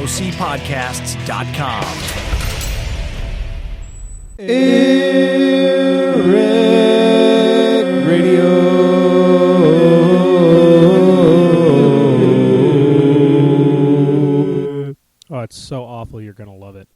rocpodcasts.com. AirWreck Radio. Oh, it's so awful. You're going to love it.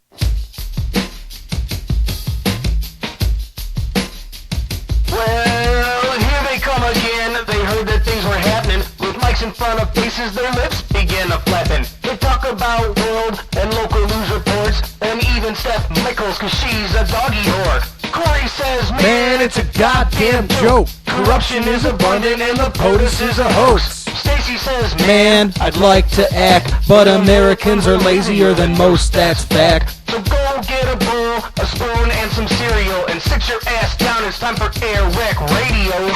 Well, here they come again. They heard that things were happening. With mics in front of faces, their lips begin to flapping. They talk about world and local news reports, and even Steph Michaels, cause she's a doggy whore. Cory says, man, it's a goddamn joke. Corruption is abundant and the POTUS is a hoax. Stacey says, Man, I'd like to act, but Americans are lazier than most, that's fact. so go get a bowl, a spoon, and some cereal, and sit your ass down. It's time for AirWreck Radio.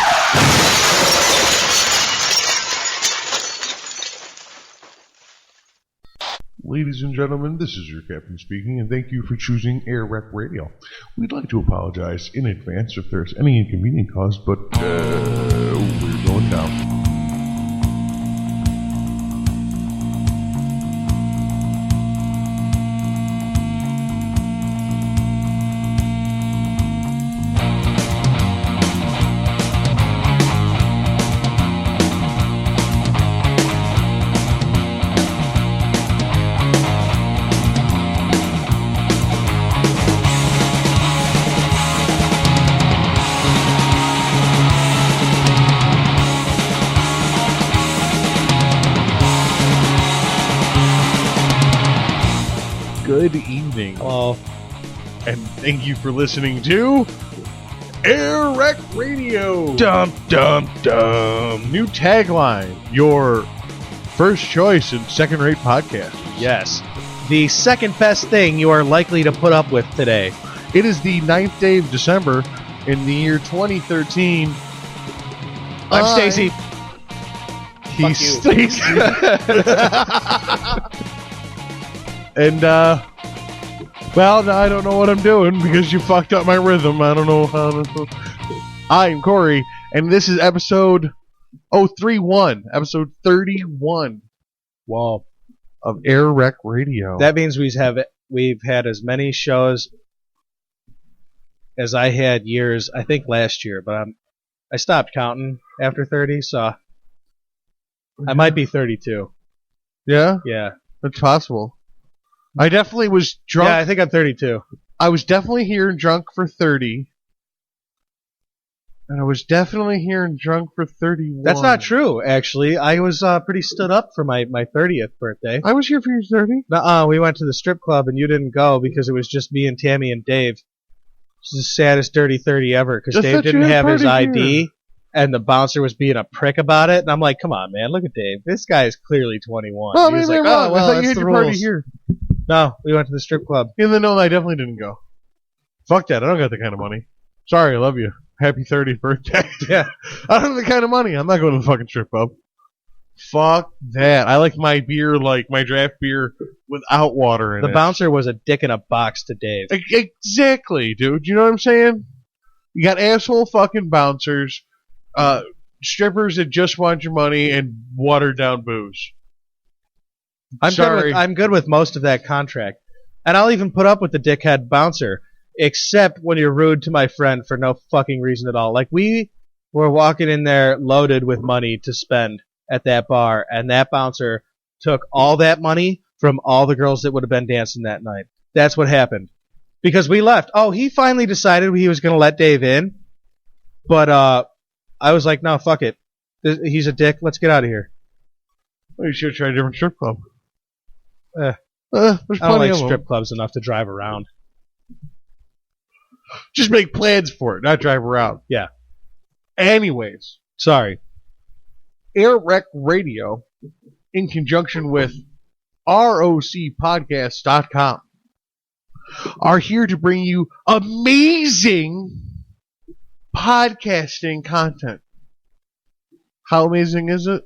Ladies and gentlemen, this is your captain speaking, and thank you for choosing AirWreck Radio. We'd like to apologize in advance if there's any inconvenience caused, but we're going down. Good evening. Hello. And thank you for listening to AirWreck Radio. Dum, dum, dum. New tagline. Your first choice in second-rate podcast. Yes. The second best thing you are likely to put up with today. It is the 9th day of December in the year 2013. I'm Stacey. He's Fuck you. Stacey. And, well, now I don't know what I'm doing because you fucked up my rhythm. I don't know how to... I'm Cory, and this is episode 031, episode 31. Wow. Of AirWreck Radio. That means we've had as many shows as I had years, I think last year, but I stopped counting after 30, so I might be 32. Yeah? Yeah. That's possible. I definitely was drunk. Yeah, I think I'm 32. I was definitely here and drunk for 30. And I was definitely here and drunk for 31. That's not true, actually. I was pretty stood up for my 30th birthday. I was here for your 30. Nuh-uh, we went to the strip club and you didn't go because it was just me and Tammy and Dave. It's the saddest dirty 30 ever because Just Dave that you didn't had have his party ID here. and the bouncer was being a prick about it. And I'm like, come on, man, look at Dave. This guy is clearly 21. Well, He was maybe like, I'm wrong. oh, well, I thought you that's had the your party rules. here. No, we went to the strip club. Even though no, I definitely didn't go. Fuck that. I don't got the kind of money. Sorry, I love you. Happy 30th birthday. Yeah. I don't have the kind of money. I'm not going to the fucking strip club. Fuck that. I like my beer, like my draft beer, without water in The it. bouncer was a dick in a box to Dave. Exactly, dude. You know what I'm saying? You got asshole fucking bouncers, strippers that just want your money, and watered down booze. I'm good with most of that contract. And I'll even put up with the dickhead bouncer, except when you're rude to my friend for no fucking reason at all. Like, we were walking in there loaded with money to spend at that bar, and that bouncer took all that money from all the girls that would have been dancing that night. That's what happened. Because we left. Oh, he finally decided he was going to let Dave in. But I was like, no, fuck it. He's a dick. Let's get out of here. Well, you should have tried a different strip club. There's I don't I don't like strip clubs enough to drive around. Just make plans for it, not drive around. Yeah. Anyways, Sorry. AirWreck Radio, in conjunction with ROCPodcasts.com, are here to bring you amazing podcasting content. How amazing is it?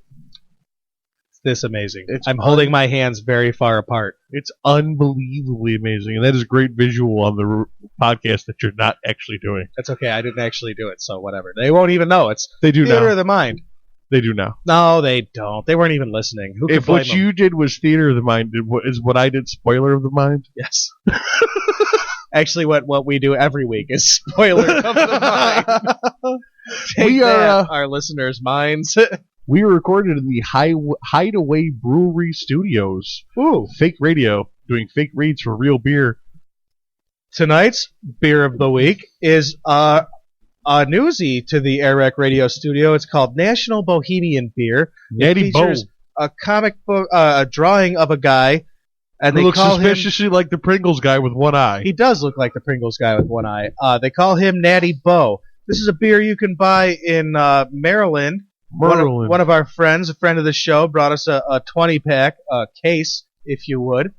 It's this amazing. It's I'm holding my hands very far apart. It's unbelievably amazing, and that is a great visual on the podcast that you're not actually doing. That's okay. I didn't actually do it, so whatever. They won't even know. It's They do theater now. of the mind. They do now. No, they don't. They weren't even listening. Who could If blame what them? you did was Theater of the Mind, is what I did Spoiler of the Mind? Yes. Actually, what we do every week is Spoiler of the Mind. Take that, our listeners' minds. We were recorded in the Hideaway Brewery Studios. Ooh. Fake radio, doing fake reads for real beer. Tonight's beer of the week is a newsie to the AirWreck Radio studio. It's called National Bohemian Beer. Natty It Bo. features a comic book, a drawing of a guy, and Who they looks call him. suspiciously like the Pringles guy with one eye. He does look like the Pringles guy with one eye. They call him Natty Bo. This is a beer you can buy in Maryland. One of our friends, a friend of the show, brought us a 20-pack case, if you would.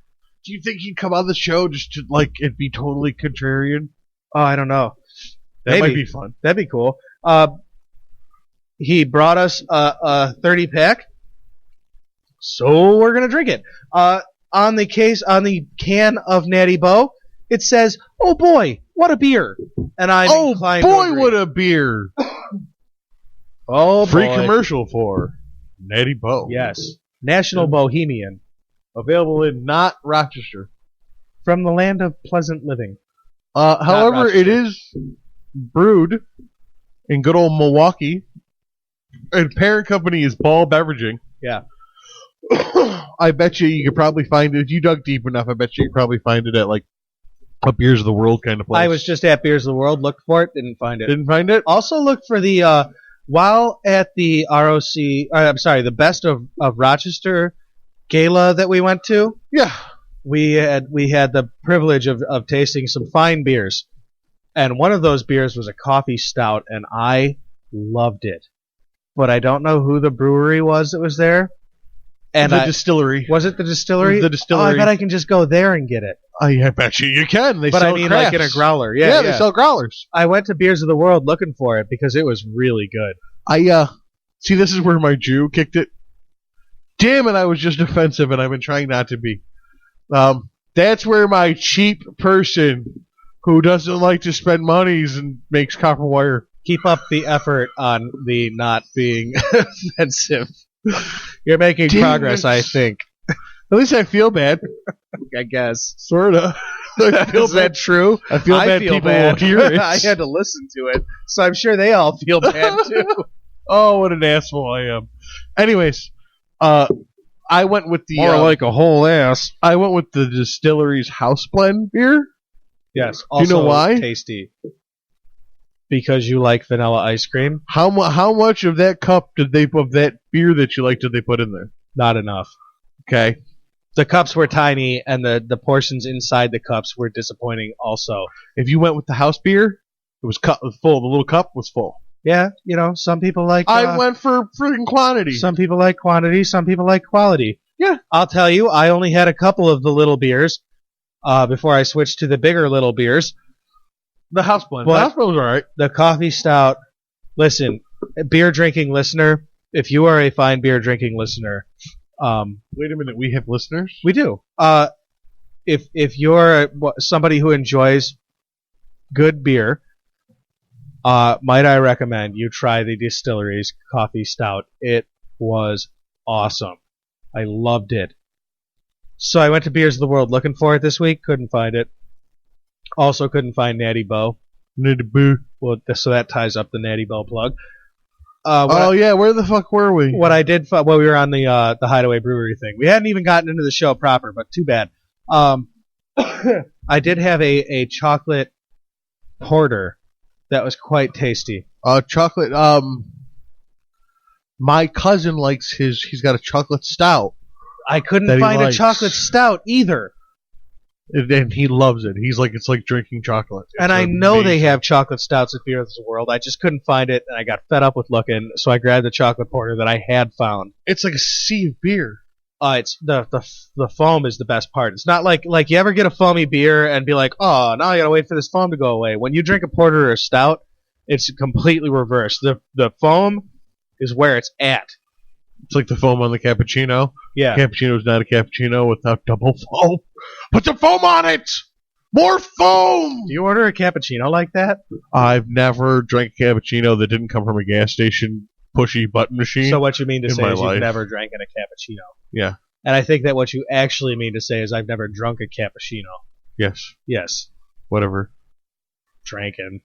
Do you think he'd come on the show just to, like, it be totally contrarian? Oh, I don't know. That might be fun. That'd be cool. He brought us a 30-pack, so we're going to drink it. On the can of Natty Bo, it says, "Oh boy, what a beer!" And I'm inclined to agree. What a beer! Oh, Free boy. commercial for Natty Bo. Yes, National Bohemian, Available in not Rochester. from the land of pleasant living. However, Rochester. it is brewed in good old Milwaukee. And parent company is Ball Beveraging. Yeah. I bet you could probably find it. If you dug deep enough, I bet you could probably find it at, like, a Beers of the World kind of place. I was just at Beers of the World, looked for it, didn't find it. Didn't find it? Also looked for the while at the the Best of Rochester gala that we went to. Yeah. We had the privilege of tasting some fine beers, and one of those beers was a coffee stout, and I loved it. But I don't know who the brewery was that was there. And the distillery. Was it the distillery? It was the distillery. Oh, I bet I can just go there and get it. I bet you can. They But sell I mean, crafts. like in a growler. Yeah, They sell growlers. I went to Beers of the World looking for it because it was really good. See, this is where my Jew kicked it. Damn it, I was just offensive, and I've been trying not to be. That's where my cheap person who doesn't like to spend monies and makes copper wire. Keep up the effort on the not being offensive. You're making Damn progress, it. I think. At least I feel bad. I guess. Sorta. Is that true? I feel bad people will hear it. I had to listen to it, so I'm sure they all feel bad too. Oh, what an asshole I am. Anyways, I went with the a whole ass. I went with the distillery's house blend beer. Yes. Do you know why? Tasty. Because you like vanilla ice cream? How much of that cup of that beer that you like did they put in there? Not enough. Okay. The cups were tiny, and the portions inside the cups were disappointing also. If you went with the house beer, it was full. The little cup was full. Yeah, some people like... I went for freaking quantity. Some people like quantity, some people like quality. Yeah. I'll tell you, I only had a couple of the little beers before I switched to the bigger little beers. The house blend. But the house blend was all right. The coffee stout, listen, beer drinking listener, if you are a fine beer drinking listener... Wait a minute, we have listeners? We do. If you're somebody who enjoys good beer, might I recommend you try the distillery's coffee stout. It was awesome. I loved it. So I went to Beers of the World looking for it this week. Couldn't find it. Also couldn't find Natty Bo. Natty Bo. Well, so that ties up the Natty Bo plug. Yeah, where the fuck were we? What I did, we were on the Hideaway Brewery thing. We hadn't even gotten into the show proper, but too bad. I did have a chocolate porter that was quite tasty. Chocolate. My cousin likes he's got a chocolate stout. I couldn't find a chocolate stout either. And he loves it. He's like, it's like drinking chocolate. And I know they have chocolate stouts at Beers of the World. I just couldn't find it, and I got fed up with looking, so I grabbed the chocolate porter that I had found. It's like a sea of beer. It's the foam is the best part. It's not like you ever get a foamy beer and be like, oh, now I gotta wait for this foam to go away. When you drink a porter or a stout, it's completely reversed. The foam is where it's at. It's like the foam on the cappuccino. Yeah. Cappuccino is not a cappuccino without double foam. Put the foam on it! More foam! Do you order a cappuccino like that? I've never drank a cappuccino that didn't come from a gas station pushy button machine. So what you mean to in say my is life. you've never drank in a cappuccino. Yeah. And I think that what you actually mean to say is I've never drunk a cappuccino. Yes. Yes. Whatever. Drank in.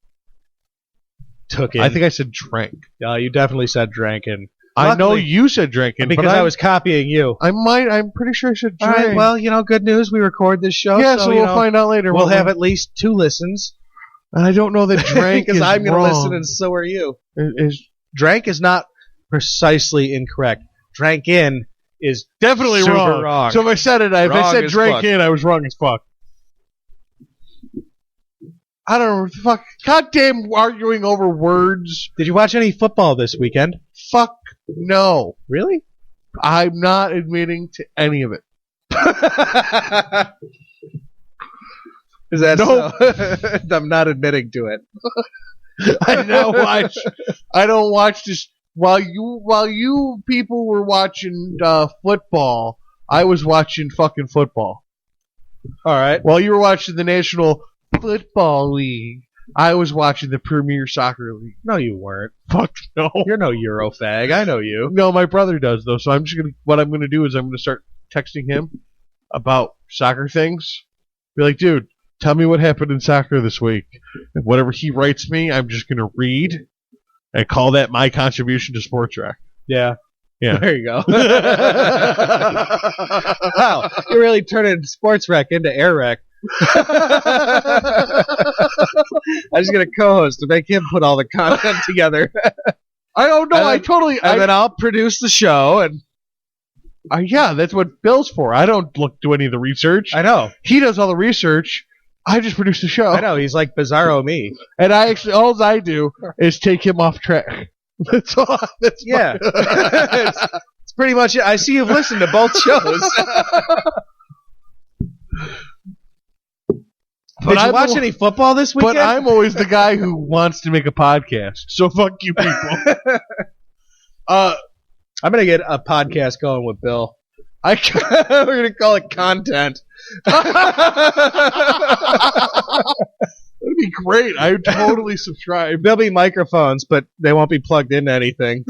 Took in. I think I said drank. You definitely said drank in. I know Luckily- you said drinking, Because but I was copying you. I'm pretty sure I said All drank. right, well, good news. We record this show. yeah, so, so we'll find out later. We'll won't have we? at least 2 listens. And I don't know that drank Because is I'm going to wrong. listen and so are you. Is Drank is not precisely incorrect. Drank in is definitely super wrong. wrong. So if I said it, if I Wrong said as drank fuck. in, I was wrong as fuck. I don't know what the fuck. Goddamn arguing over words. Did you watch any football this weekend? Fuck no. Really? I'm not admitting to any of it. Is that Nope. so? I'm not admitting to it. I don't watch this. While you people were watching football, I was watching fucking football. All right. While you were watching the National Football League, I was watching the Premier Soccer League. No, you weren't. Fuck no. You're no Eurofag. I know you. No, my brother does though. So what I'm gonna do is I'm gonna start texting him about soccer things. Be like, dude, tell me what happened in soccer this week. And whatever he writes me, I'm just gonna read and call that my contribution to SportsWreck. Yeah. Yeah. There you go. Wow. You're really turning SportsWreck into AirWreck. I'm just going to co-host to make him put all the content together. I don't know. And then I'll produce the show. And yeah, that's what Bill's for. I don't do any of the research. I know. He does all the research. I just produce the show. I know. He's like Bizarro me. And all I do is take him off track. That's all. Yeah. It's pretty much it. I see you've listened to both shows. Did you watch any football this weekend? But I'm always the guy who wants to make a podcast. So fuck you people. I'm going to get a podcast going with Bill. We're going to call it Content. That'd be great. I would totally subscribe. There'll be microphones, but they won't be plugged into anything.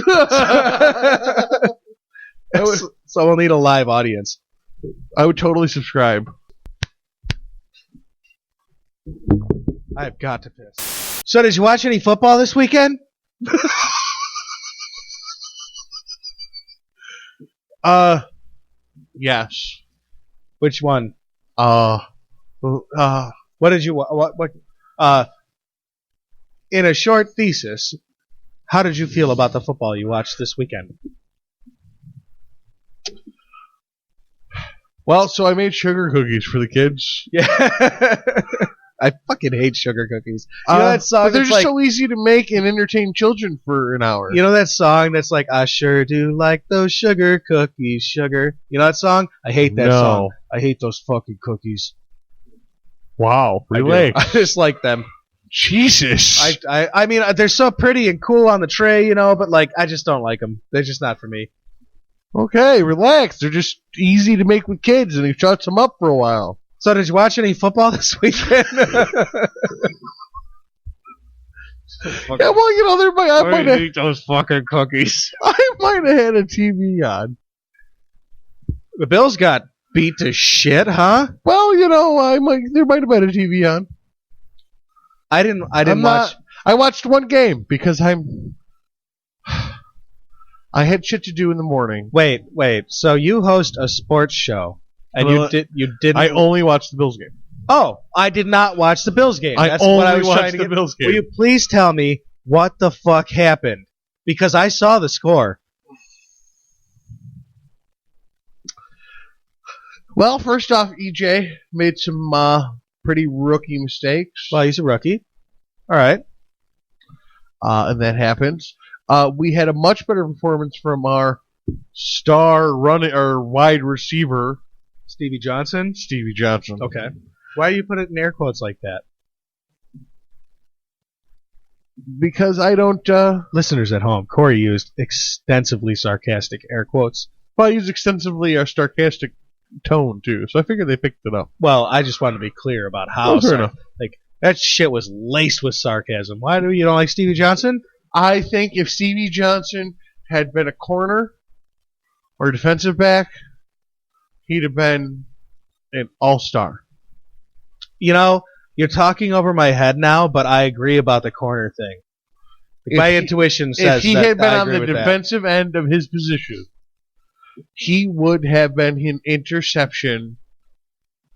So we'll need a live audience. I would totally subscribe. I've got to piss. So did you watch any football this weekend? Yes. Which one? What did you what in a short thesis, how did you feel about the football you watched this weekend? Well, so I made sugar cookies for the kids. Yeah. I fucking hate sugar cookies. You know that song? But they're that's just like, so easy to make and entertain children for an hour. you know that song that's like, I sure do like those sugar cookies, sugar. You know that song? I hate that No. song. I hate those fucking cookies. Wow, I do. relax. I just like them. Jesus. I mean, they're so pretty and cool on the tray, you know, but like, I just don't like them. They're just not for me. Okay, relax. They're just easy to make with kids, and he shuts them up for a while. So did you watch any football this weekend? Yeah, well, you know, I might have eat those fucking cookies. had a TV on. The Bills got beat to shit, huh? Well, you know, there might have been a TV on. I didn't watch. I watched one game because I had shit to do in the morning. Wait. So you host a sports show, and Well, you didn't. I only watched the Bills game. Oh, I did not watch the Bills game. I That's only what I was watched trying to the get. Bills game. Will you please tell me what the fuck happened? Because I saw the score. Well, first off, EJ made some pretty rookie mistakes. Well, he's a rookie. All right. And that happens. We had a much better performance from our star wide receiver, Stevie Johnson. Stevie Johnson. Okay. Why do you put it in air quotes like that? Because I don't. Listeners at home, Corey used extensively sarcastic air quotes. Well, I use extensively a sarcastic tone too, so I figured they picked it up. Well, I just wanted to be clear about how. Oh, fair enough. Like that shit was laced with sarcasm. Why do you don't like Stevie Johnson? I think if Stevie Johnson had been a corner or a defensive back, he'd have been an all-star. You know, you're talking over my head now, but I agree about the corner thing. My intuition says if he that had been I on agree the with defensive end of his position, he would have been an interception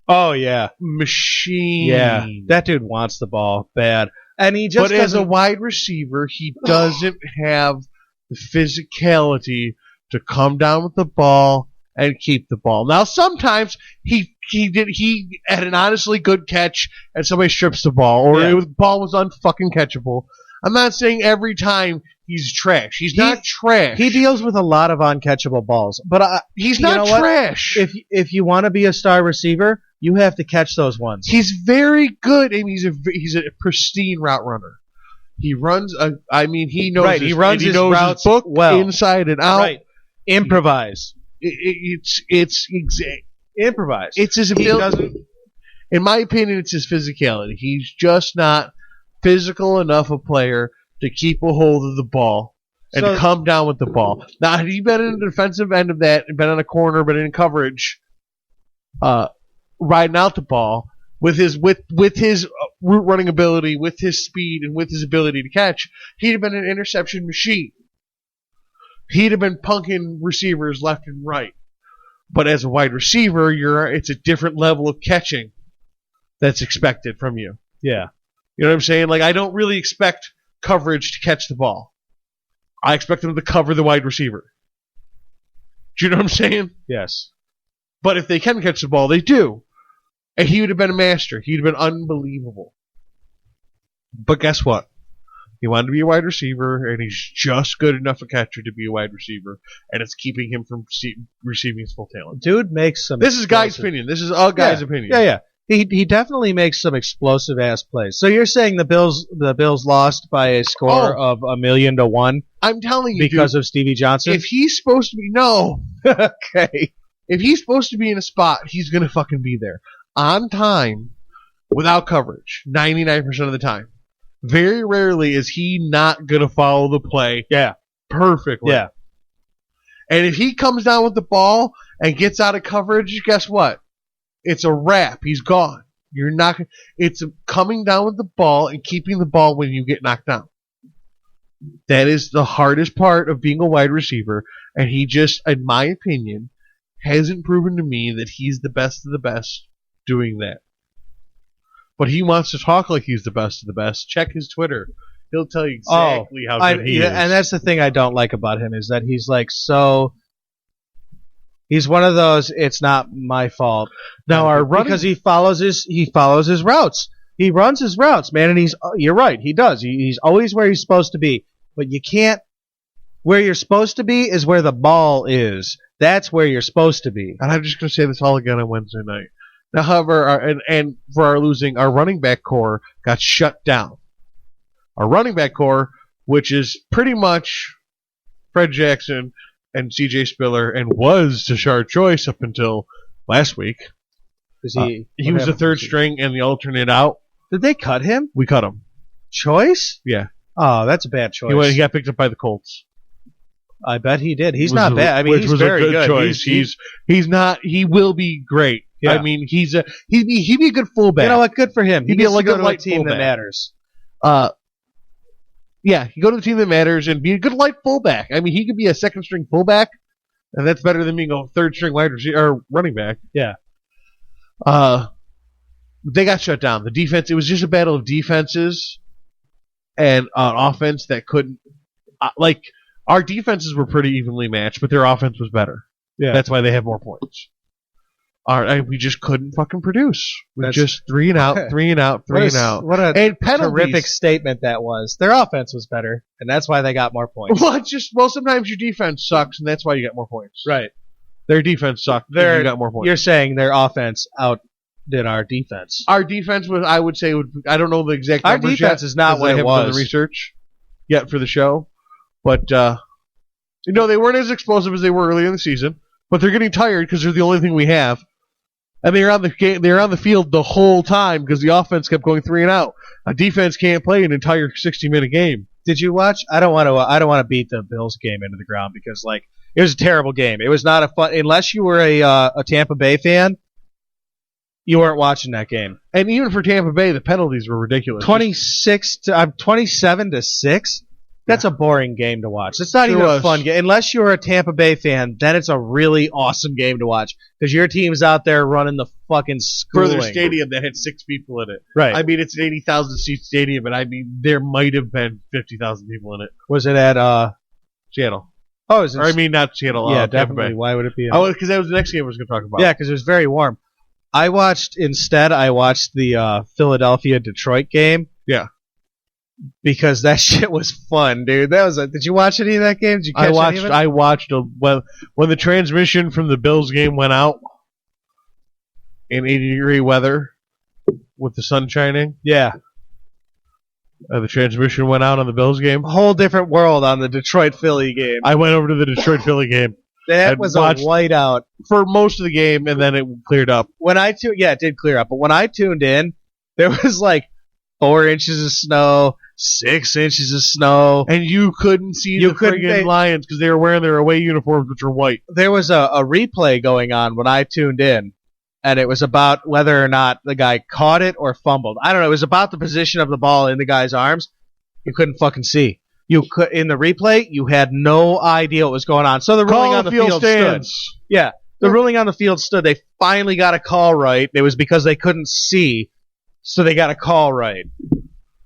Oh, yeah. machine. Yeah. That dude wants the ball bad. And he just But as a doesn't... wide receiver, he doesn't have the physicality to come down with the ball and keep the ball. Now, sometimes he had an honestly good catch and somebody strips the ball, or the ball was unfucking catchable. I'm not saying every time he's trash. He's not trash. He deals with a lot of uncatchable balls. But he's you know not what? trash. If you want to be a star receiver, you have to catch those ones. He's very good. I mean, he's a pristine route runner. He runs. He knows. Right, he runs his routes book well. inside and out. Right. Improvise. Improvise. It's his ability. In my opinion, it's his physicality. He's just not physical enough a player to keep a hold of the ball and to come down with the ball. Now, had he been in the defensive end of that and been on a corner, but in coverage, riding out the ball with his route running ability, with his speed, and with his ability to catch, he'd have been an interception machine. He'd have been punking receivers left and right. But as a wide receiver, it's a different level of catching that's expected from you. Yeah. You know what I'm saying? Like, I don't really expect coverage to catch the ball. I expect them to cover the wide receiver. Do you know what I'm saying? Yes. But if they can catch the ball, they do. And he would have been a master. He'd have been unbelievable. But guess what? He wanted to be a wide receiver, and he's just good enough a catcher to be a wide receiver, and it's keeping him from receiving his full talent. Dude makes some... This is Guy's opinion. This is a guy's opinion. Yeah. He definitely makes some explosive ass plays. So you're saying the Bills lost by a score of 1,000,000 to 1? I'm telling you, because of Stevie Johnson. If he's supposed to be okay, if he's supposed to be in a spot, he's gonna fucking be there on time, without coverage, 99% of the time. Very rarely is he not gonna follow the play. Yeah, perfectly. Yeah, and if he comes down with the ball and gets out of coverage, guess what? It's a wrap. He's gone. You're not. It's coming down with the ball and keeping the ball when you get knocked down. That is the hardest part of being a wide receiver, and he just, in my opinion, hasn't proven to me that he's the best of the best doing that. But he wants to talk like he's the best of the best. Check his Twitter. He'll tell you exactly how good he is. And that's the thing I don't like about him, is that he's like so... He's one of those, it's not my fault. Now because he follows his routes. He runs his routes, man, and you're right, he does. He's always where he's supposed to be. But you can't, where you're supposed to be is where the ball is. That's where you're supposed to be. And I'm just going to say this all again on Wednesday night. Now, however, and for our losing, our running back core got shut down. Our running back core, which is pretty much Fred Jackson and C.J. Spiller, and was Tashard Choice up until last week. He was the third string and the alternate out. Did they cut him? We cut him. Choice? Yeah. Oh, that's a bad choice. He got picked up by the Colts. I bet he did. He's not bad. I mean, he's very a good choice. He's not. He will be great. Yeah. I mean, he'd be a good fullback. You know what? Good for him. He'd be a good light team that matters. Yeah, you go to the team that matters and be a good light fullback. I mean, he could be a second string fullback, and that's better than being a third string wide receiver or running back. Yeah. They got shut down. The defense. It was just a battle of defenses and offense that couldn't. Our defenses were pretty evenly matched, but their offense was better. Yeah. That's why they have more points. We just couldn't fucking produce. We just 3 and out, 3 and out, 3 and out. What a and terrific statement that was. Their offense was better, and that's why they got more points. Well, sometimes your defense sucks, and that's why you got more points. Right. Their defense sucked, and you got more points. You're saying their offense outdid our defense. Our defense was, I would say, I don't know the exact numbers Our defense is not what it was. I haven't done the research yet for the show, but they weren't as explosive as they were earlier in the season. But they're getting tired because they're the only thing we have. And they're on the field the whole time because the offense kept going 3 and out. A defense can't play an entire 60-minute game. Did you watch? I don't want to beat the Bills game into the ground because like it was a terrible game. It was not a fun unless you were a Tampa Bay fan. You weren't watching that game. And even for Tampa Bay, the penalties were ridiculous. 27-6. That's a boring game to watch. It's not Sure even a was. fun game. Unless you're a Tampa Bay fan, then it's a really awesome game to watch because your team's out there running the fucking For schooling. their stadium that had 6 people in it. Right. I mean, it's an 80,000 seat stadium, and I mean, there might have been 50,000 people in it. Was it at Seattle. Oh, is it? Or I mean, not Seattle. Yeah, Tampa definitely. Bay. Why would it be? Oh, because that was the next game I was going to talk about. Yeah, because it was very warm. I watched the Philadelphia-Detroit game. Yeah. Because that shit was fun, dude. Did you watch any of that game? Did you catch any of it? I watched when the transmission from the Bills game went out in 80-degree weather with the sun shining. Yeah. The transmission went out on the Bills game. A whole different world on the Detroit-Philly game. I went over to the Detroit-Philly game. That was a whiteout. For most of the game, and then it cleared up. It did clear up. But when I tuned in, there was like 4 inches of snow, 6 inches of snow. And you couldn't see the friggin' Lions because they were wearing their away uniforms, which are white. There was a replay going on when I tuned in, and it was about whether or not the guy caught it or fumbled. I don't know. It was about the position of the ball in the guy's arms. You couldn't fucking see. In the replay, you had no idea what was going on. So the ruling on the field stood. Yeah, the ruling on the field stood. They finally got a call right. It was because they couldn't see, so they got a call right.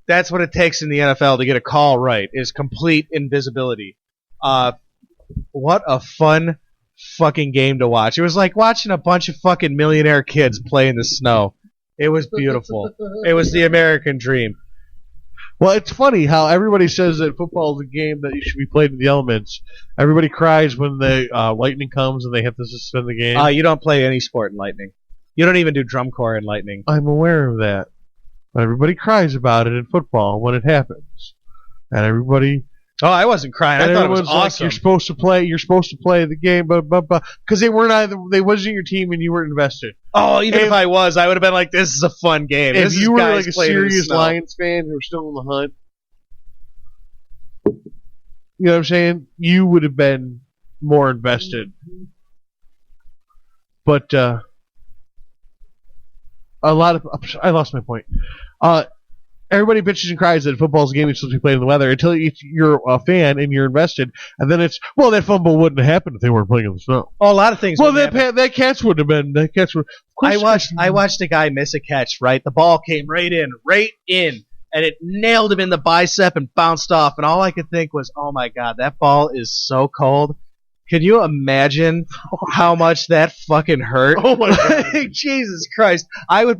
That's what it takes in the NFL to get a call right, is complete invisibility. What a fun fucking game to watch. It was like watching a bunch of fucking millionaire kids play in the snow. It was beautiful. It was the American dream. Well, it's funny how everybody says that football is a game that you should be played in the elements. Everybody cries when the lightning comes and they have to suspend the game. You don't play any sport in lightning. You don't even do drum corps in lightning. I'm aware of that. But everybody cries about it in football when it happens. And everybody... Oh, I wasn't crying. I thought it was awesome. Like, you're supposed to play the game, because they wasn't your team and you weren't invested. Oh, even if I was, I would have been like, this is a fun game. If you were like a serious Lions fan who were still in the hunt, you know what I'm saying? You would have been more invested. But I lost my point. Everybody bitches and cries that football's a game that's supposed to be played in the weather until you're a fan and you're invested, and then it's, well, that fumble wouldn't have happened if they weren't playing in the snow. Oh, a lot of things. Well, that catch would have been. That catch would. I watched a guy miss a catch. Right, the ball came right in, and it nailed him in the bicep and bounced off. And all I could think was, "Oh my God, that ball is so cold." Can you imagine how much that fucking hurt? Oh my God, Jesus Christ! I would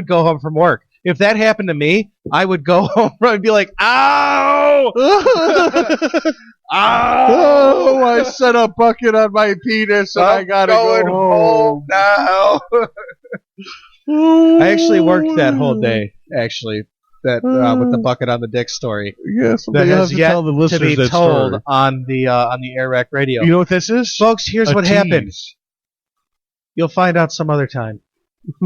go home from work. If that happened to me, I would go home and be like, ow! Ow! Oh, I set a bucket on my penis and I gotta go home now. I actually worked that whole day, with the bucket on the dick story. Yeah, that has yet tell the listeners to be told on the AirWreck Radio. You know what this is? Folks, here's what happened. You'll find out some other time.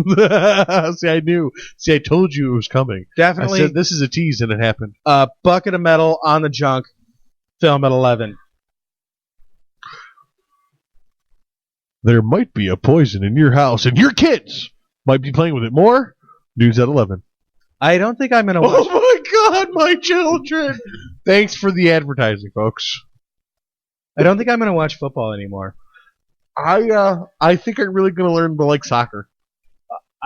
See, I knew. See, I told you it was coming. Definitely. I said, this is a tease, and it happened. Bucket of metal on the junk. Film at 11. There might be a poison in your house, and your kids might be playing with it more. News at 11. I don't think I'm going to watch. Oh my God, my children! Thanks for the advertising, folks. I don't think I'm going to watch football anymore. I think I'm really going to learn to like soccer.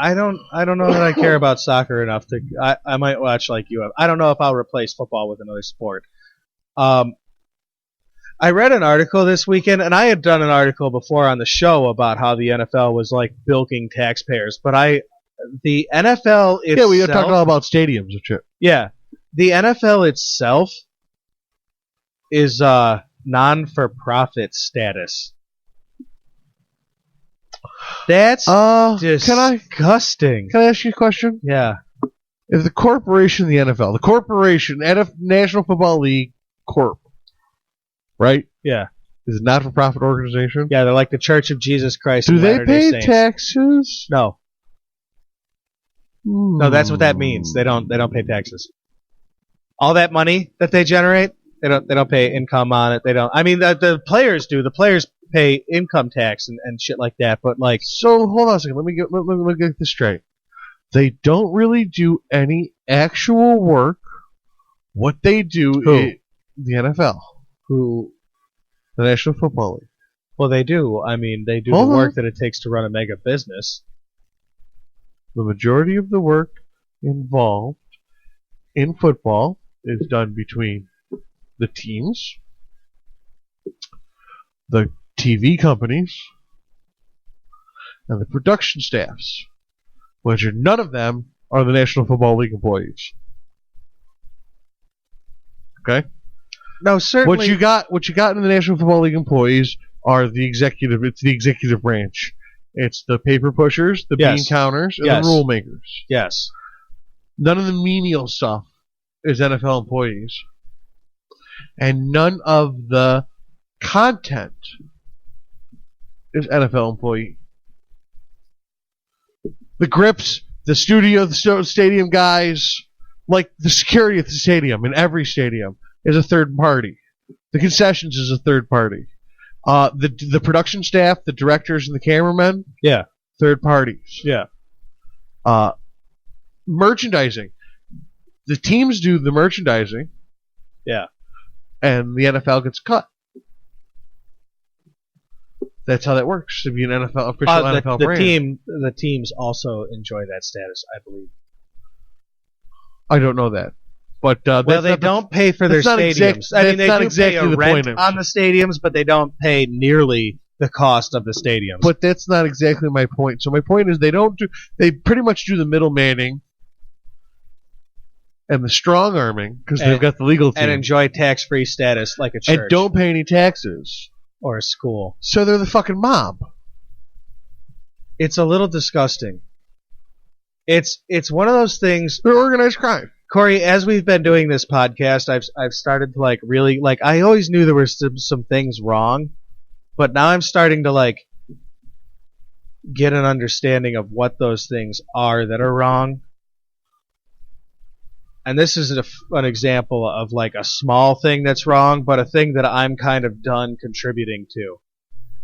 I don't know that I care about soccer enough to. I might watch like you have. I don't know if I'll replace football with another sport. I read an article this weekend, and I had done an article before on the show about how the NFL was like bilking taxpayers. But the NFL itself. Yeah, we talked all about stadiums and shit. Yeah, the NFL itself is non-for-profit status. That's disgusting. Can I ask you a question? Yeah. If the corporation, the NFL, the corporation, National Football League Corp, right? Yeah. Is a not-for-profit organization? Yeah, they're like the Church of Jesus Christ. Do they pay Saints. taxes? No. No, that's what that means. They don't pay taxes. all that money that they generate, they don't pay income on it. They don't. I mean, the players do. The players pay income tax and shit like that. But like, So hold on a second. Let me get this straight. They don't really do any actual work. What they do is the NFL, who? the National Football League. Well, they do. I mean, they do Hold the on. work that it takes to run a mega business. The majority of the work involved in football is done between the teams, the TV companies, and the production staffs, which are none of them are the National Football League employees. Okay? No, certainly. What you got in the National Football League employees are the executive. It's the executive branch. It's the paper pushers, the Yes. bean counters, and Yes. the rule makers. Yes. None of the menial stuff is NFL employees, and none of the content is NFL employee. The grips, the studio, the stadium guys, like the security at the stadium, in every stadium, is a third party. The concessions is a third party. The production staff, the directors and the cameramen, Yeah. third parties. Yeah. Merchandising. The teams do the merchandising. Yeah. And the NFL gets cut. That's how that works to be an NFL official NFL brand. The teams also enjoy that status, I believe. I don't know that, but Well, they don't pay for their that's not stadiums. I mean, they not do exactly pay a the rent point. on the stadiums, but they don't pay nearly the cost of the stadiums. But that's not exactly my point. So my point is they pretty much do the middlemanning and the strong arming because they've got the legal team and enjoy tax-free status like a church and don't pay any taxes. or a school. So they're the fucking mob. It's a little disgusting. It's one of those things. They're organized crime. Corey, as we've been doing this podcast, I've started to like really like. I always knew there were some things wrong, but now I'm starting to like get an understanding of what those things are that are wrong. And this is an example of like a small thing that's wrong, but a thing that I'm kind of done contributing to.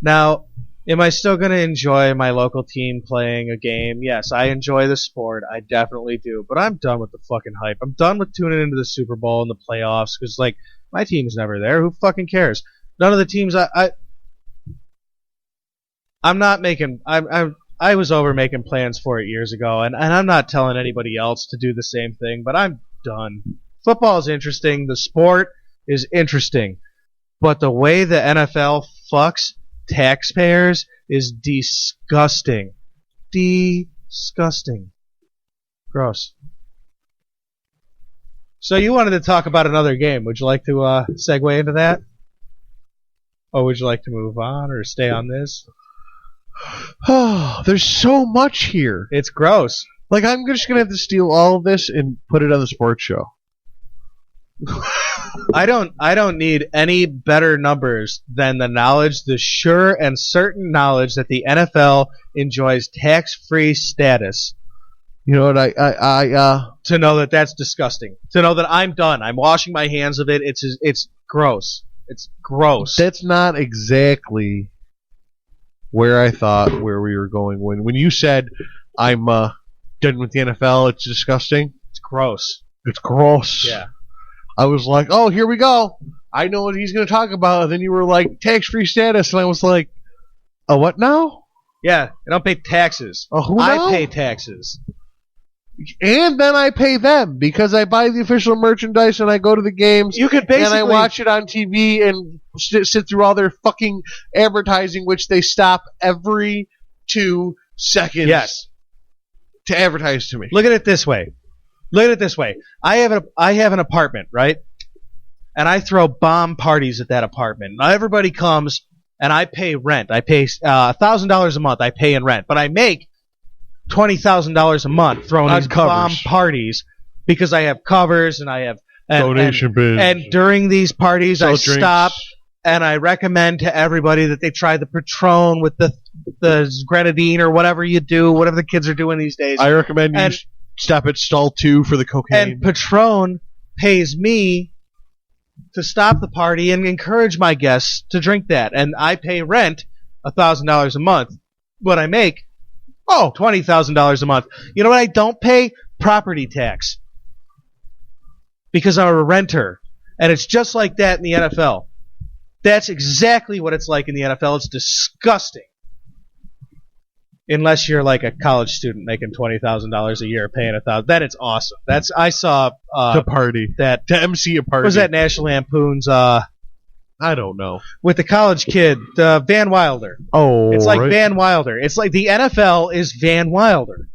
Now, am I still going to enjoy my local team playing a game? Yes, I enjoy the sport. I definitely do. But I'm done with the fucking hype. I'm done with tuning into the Super Bowl and the playoffs because, like, my team's never there. Who fucking cares? None of the teams I'm not making... I was over making plans for it years ago, and I'm not telling anybody else to do the same thing, but I'm done. Football is interesting. The sport is interesting. But the way the NFL fucks taxpayers is disgusting. Disgusting. Gross. So you wanted to talk about another game. Would you like to segue into that? Or would you like to move on or stay on this? Oh, there's so much here. It's gross. Like, I'm just going to have to steal all of this and put it on the sports show. I don't need any better numbers than the knowledge, the sure and certain knowledge that the NFL enjoys tax-free status. You know what? To know that that's disgusting. To know that I'm done. I'm washing my hands of it. It's gross. It's gross. That's not exactly where I thought where we were going when you said I'm done with the NFL. It's disgusting. It's gross. It's gross. Yeah. I was like, oh, here we go. I know what he's going to talk about. And then you were like, tax-free status. And I was like, oh, what now? Yeah, I don't pay taxes. Oh, who now? I pay taxes. And then I pay them because I buy the official merchandise and I go to the games. You could basically... And I watch it on TV and sit through all their fucking advertising, which they stop every 2 seconds to advertise to me. Look at it this way. I have an apartment, right? And I throw bomb parties at that apartment. Now everybody comes, and I pay rent. I pay $1,000 a month. I pay in rent, but I make $20,000 a month throwing these bomb parties because I have covers and I have donation bins. And during these parties, I drinks. stop and I recommend to everybody that they try the Patron with the grenadine or whatever the kids are doing these days. I recommend you stop at stall 2 for the cocaine. And Patron pays me to stop the party and encourage my guests to drink that. And I pay rent $1,000 a month. What I make, $20,000 a month. You know what I don't pay? Property tax. Because I'm a renter. And it's just like that in the NFL. That's exactly what it's like in the NFL. It's disgusting. Unless you're like a college student making $20,000 a year, paying $1,000. Then it's awesome. I saw to party. To MC a party. Was that National Lampoon's? I don't know. With the college kid, Van Wilder. Oh, it's like right. Van Wilder. It's like the NFL is Van Wilder.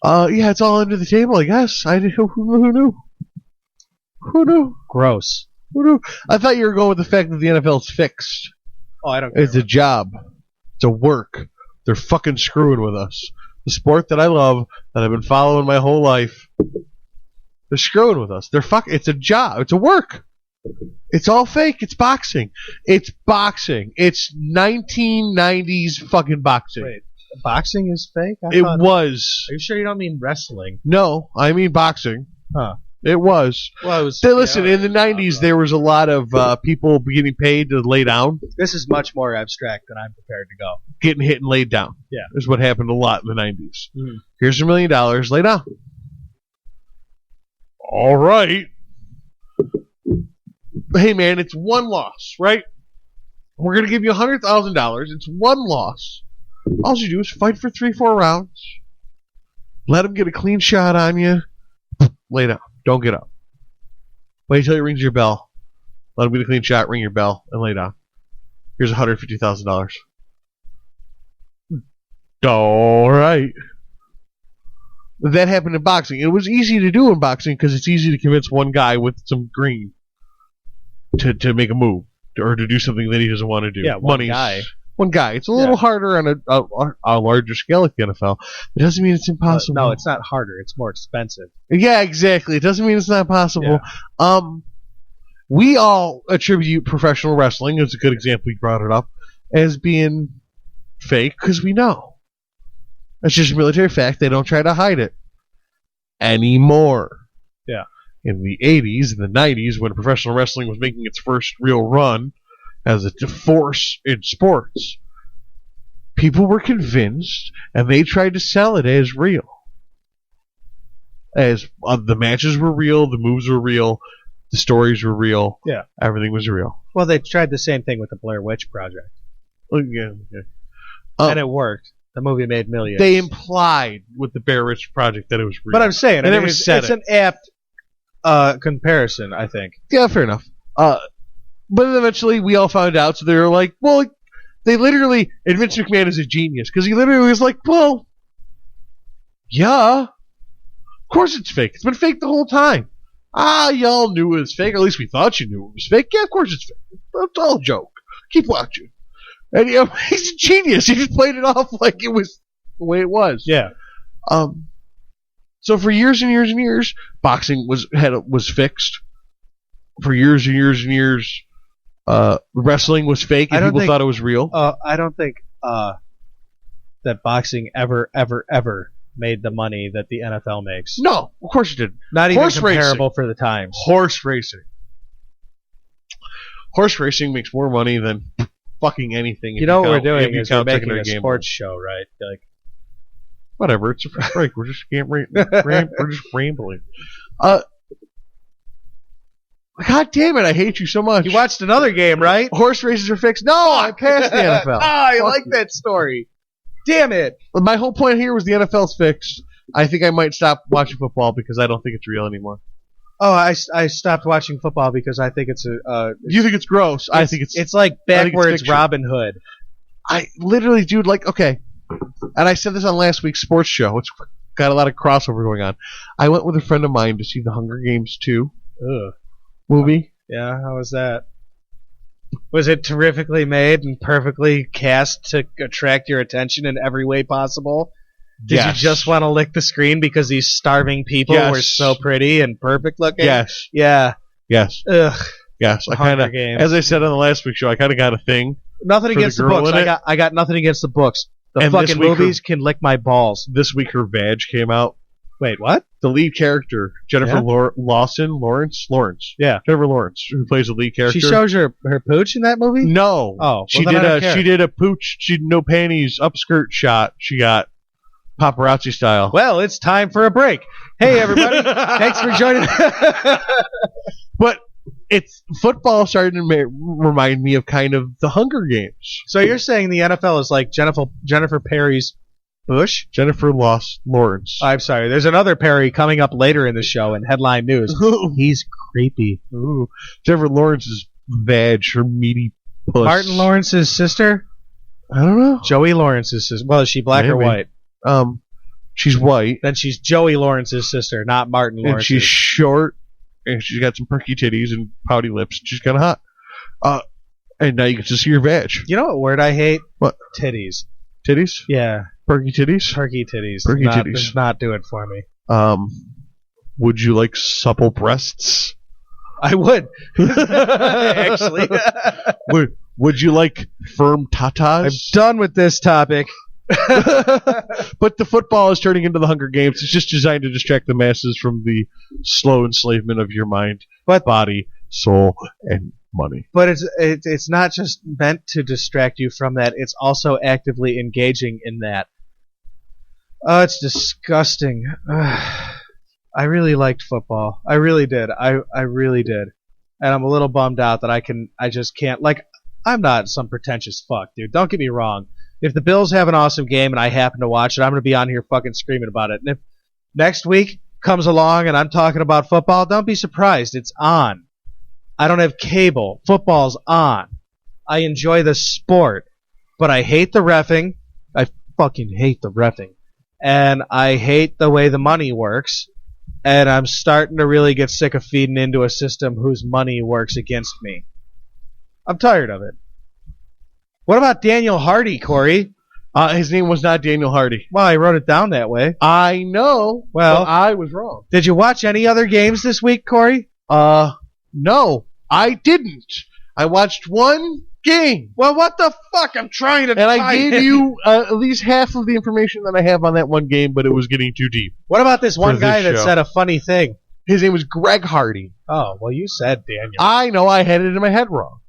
Yeah, it's all under the table, I guess. Who knew? Who knew? Gross. Who knew? I thought you were going with the fact that the NFL's fixed. Oh, I don't care. It's a job. It's a work. They're fucking screwing with us. The sport that I love, that I've been following my whole life, they're screwing with us. It's a job. It's a work. It's all fake. It's boxing. It's boxing. It's 1990s fucking boxing. Wait, boxing is fake? It was. Are you sure you don't mean wrestling? No, I mean boxing. Huh. It was. Well, it was. Listen, in the 90s, there was a lot of people getting paid to lay down. This is much more abstract than I'm prepared to go. Getting hit and laid down. Yeah. Is what happened a lot in the 90s. Mm-hmm. Here's $1 million. Lay down. All right. Hey, man, it's one loss, right? We're going to give you $100,000. It's one loss. All you do is fight for 3-4 rounds. Let him get a clean shot on you. Lay down. Don't get up. Wait until he rings your bell. Let him get a clean shot, ring your bell, and lay down. Here's $150,000. All right. That happened in boxing. It was easy to do in boxing because it's easy to convince one guy with some green to make a move or to do something that he doesn't want to do. Yeah, one guy. One guy. It's a little harder on a larger scale like the NFL. It doesn't mean it's impossible. No, it's not harder. It's more expensive. Yeah, exactly. It doesn't mean it's not possible. Yeah. We all attribute professional wrestling, it's a good example, you brought it up, as being fake because we know. It's just a military fact. They don't try to hide it anymore. Yeah. In the 80s and the 90s, when professional wrestling was making its first real run as a force in sports, people were convinced, and they tried to sell it as real. As the matches were real, the moves were real, the stories were real. Yeah. Everything was real. Well, they tried the same thing with the Blair Witch Project. Oh, yeah. And it worked. The movie made millions. They implied with the Blair Witch Project that it was real. But I'm saying, They never said it's it. an apt comparison, I think. Yeah, fair enough. But then eventually we all found out, so they were like, well, they literally, and Vince McMahon is a genius, because he literally was like, well, yeah, of course it's fake. It's been fake the whole time. Y'all knew it was fake, or at least we thought you knew it was fake. Yeah, of course it's fake. It's all a joke. Keep watching. And he's a genius. He just played it off like it was the way it was. Yeah. So for years and years and years, boxing was fixed. For years and years and years, wrestling was fake, and people thought it was real. I don't think that boxing ever made the money that the NFL makes. No, of course it didn't. Not even Horse comparable for the times. Horse racing. Horse racing makes more money than fucking anything. You know what we're doing is we're making a sports show, right? Like, whatever, it's a free break. We're just we're just rambling. God damn it! I hate you so much. you watched another game, right? Horse races are fixed. No, I passed the NFL. I like that story. Damn it! But my whole point here was the NFL's fixed. I think I might stop watching football because I don't think it's real anymore. Oh, I stopped watching football because I think it's a. You think it's gross? I think it's like backwards fiction. Robin Hood. I literally, dude, okay. And I said this on last week's sports show. It's got a lot of crossover going on. I went with a friend of mine to see the Hunger Games 2 movie. Yeah, how was that? Was it terrifically made and perfectly cast to attract your attention in every way possible? Did you just want to lick the screen because these starving people were so pretty and perfect looking? Yes. Yeah. Yes. Ugh. Yes. Hunger Games. As I said on the last week's show, I kind of got a thing. Nothing against the books. I got nothing against the books. The fucking movies can lick my balls. This week her vag came out. Wait, what? the lead character, Jennifer Lawrence. Yeah. Jennifer Lawrence, who plays the lead character. She shows her pooch in that movie? No. Oh, well, she then I don't care. did a pooch, no panties, upskirt shot. She got paparazzi style. Well, it's time for a break. Hey, everybody. Thanks for joining. But it's football starting to remind me of kind of the Hunger Games. So you're saying the NFL is like Jennifer Perry's Bush? Jennifer Lawrence. I'm sorry. There's another Perry coming up later in the show in headline news. He's creepy. Ooh. Jennifer Lawrence's vag, her meaty puss. Martin Lawrence's sister? I don't know. Joey Lawrence's sister. Well, is she black or white? She's white. Then she's Joey Lawrence's sister, not Martin Lawrence. And she's short, and she's got some perky titties and pouty lips. She's kind of hot. And now you get to see her vag. You know what word I hate? What? Titties. Titties? Yeah. Perky titties? Perky titties. Perky titties. Does not do it for me. Would you like supple breasts? I would. Actually. Would you like firm tatas? I'm done with this topic. But the football is turning into the Hunger Games. It's just designed to distract the masses from the slow enslavement of your mind, body, soul, and money. But it's not just meant to distract you from that. It's also actively engaging in that. Oh, it's disgusting. I really liked football. I really did. I really did. And I'm a little bummed out that I just can't. Like, I'm not some pretentious fuck, dude. Don't get me wrong. If the Bills have an awesome game and I happen to watch it, I'm going to be on here fucking screaming about it. And if next week comes along and I'm talking about football, don't be surprised. It's on. I don't have cable. Football's on. I enjoy the sport. But I hate the reffing. I fucking hate the reffing. And I hate the way the money works. And I'm starting to really get sick of feeding into a system whose money works against me. I'm tired of it. What about Daniel Hardy, Corey? His name was not Daniel Hardy. Well, I wrote it down that way. I know. Well, but I was wrong. Did you watch any other games this week, Corey? No, I didn't. I watched one game. Well, what the fuck? I'm trying to. And I gave you at least half of the information that I have on that one game, but it was getting too deep. What about this one guy that show. said a funny thing? His name was Greg Hardy. Oh, well, you said Daniel. I know. I had it in my head wrong.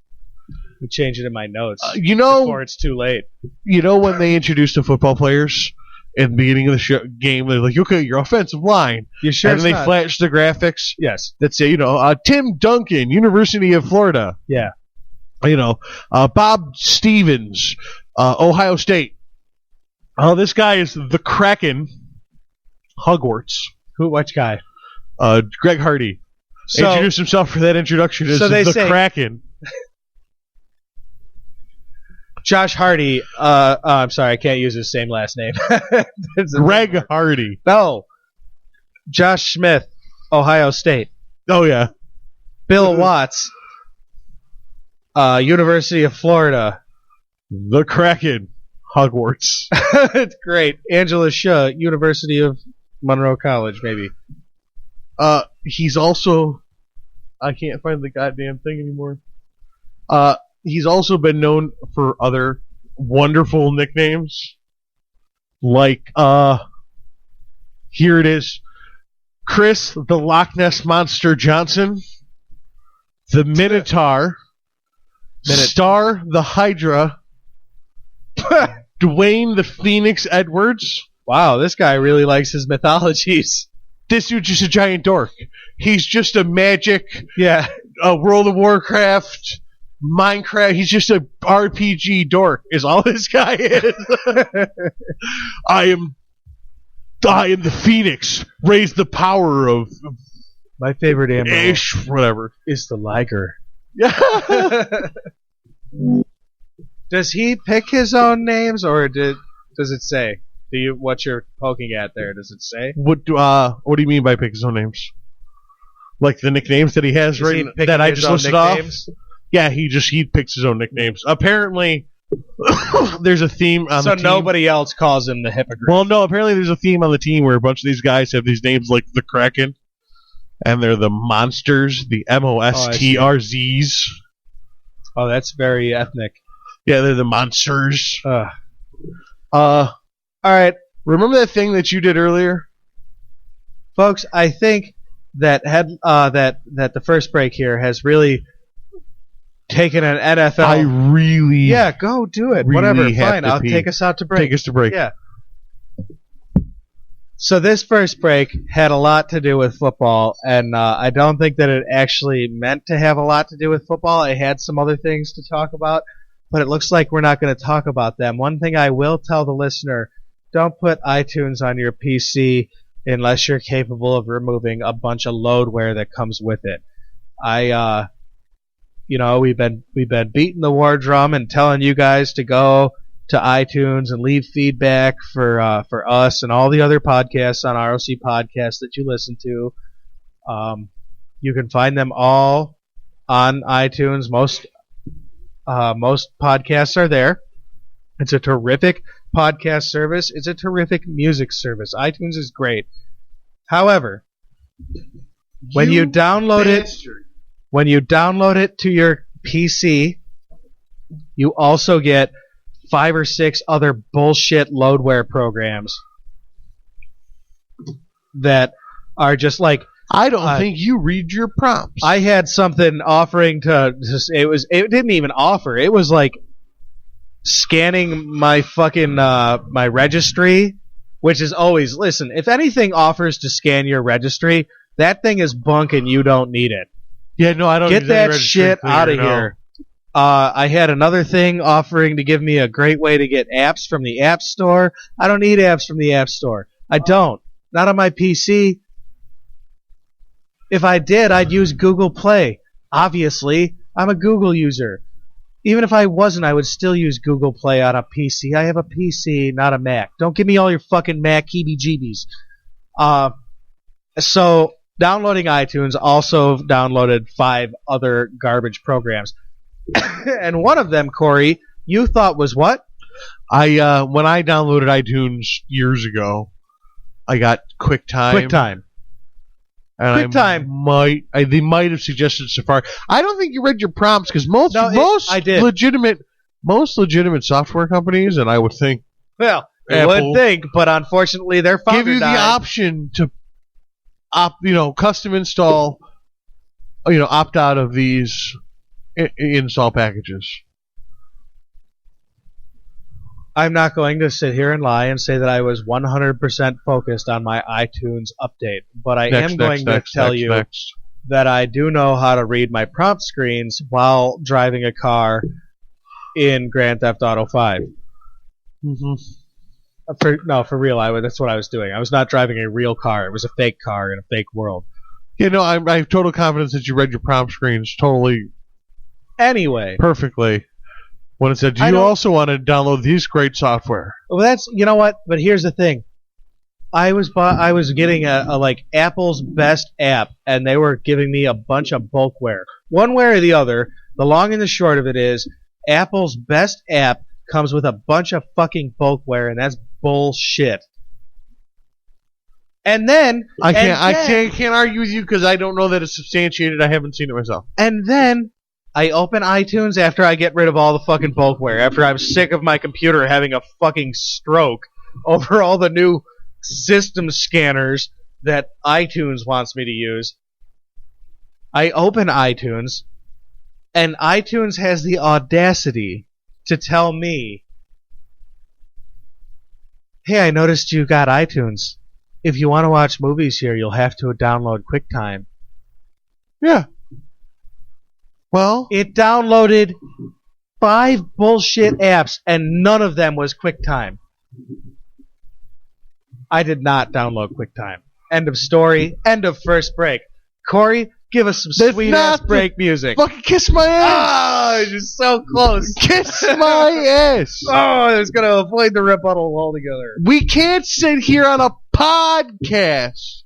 We change it in my notes. Before it's too late. You know when they introduced the football players in the beginning of the game, they're like, okay, your offensive line. You sure? And then they flash the graphics. Yes. That say, Tim Duncan, University of Florida. Yeah. Bob Stevens, Ohio State. This guy is the Kraken, Hogwarts. Which guy? Greg Hardy. So, introduced himself for that introduction as they the say, Kraken. Josh Hardy. I'm sorry, I can't use his same last name. Greg Hardy. No. Josh Smith, Ohio State. Oh, yeah. Bill Watts, University of Florida. The Kraken, Hogwarts. It's great. Angela Shaw, University of Monroe College, maybe. He's also... I can't find the goddamn thing anymore. He's also been known for other wonderful nicknames. Like, here it is. Chris the Loch Ness Monster Johnson. The Minotaur. Star the Hydra. Dwayne the Phoenix Edwards. Wow, this guy really likes his mythologies. This dude's just a giant dork. He's just a magic, World of Warcraft, Minecraft. He's just a RPG dork. Is all this guy is. I am the Phoenix. Raise the power of my favorite animal. Ish, whatever is the liger. Yeah. Does he pick his own names, or does it say? What you're poking at there? Does it say? What do you mean by pick his own names? Like the nicknames that he has that I just listed off? Yeah, he picks his own nicknames. Apparently, there's a theme on the team. So nobody else calls him the Hippogriff. Well, no, apparently there's a theme on the team where a bunch of these guys have these names like the Kraken, and they're the Monsters, the MOSTRZs. Oh, that's very ethnic. Yeah, they're the Monsters. All right. Remember that thing that you did earlier? Folks, I think that that the first break here has really taken an NFL. I really, yeah, go do it. really Whatever, have fine. to I'll pee. take us out to break. Take us to break. Yeah. So this first break had a lot to do with football, and I don't think that it actually meant to have a lot to do with football. I had some other things to talk about, but it looks like we're not going to talk about them. One thing I will tell the listener, don't put iTunes on your PC unless you're capable of removing a bunch of loadware that comes with it. We've been beating the war drum and telling you guys to go to iTunes and leave feedback for us and all the other podcasts on ROC Podcasts that you listen to. You can find them all on iTunes. Most podcasts are there. It's a terrific podcast service. It's a terrific music service. iTunes is great. However, when you download it to your PC, you also get 5 or 6 other bullshit loadware programs that are just like, I don't think you read your prompts. I had something offering to it didn't even offer. It was like scanning my fucking my registry, which is always, listen, if anything offers to scan your registry, that thing is bunk and you don't need it. Yeah, no, I don't Get use any that registry shit cleaner, out of no. here. I had another thing offering to give me a great way to get apps from the App Store. I don't need apps from the App Store. I don't. Not on my PC. If I did, I'd use Google Play. Obviously, I'm a Google user. Even if I wasn't, I would still use Google Play on a PC. I have a PC, not a Mac. Don't give me all your fucking Mac heebie-jeebies. So, downloading iTunes, also downloaded 5 other garbage programs. And one of them, Corey, you thought was what? When I downloaded iTunes years ago, I got QuickTime. QuickTime. And QuickTime. They might have suggested Safari. I don't think you read your prompts because most I did. legitimate software companies, and I would think Well, you Apple would think, but unfortunately, their founder give you died. the option to custom install, opt out of these install packages. I'm not going to sit here and lie and say that I was 100% focused on my iTunes update, but I am going to tell you that I do know how to read my prompt screens while driving a car in Grand Theft Auto 5. Mm-hmm. For real, that's what I was doing. I was not driving a real car. It was a fake car in a fake world. I have total confidence that you read your prompt screens totally Anyway. perfectly. When it said, do you also want to download these great software? Well, that's, you know what? But here's the thing. I was getting a Apple's best app, and they were giving me a bunch of bulkware. One way or the other, the long and the short of it is, Apple's best app comes with a bunch of fucking bulkware, and that's bullshit. And then I can't argue with you because I don't know that it's substantiated. I haven't seen it myself. And then I open iTunes after I get rid of all the fucking bulkware, after I'm sick of my computer having a fucking stroke over all the new system scanners that iTunes wants me to use. I open iTunes, and iTunes has the audacity to tell me, hey, I noticed you got iTunes. If you want to watch movies here, you'll have to download QuickTime. Yeah. Well, it downloaded 5 bullshit apps, and none of them was QuickTime. I did not download QuickTime. End of story. End of first break. Corey, give us some sweet-ass break music. Fucking kiss my ass! Oh, you're so close. Kiss my ass! Oh, I was going to avoid the rebuttal altogether. We can't sit here on a podcast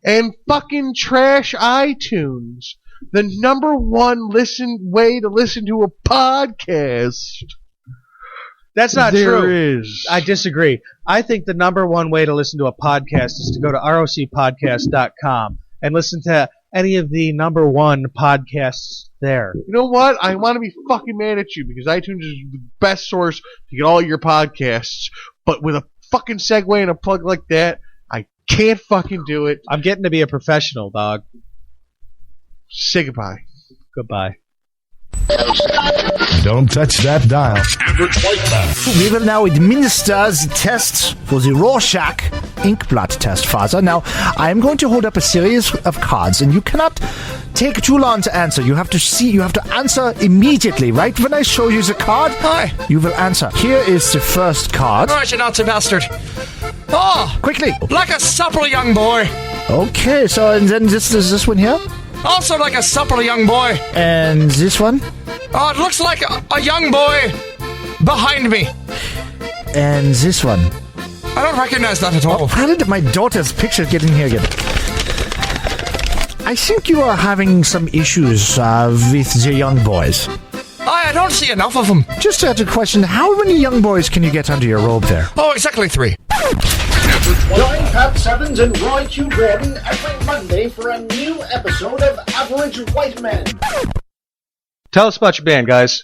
and fucking trash iTunes, the number one way to listen to a podcast. That's not There true. is. I disagree. I think the number one way to listen to a podcast is to go to rocpodcast.com and listen to any of the number one podcasts there. You know what? I want to be fucking mad at you because iTunes is the best source to get all your podcasts, but with a fucking segue and a plug like that, I Can't fucking do it. I'm getting to be a professional, dog. Say goodbye. Goodbye. Don't touch that dial. We will now administer the test for the Rorschach Inkblot test, Father. Now, I am going to hold up a series of cards, and you cannot take too long to answer. You have to answer immediately, right? When I show you the card, you will answer. Here is the first card. Right, you naughty bastard. Oh! Quickly. Like a supple young boy. Okay, so and then this one here? Also like a supple young boy. And this one? Oh, it looks like a young boy behind me. And this one? I don't recognize that at all. How did my daughter's picture get in here again? I think you are having some issues with the young boys. I don't see enough of them. Just to answer the question, how many young boys can you get under your robe there? Oh, exactly 3. Join Pat Sevens and Roy Q. Gordon every Monday for a new episode of Average White Men. Tell us about your band, guys.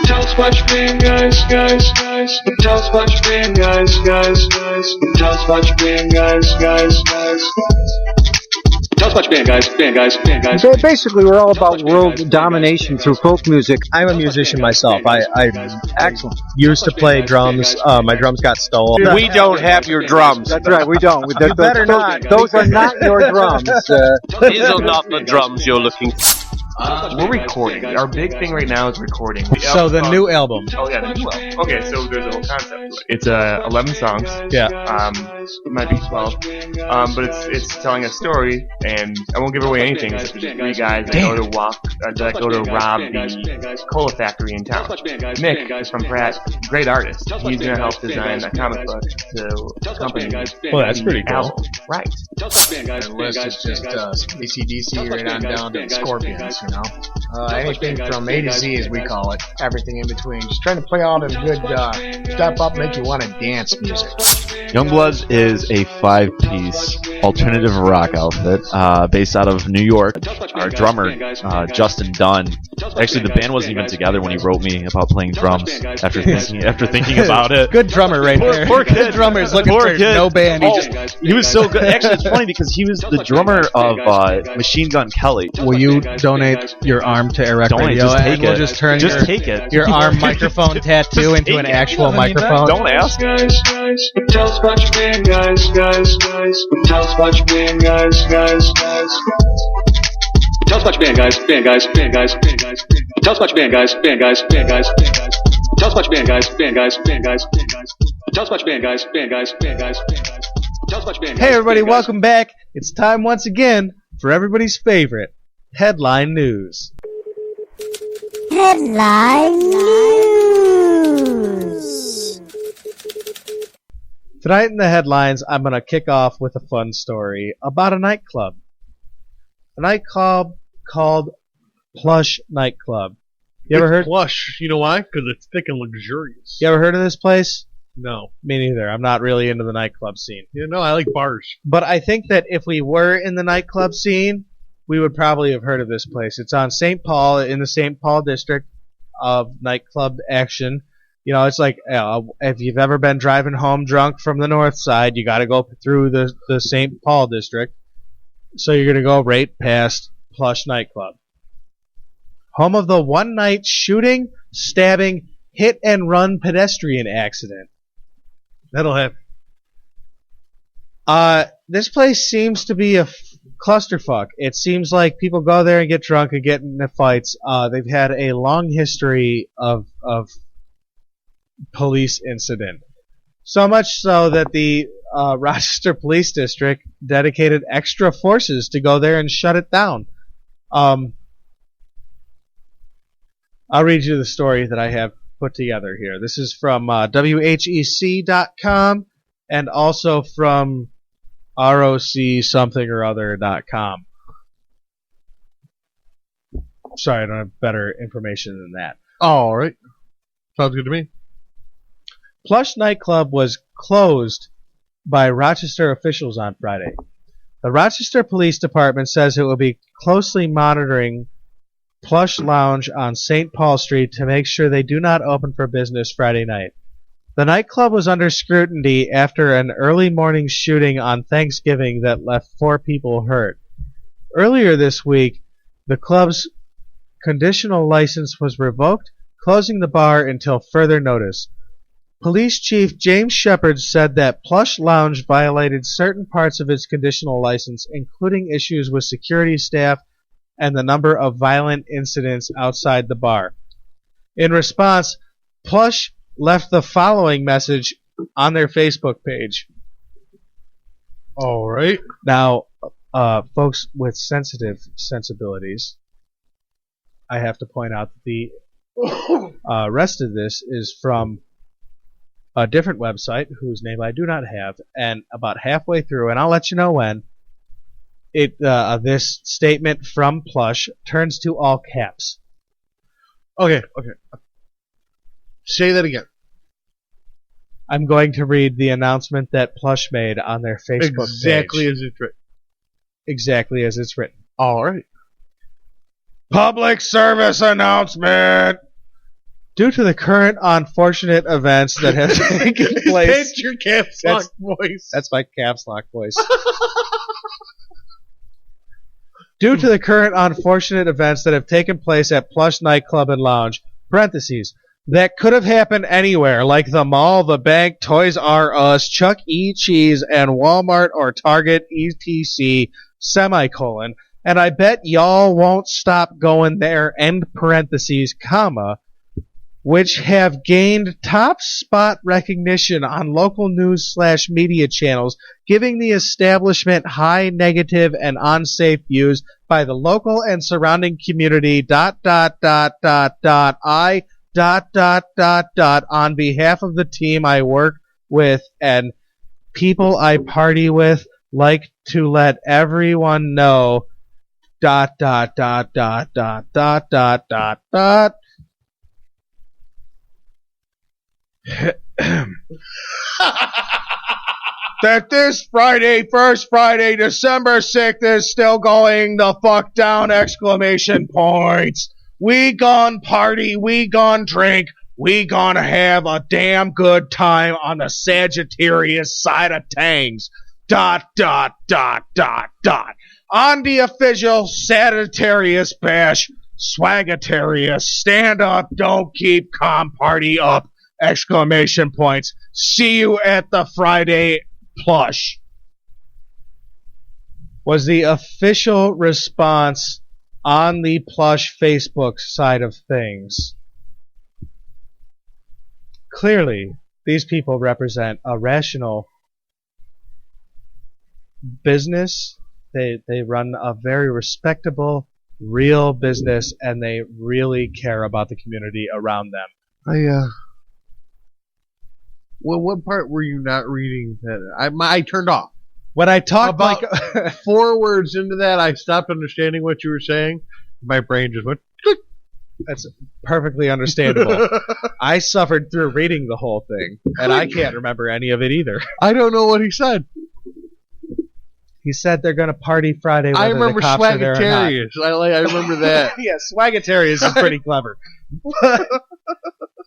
Tell us about your band, guys. Tell us about your band, guys. Tell us about your band, guys. Tell us about your band, guys. So basically, we're all about world domination through folk music. I'm a musician myself. I Excellent. used to play drums. My drums got stolen. We don't have your drums. That's right, we don't. You better not. Those are not your drums. These are not the drums you're looking for. We're recording. Our big thing right now is recording. So the new album. Oh yeah, the new album. Okay, so there's a whole concept to it. It's 11 songs. Yeah. It might be 12. But it's telling a story, and I won't give away anything except there's 3 guys that go to rob the cola factory in town. Nick is from Pratt, great artist. He's gonna help design a comic book to accompany Well, that's pretty cool. album. Right. The list is just AC/DC right on down to Scorpions, you know. Anything from A to Z, as we call it. Everything in between. Just trying to play all the good step up, make you want to dance music. Youngbloods is a 5-piece alternative rock outfit based out of New York. Our drummer, Justin Dunn, actually the band wasn't even together when he wrote me about playing drums after thinking about it. Good drummer right there. Poor kid. Good drummer's looking Poor for kid. no band. He was so good. Actually, it's funny because he was the drummer of Machine Gun Kelly. Will you donate your arm to AirWreck Radio? Just take We'll it. just turn take it. your arm microphone tattoo into an actual microphone. Don't ask. Guys, tell us about your band, guys. Tell us about your band, guys. Tell us about your band, guys. Tell us about your band, guys. Tell us about your band, guys. Tell us about your band, guys. Tell us about your band, guys. Hey everybody, welcome back. It's time once again for everybody's favorite headline news. Headline news. Tonight in the headlines, I'm going to kick off with a fun story about a nightclub. A nightclub called Plush Night Club. You ever heard? Plush. You know why? Because it's thick and luxurious. You ever heard of this place? No. Me neither. I'm not really into the nightclub scene. You know, I like bars. But I think that if we were in the nightclub scene, we would probably have heard of this place. It's on St. Paul, in the St. Paul district of nightclub action. You know, it's like, if you've ever been driving home drunk from the north side, you got to go through the St. Paul district. So you're going to go right past Plush Nightclub. Home of the one-night shooting, stabbing, hit-and-run pedestrian accident. That'll happen. This place seems to be a clusterfuck. It seems like people go there and get drunk and get into fights. They've had a long history of police incident. So much so that the Rochester Police District dedicated extra forces to go there and shut it down. I'll read you the story that I have put together here. This is from WHEC.com and also from ROC-something-or-other.com. Sorry, I don't have better information than that. All right. Sounds good to me. Plush Nightclub was closed by Rochester officials on Friday. The Rochester Police Department says it will be closely monitoring Plush Lounge on St. Paul Street to make sure they do not open for business Friday night. The nightclub was under scrutiny after an early morning shooting on Thanksgiving that left 4 people hurt. Earlier this week, the club's conditional license was revoked, closing the bar until further notice. Police Chief James Shepard said that Plush Lounge violated certain parts of its conditional license, including issues with security staff and the number of violent incidents outside the bar. In response, Plush left the following message on their Facebook page. All right. Now, folks with sensitive sensibilities, I have to point out that the rest of this is from a different website whose name I do not have, and about halfway through, and I'll let you know when, this statement from Plush turns to all caps. Okay. Say that again. I'm going to read the announcement that Plush made on their Facebook Exactly page. as it's written. Exactly as it's written. All right. Public service announcement! Due to the current unfortunate events that have taken place... That's your caps lock voice. That's my caps lock voice. Due to the current unfortunate events that have taken place at Plush Night Club and Lounge, parentheses, that could have happened anywhere, like the mall, the bank, Toys R Us, Chuck E. Cheese, and Walmart or Target, etc., semicolon, and I bet y'all won't stop going there, end parentheses, comma, which have gained top spot recognition on local news/media channels, giving the establishment high negative and unsafe views by the local and surrounding community, on behalf of the team I work with and people I party with, like to let everyone know, that this Friday, first Friday, December 6th is still going the fuck down, exclamation points. We gon' party, we gon' drink, we gonna have a damn good time on the Sagittarius side of tangs. On the official Sagittarius bash, Swagitarius, stand up, don't keep calm, party up, exclamation points. See you at the Friday Plush. Was the official response on the Plush Facebook side of things. Clearly, these people represent a rational business. They run a very respectable, real business, and they really care about the community around them. Well, what part were you not reading? That I turned off. When I talked about 4 words into that, I stopped understanding what you were saying. My brain just went click. That's perfectly understandable. I suffered through reading the whole thing, and I can't remember any of it either. I don't know what he said. He said they're going to party Friday. I remember the cops are there or not. Swagitarius. I remember that. Yeah, Swagitarius is pretty clever.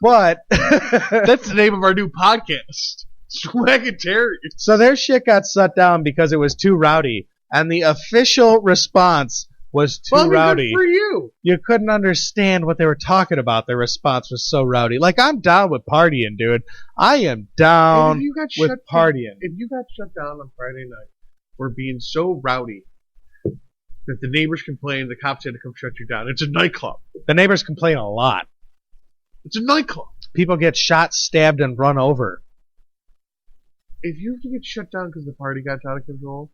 But that's the name of our new podcast. Swagitarius. So their shit got shut down because it was too rowdy, and the official response was too rowdy. Good for you. You couldn't understand what they were talking about. Their response was so rowdy. Like, I'm down with partying, dude. I am down with partying. If you got shut down on Friday night for being so rowdy that the neighbors complained, the cops had to come shut you down. It's a nightclub. The neighbors complain a lot. It's a nightclub. People get shot, stabbed, and run over. If you have to get shut down because the party got out of control,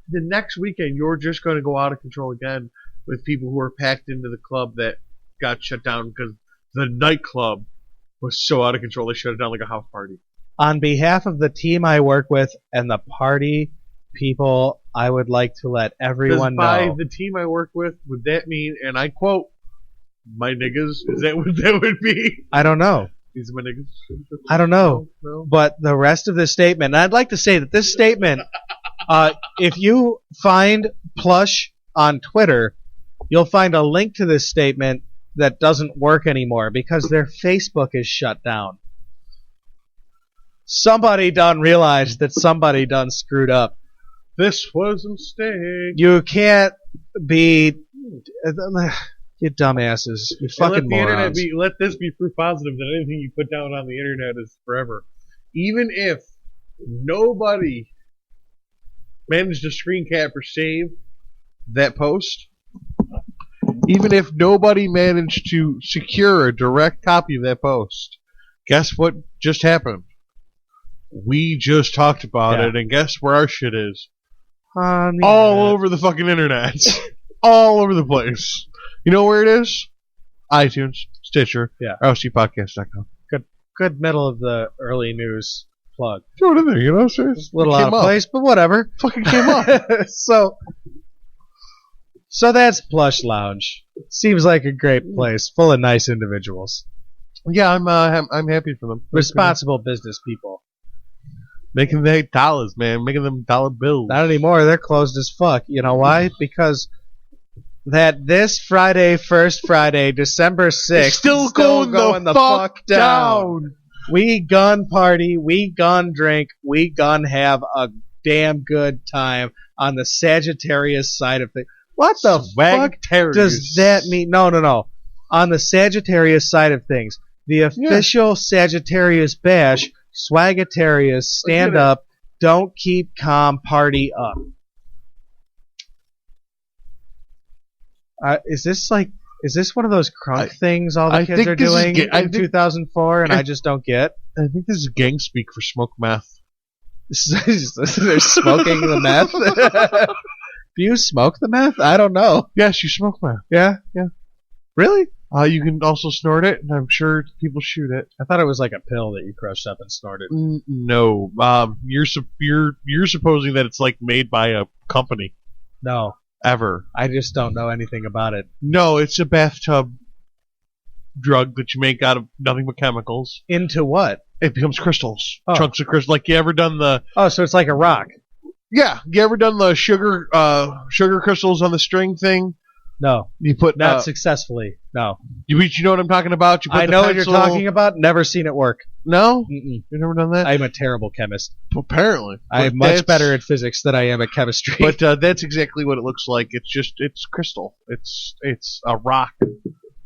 the next weekend you're just going to go out of control again with people who are packed into the club that got shut down because the nightclub was so out of control they shut it down like a house party. On behalf of the team I work with and the party people, I would like to let everyone know. By the team I work with, would that mean, and I quote, my niggas? Is that what that would be? I don't know. These are my niggas? I don't know. No. But the rest of this statement, and I'd like to say that this statement, if you find Plush on Twitter, you'll find a link to this statement that doesn't work anymore because their Facebook is shut down. somebody done realized that somebody done screwed up. This was a mistake. You can't be... You dumbasses. You fucking morons. Let this be proof positive that anything you put down on the internet is forever. Even if nobody managed to screen cap or save that post, even if nobody managed to secure a direct copy of that post, guess what just happened? We just talked about it, and guess where our shit is? All over the fucking internet. All over the place. You know where it is? iTunes, Stitcher, RLCpodcast.com. Good middle of the early news plug. Throw it in there, you know? It's a little out of place, but whatever. Fucking came up. So that's Plush Lounge. Seems like a great place, full of nice individuals. Yeah, I'm happy for them. Responsible business people. Making them dollars, man. Making them dollar bills. Not anymore. They're closed as fuck. You know why? Because that this Friday, first Friday, December 6th, still going the fuck down. We gun party, we gun drink, we gun have a damn good time on the Sagittarius side of things. What the fuck does that mean? No. On the Sagittarius side of things, the official Sagittarius bash, Swagatarius, stand up, don't keep calm, party up. Is this one of those crunk things all the kids are doing in 2004 and I just don't get? I think this is gang speak for smoke meth. They're smoking the meth? Do you smoke the meth? I don't know. Yes, you smoke meth. Yeah? Really? You can also snort it, and I'm sure people shoot it. I thought it was like a pill that you crushed up and snorted. No. You're supposing that it's like made by a company. No. Ever. I just don't know anything about it. No, it's a bathtub drug that you make out of nothing but chemicals. Into what? It becomes crystals. Chunks of crystals. Like, you ever done the... Oh, so it's like a rock. Yeah. You ever done the sugar crystals on the string thing? No. You put... Not successfully. No. You know what I'm talking about? I know what you're talking about. Never seen it work. No? Mm-mm. You've never done that? I'm a terrible chemist. Apparently. I'm much better at physics than I am at chemistry. But that's exactly what it looks like. It's crystal. It's a rock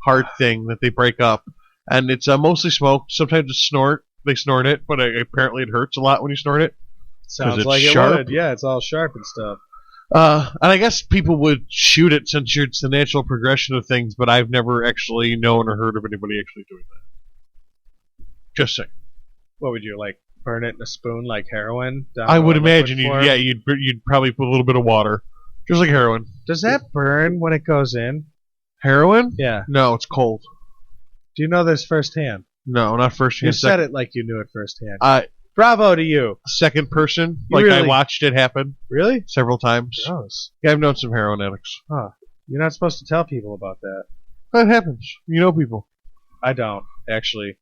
hard thing that they break up. And it's mostly smoke. Sometimes it's snort. They snort it, but apparently it hurts a lot when you snort it. Sounds like sharp. It would. Yeah, it's all sharp and stuff. And I guess people would shoot it since it's the natural progression of things, but I've never actually known or heard of anybody actually doing that. Just saying. What would you, like, burn it in a spoon like heroin? I would imagine you'd probably put a little bit of water. Just like heroin. Does that burn when it goes in? Heroin? Yeah. No, it's cold. Do you know this firsthand? No, not firsthand. You said it like you knew it firsthand. Bravo to you. Second person. I watched it happen. Really? Several times. Gross. Yeah, I've known some heroin addicts. Huh. You're not supposed to tell people about that. That happens. You know people. I don't, actually.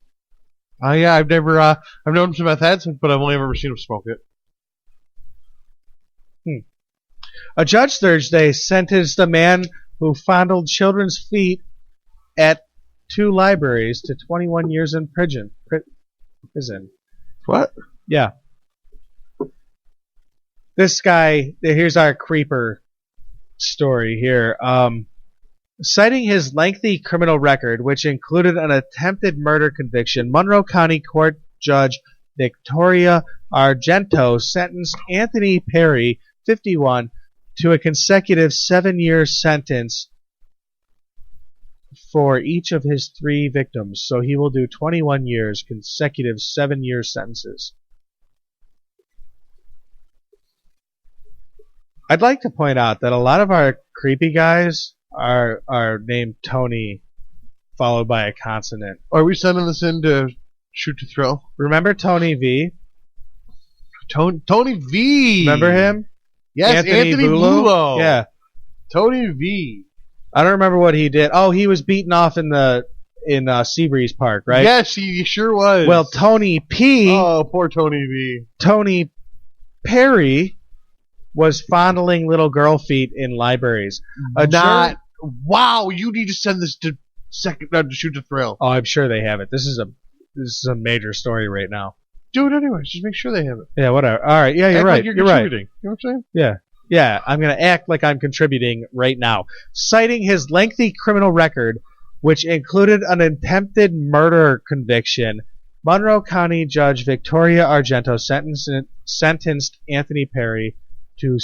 Yeah, I've never, I've known some meth heads, but I've only ever seen them smoke it. A judge Thursday sentenced a man who fondled children's feet at 2 libraries to 21 years in prison. What? Yeah. This guy, here's our creeper story here. Citing his lengthy criminal record, which included an attempted murder conviction, Monroe County Court Judge Victoria Argento sentenced Anthony Perry, 51, to a consecutive 7-year sentence for each of his 3 victims. So he will do 21 years, consecutive 7-year sentences. I'd like to point out that a lot of our creepy guys are named Tony, followed by a consonant. Are we sending this in to Shoot to Thrill? Remember Tony V? Tony V! Remember him? Yes, Anthony Bulow. Yeah. Tony V. I don't remember what he did. Oh, he was beaten off in Seabreeze Park, right? Yes, he sure was. Well, Tony P. Oh, poor Tony V. Tony Perry was fondling little girl feet in libraries. Wow, you need to send this to Shoot to Thrill. Oh, I'm sure they have it. This is a major story right now. do it anyways. Just make sure they have it. Yeah, whatever. All right. Yeah, you're Act right. like you're right. contributing. You know what I'm saying? Yeah. Yeah, I'm going to act like I'm contributing right now. Citing his lengthy criminal record, which included an attempted murder conviction, Monroe County Judge Victoria Argento sentenced Anthony Perry to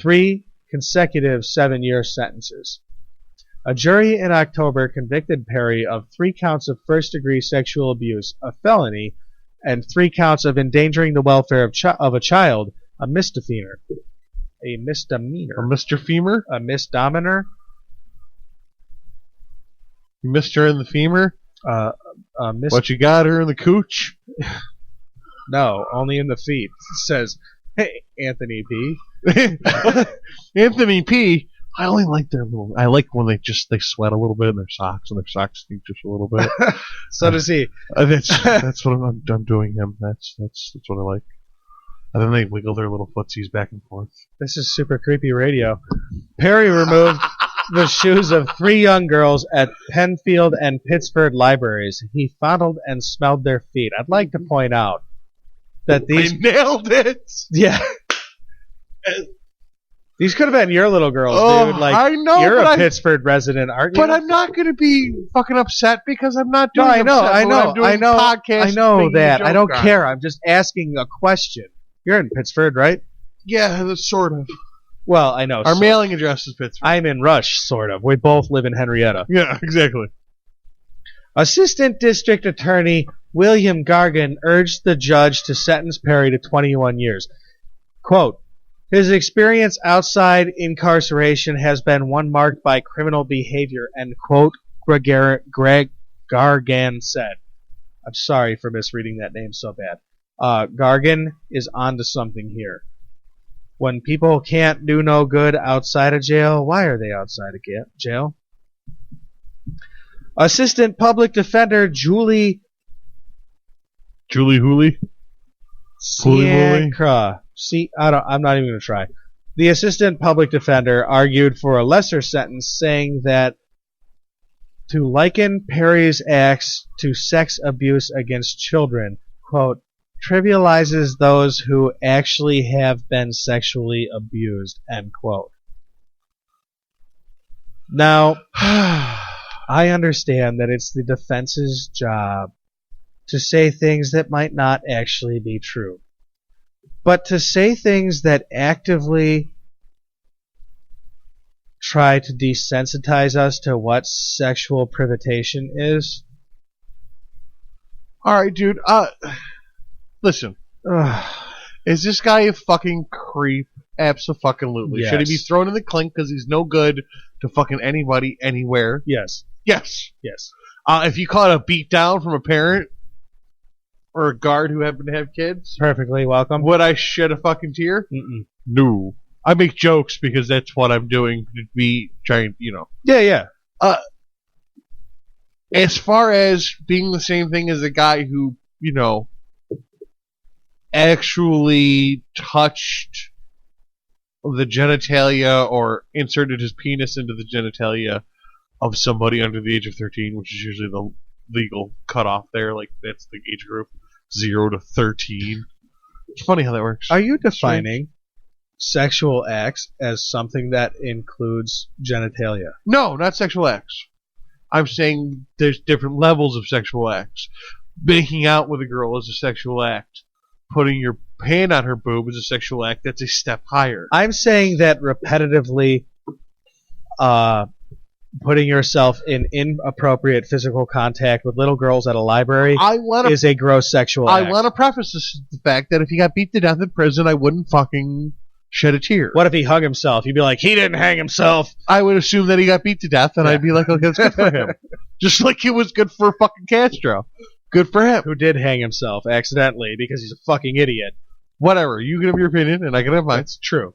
3 consecutive 7-year sentences. A jury in October convicted Perry of 3 counts of first-degree sexual abuse, a felony, and 3 counts of endangering the welfare of a child, a misdemeanor. A misdemeanor. A Mr. Femur? A misdemeanor. You missed her in the femur? What, you got her in the cooch? No, only in the feet. It says, hey, Anthony P. Anthony P. I only like their little. I like when they sweat a little bit in their socks, and their socks stink just a little bit. So does he. That's what I'm doing him. That's what I like. And then they wiggle their little footsies back and forth. This is super creepy radio. Perry removed the shoes of 3 young girls at Penfield and Pittsford libraries. He fondled and smelled their feet. I'd like to point out that these... They nailed it! Yeah. These could have been your little girls, dude. Like, I know, you're a Pittsford resident, aren't you? But I'm not going to be fucking upset because I'm not doing I know podcast. I know that. I don't on. care. I'm just asking a question. You're in Pittsford, right? Yeah, that's sort of. Well, I know. Our mailing address is Pittsford. I'm in Rush, sort of. We both live in Henrietta. Yeah, exactly. Assistant District Attorney William Gargan urged the judge to sentence Perry to 21 years. Quote, his experience outside incarceration has been one marked by criminal behavior, end quote, Greg Gargan said. I'm sorry for misreading that name so bad. Gargan is onto something here. When people can't do no good outside of jail, why are they outside of jail? Assistant Public Defender Julie Hooley? Siankra. I'm not even going to try. The Assistant Public Defender argued for a lesser sentence, saying that to liken Perry's acts to sex abuse against children, quote, trivializes those who actually have been sexually abused, end quote. Now, I understand that it's the defense's job to say things that might not actually be true. But to say things that actively try to desensitize us to what sexual privitation is. Alright, dude. Listen. Is this guy a fucking creep? Abso-fucking-lutely. Yes. Should he be thrown in the clink because he's no good to fucking anybody, anywhere? Yes. Yes. Yes. If you caught a beat down from a parent or a guard who happened to have kids, perfectly welcome. Would I shed a fucking tear? Mm-mm. No. I make jokes because that's what I'm doing to be trying, you know. Yeah. As far as being the same thing as a guy who, you know, actually touched the genitalia or inserted his penis into the genitalia of somebody under the age of 13, which is usually the legal cutoff there. Like, that's the age group, 0 to 13. It's funny how that works. Are you defining sexual acts as something that includes genitalia? No, not sexual acts. I'm saying there's different levels of sexual acts. Making out with a girl is a sexual act. Putting your hand on her boob is a sexual act. That's a step higher. I'm saying that repetitively putting yourself in inappropriate physical contact with little girls at a library is a gross sexual act. I want to preface this with the fact that if he got beat to death in prison, I wouldn't fucking shed a tear. What if he hung himself? You'd be like, he didn't hang himself. I would assume that he got beat to death, and I'd be like, okay, that's good for him. Just like it was good for fucking Castro. Good for him. Who did hang himself accidentally because he's a fucking idiot. Whatever. You can have your opinion, and I can have mine. It's true.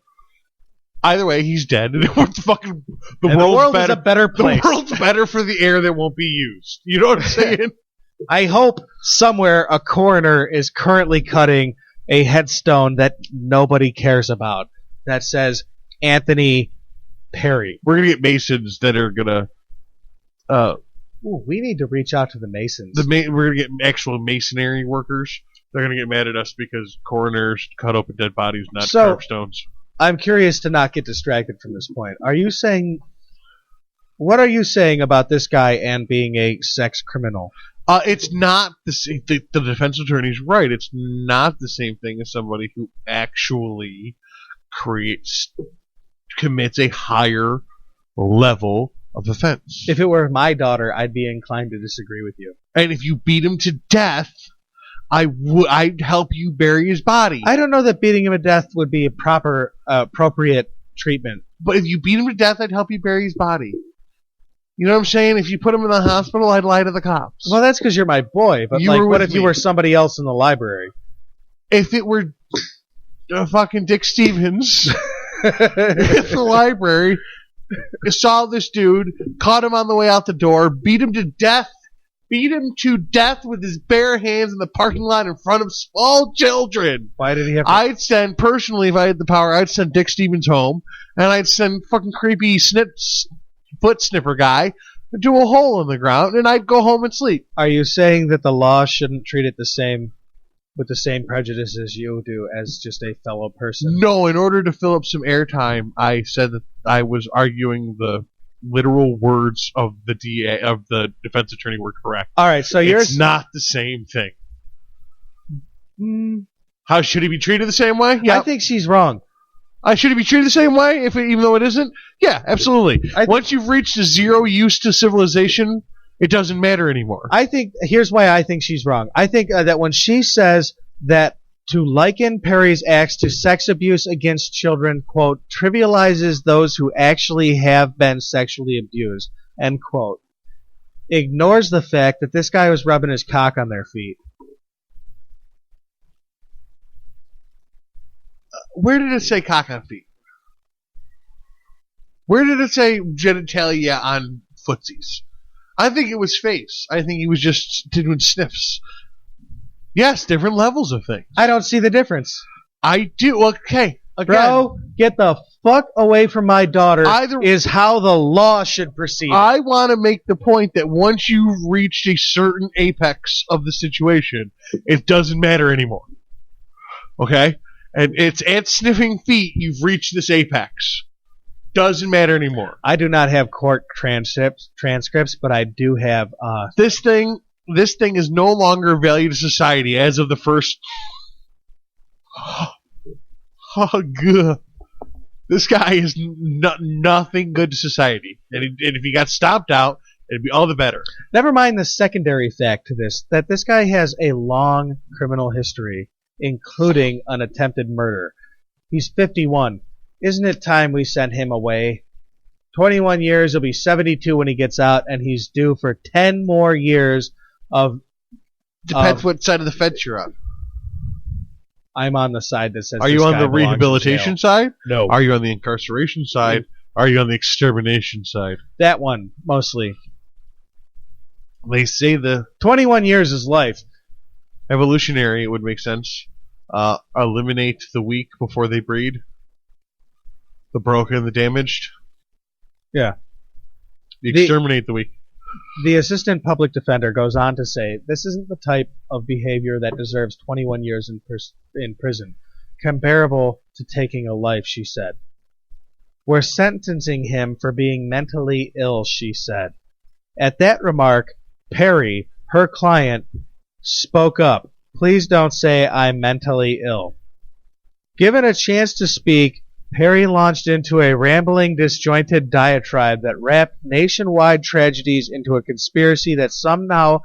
Either way, he's dead. And the world is a better place. The world's better for the air that won't be used. You know what I'm saying? I hope somewhere a coroner is currently cutting a headstone that nobody cares about that says Anthony Perry. We're going to get Masons that are going to Ooh, we need to reach out to the Masons. We're going to get actual masonry workers. They're going to get mad at us because coroners cut open dead bodies, not carved stones. I'm curious to not get distracted from this point. What are you saying about this guy and being a sex criminal? It's not the same. The defense attorney's right. It's not the same thing as somebody who actually commits a higher level of offense. If it were my daughter, I'd be inclined to disagree with you. And if you beat him to death, I'd help you bury his body. I don't know that beating him to death would be a appropriate treatment. But if you beat him to death, I'd help you bury his body. You know what I'm saying? If you put him in the hospital, I'd lie to the cops. Well, that's because you're my boy. But what if you were somebody else in the library? If it were fucking Dick Stevens at the library, saw this dude, caught him on the way out the door, beat him to death with his bare hands in the parking lot in front of small children. Why did he have to... I'd send, personally, if I had the power, I'd send Dick Stevens home, and I'd send fucking creepy foot sniffer guy to a hole in the ground, and I'd go home and sleep. Are you saying that the law shouldn't treat it with the same prejudice as you do as just a fellow person? No, in order to fill up some airtime, I said that I was arguing the literal words of the defense attorney were correct. All right, so it's not the same thing. How should he be treated the same way? Yeah, I think she's wrong. Should he be treated the same way, even though it isn't? Yeah, absolutely. Once you've reached a zero use to civilization, it doesn't matter anymore. Here's why I think she's wrong. I think that when she says that to liken Perry's acts to sex abuse against children, quote, trivializes those who actually have been sexually abused, end quote, ignores the fact that this guy was rubbing his cock on their feet. Where did it say cock on feet? Where did it say genitalia on footsies? I think it was face. I think he was just doing sniffs. Yes, different levels of things. I don't see the difference. I do. Okay. Again, bro, get the fuck away from my daughter is how the law should proceed. I want to make the point that once you've reached a certain apex of the situation, it doesn't matter anymore. Okay? And it's at sniffing feet, you've reached this apex. Doesn't matter anymore. I do not have court transcripts, but I do have... This thing is no longer value to society as of the first... Oh, good. This guy is nothing good to society. And if he got stomped out, it'd be all the better. Never mind the secondary fact to this, that this guy has a long criminal history, including an attempted murder. He's 51. Isn't it time we sent him away? 21 years, he'll be 72 when he gets out, and he's due for 10 more years of... Depends what side of the fence you're on. I'm on the side that says... Are you on the rehabilitation side? No. Are you on the incarceration side? Are you on the extermination side? That one, mostly. They say the... 21 years is life. Evolutionary, it would make sense. Eliminate the weak before they breed. The broken, the damaged. Yeah. Exterminate the weak. The assistant public defender goes on to say, this isn't the type of behavior that deserves 21 years in prison. Comparable to taking a life, she said. We're sentencing him for being mentally ill, she said. At that remark, Perry, her client, spoke up. Please don't say I'm mentally ill. Given a chance to speak, Perry launched into a rambling, disjointed diatribe that wrapped nationwide tragedies into a conspiracy that somehow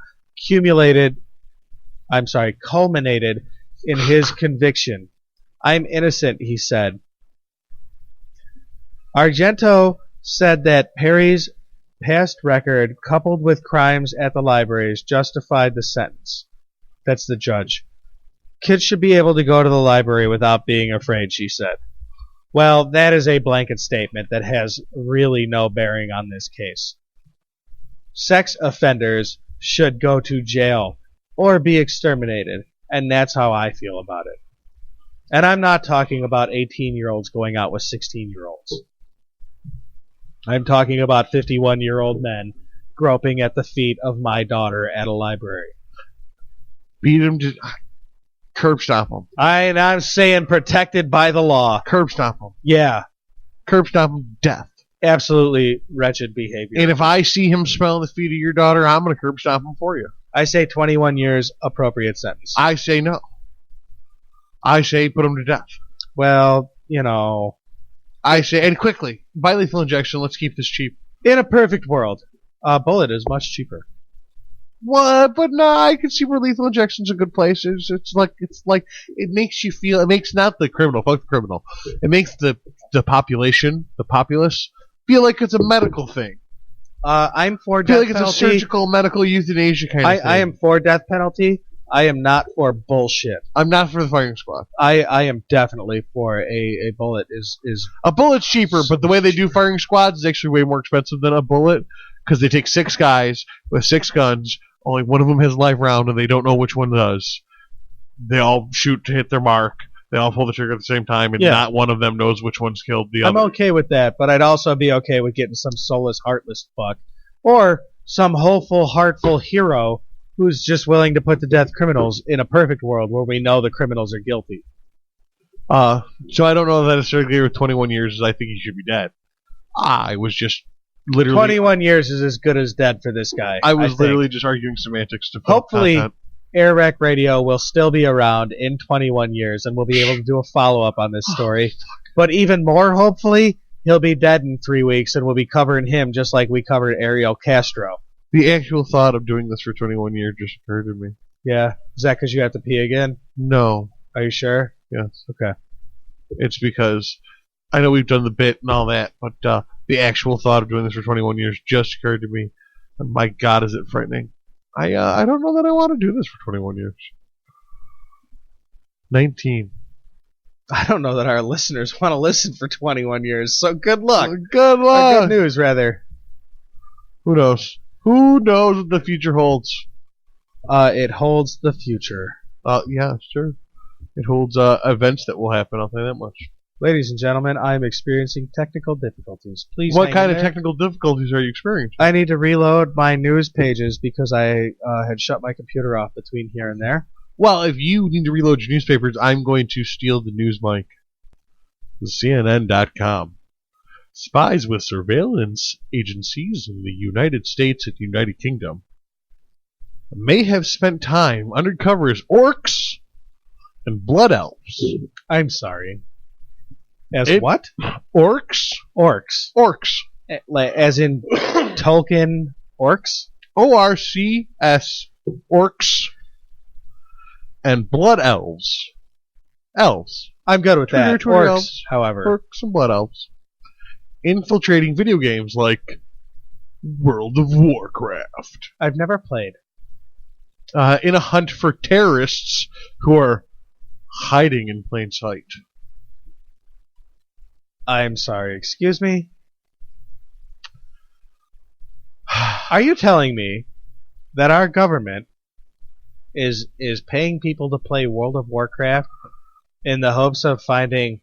culminated in his conviction. I'm innocent, he said. Argento said that Perry's past record, coupled with crimes at the libraries, justified the sentence. That's the judge. Kids should be able to go to the library without being afraid, she said. Well, that is a blanket statement that has really no bearing on this case. Sex offenders should go to jail or be exterminated, and that's how I feel about it. And I'm not talking about 18-year-olds going out with 16-year-olds. I'm talking about 51-year-old men groping at the feet of my daughter at a library. Beat him to curb stomp him. I'm saying protected by the law. Curb stomp him. Yeah. Curb stomp him to death. Absolutely wretched behavior. And if I see him smelling the feet of your daughter, I'm going to curb stomp him for you. I say 21 years, appropriate sentence. I say no. I say put him to death. Well, I say, and quickly, by lethal injection, let's keep this cheap. In a perfect world, a bullet is much cheaper. What? But no, I can see where lethal injection's a good place. It's like it makes you feel. It makes not the criminal, fuck the criminal. It makes the population, the populace, feel like it's a medical thing. I'm for feel death like penalty. It's a surgical, medical euthanasia kind of thing. I am for death penalty. I am not for bullshit. I'm not for the firing squad. I am definitely for a bullet is a bullet's cheaper, but the way they do firing squads is actually way more expensive than a bullet because they take 6 guys with 6 guns. Only one of them has a live round, and they don't know which one does. They all shoot to hit their mark. They all pull the trigger at the same time, and not one of them knows which one's killed the other. I'm okay with that, but I'd also be okay with getting some soulless, heartless fuck. Or some hopeful, heartful hero who's just willing to put to death criminals in a perfect world where we know the criminals are guilty. So I don't know that necessarily with 21 years I think he should be dead. I was just literally... 21 years is as good as dead for this guy. I was literally just arguing semantics to hopefully content. AirWreckRadio will still be around in 21 years and we'll be able to do a follow-up on this story. But even more hopefully, he'll be dead in 3 weeks and we'll be covering him just like we covered Ariel Castro. The actual thought of doing this for 21 years just occurred to me. Yeah. Is that because you have to pee again? No. Are you sure? Yes. Okay. It's because I know we've done the bit and all that, but the actual thought of doing this for 21 years just occurred to me. And my God, is it frightening. I don't know that I want to do this for 21 years. 19. I don't know that our listeners want to listen for 21 years, so good luck. Good luck. Or good news, rather. Who knows? Who knows what the future holds? It holds the future. Yeah, sure. It holds events that will happen, I'll tell you that much. Ladies and gentlemen, I'm experiencing technical difficulties. Please What hang kind in of there. technical difficulties are you experiencing? I need to reload my news pages because I had shut my computer off between here and there. Well, if you need to reload your newspapers, I'm going to steal the news mic. CNN.com. Spies with surveillance agencies in the United States and United Kingdom may have spent time undercover as orcs and blood elves. I'm sorry. As what? Orcs? Orcs. Orcs. As in Tolkien orcs? ORCS. Orcs. And blood elves. Elves. I'm good with that. Orcs, Elves, however. Orcs and blood elves. Infiltrating video games like World of Warcraft. I've never played. In a hunt for terrorists who are hiding in plain sight. I'm sorry, excuse me? Are you telling me that our government is paying people to play World of Warcraft in the hopes of finding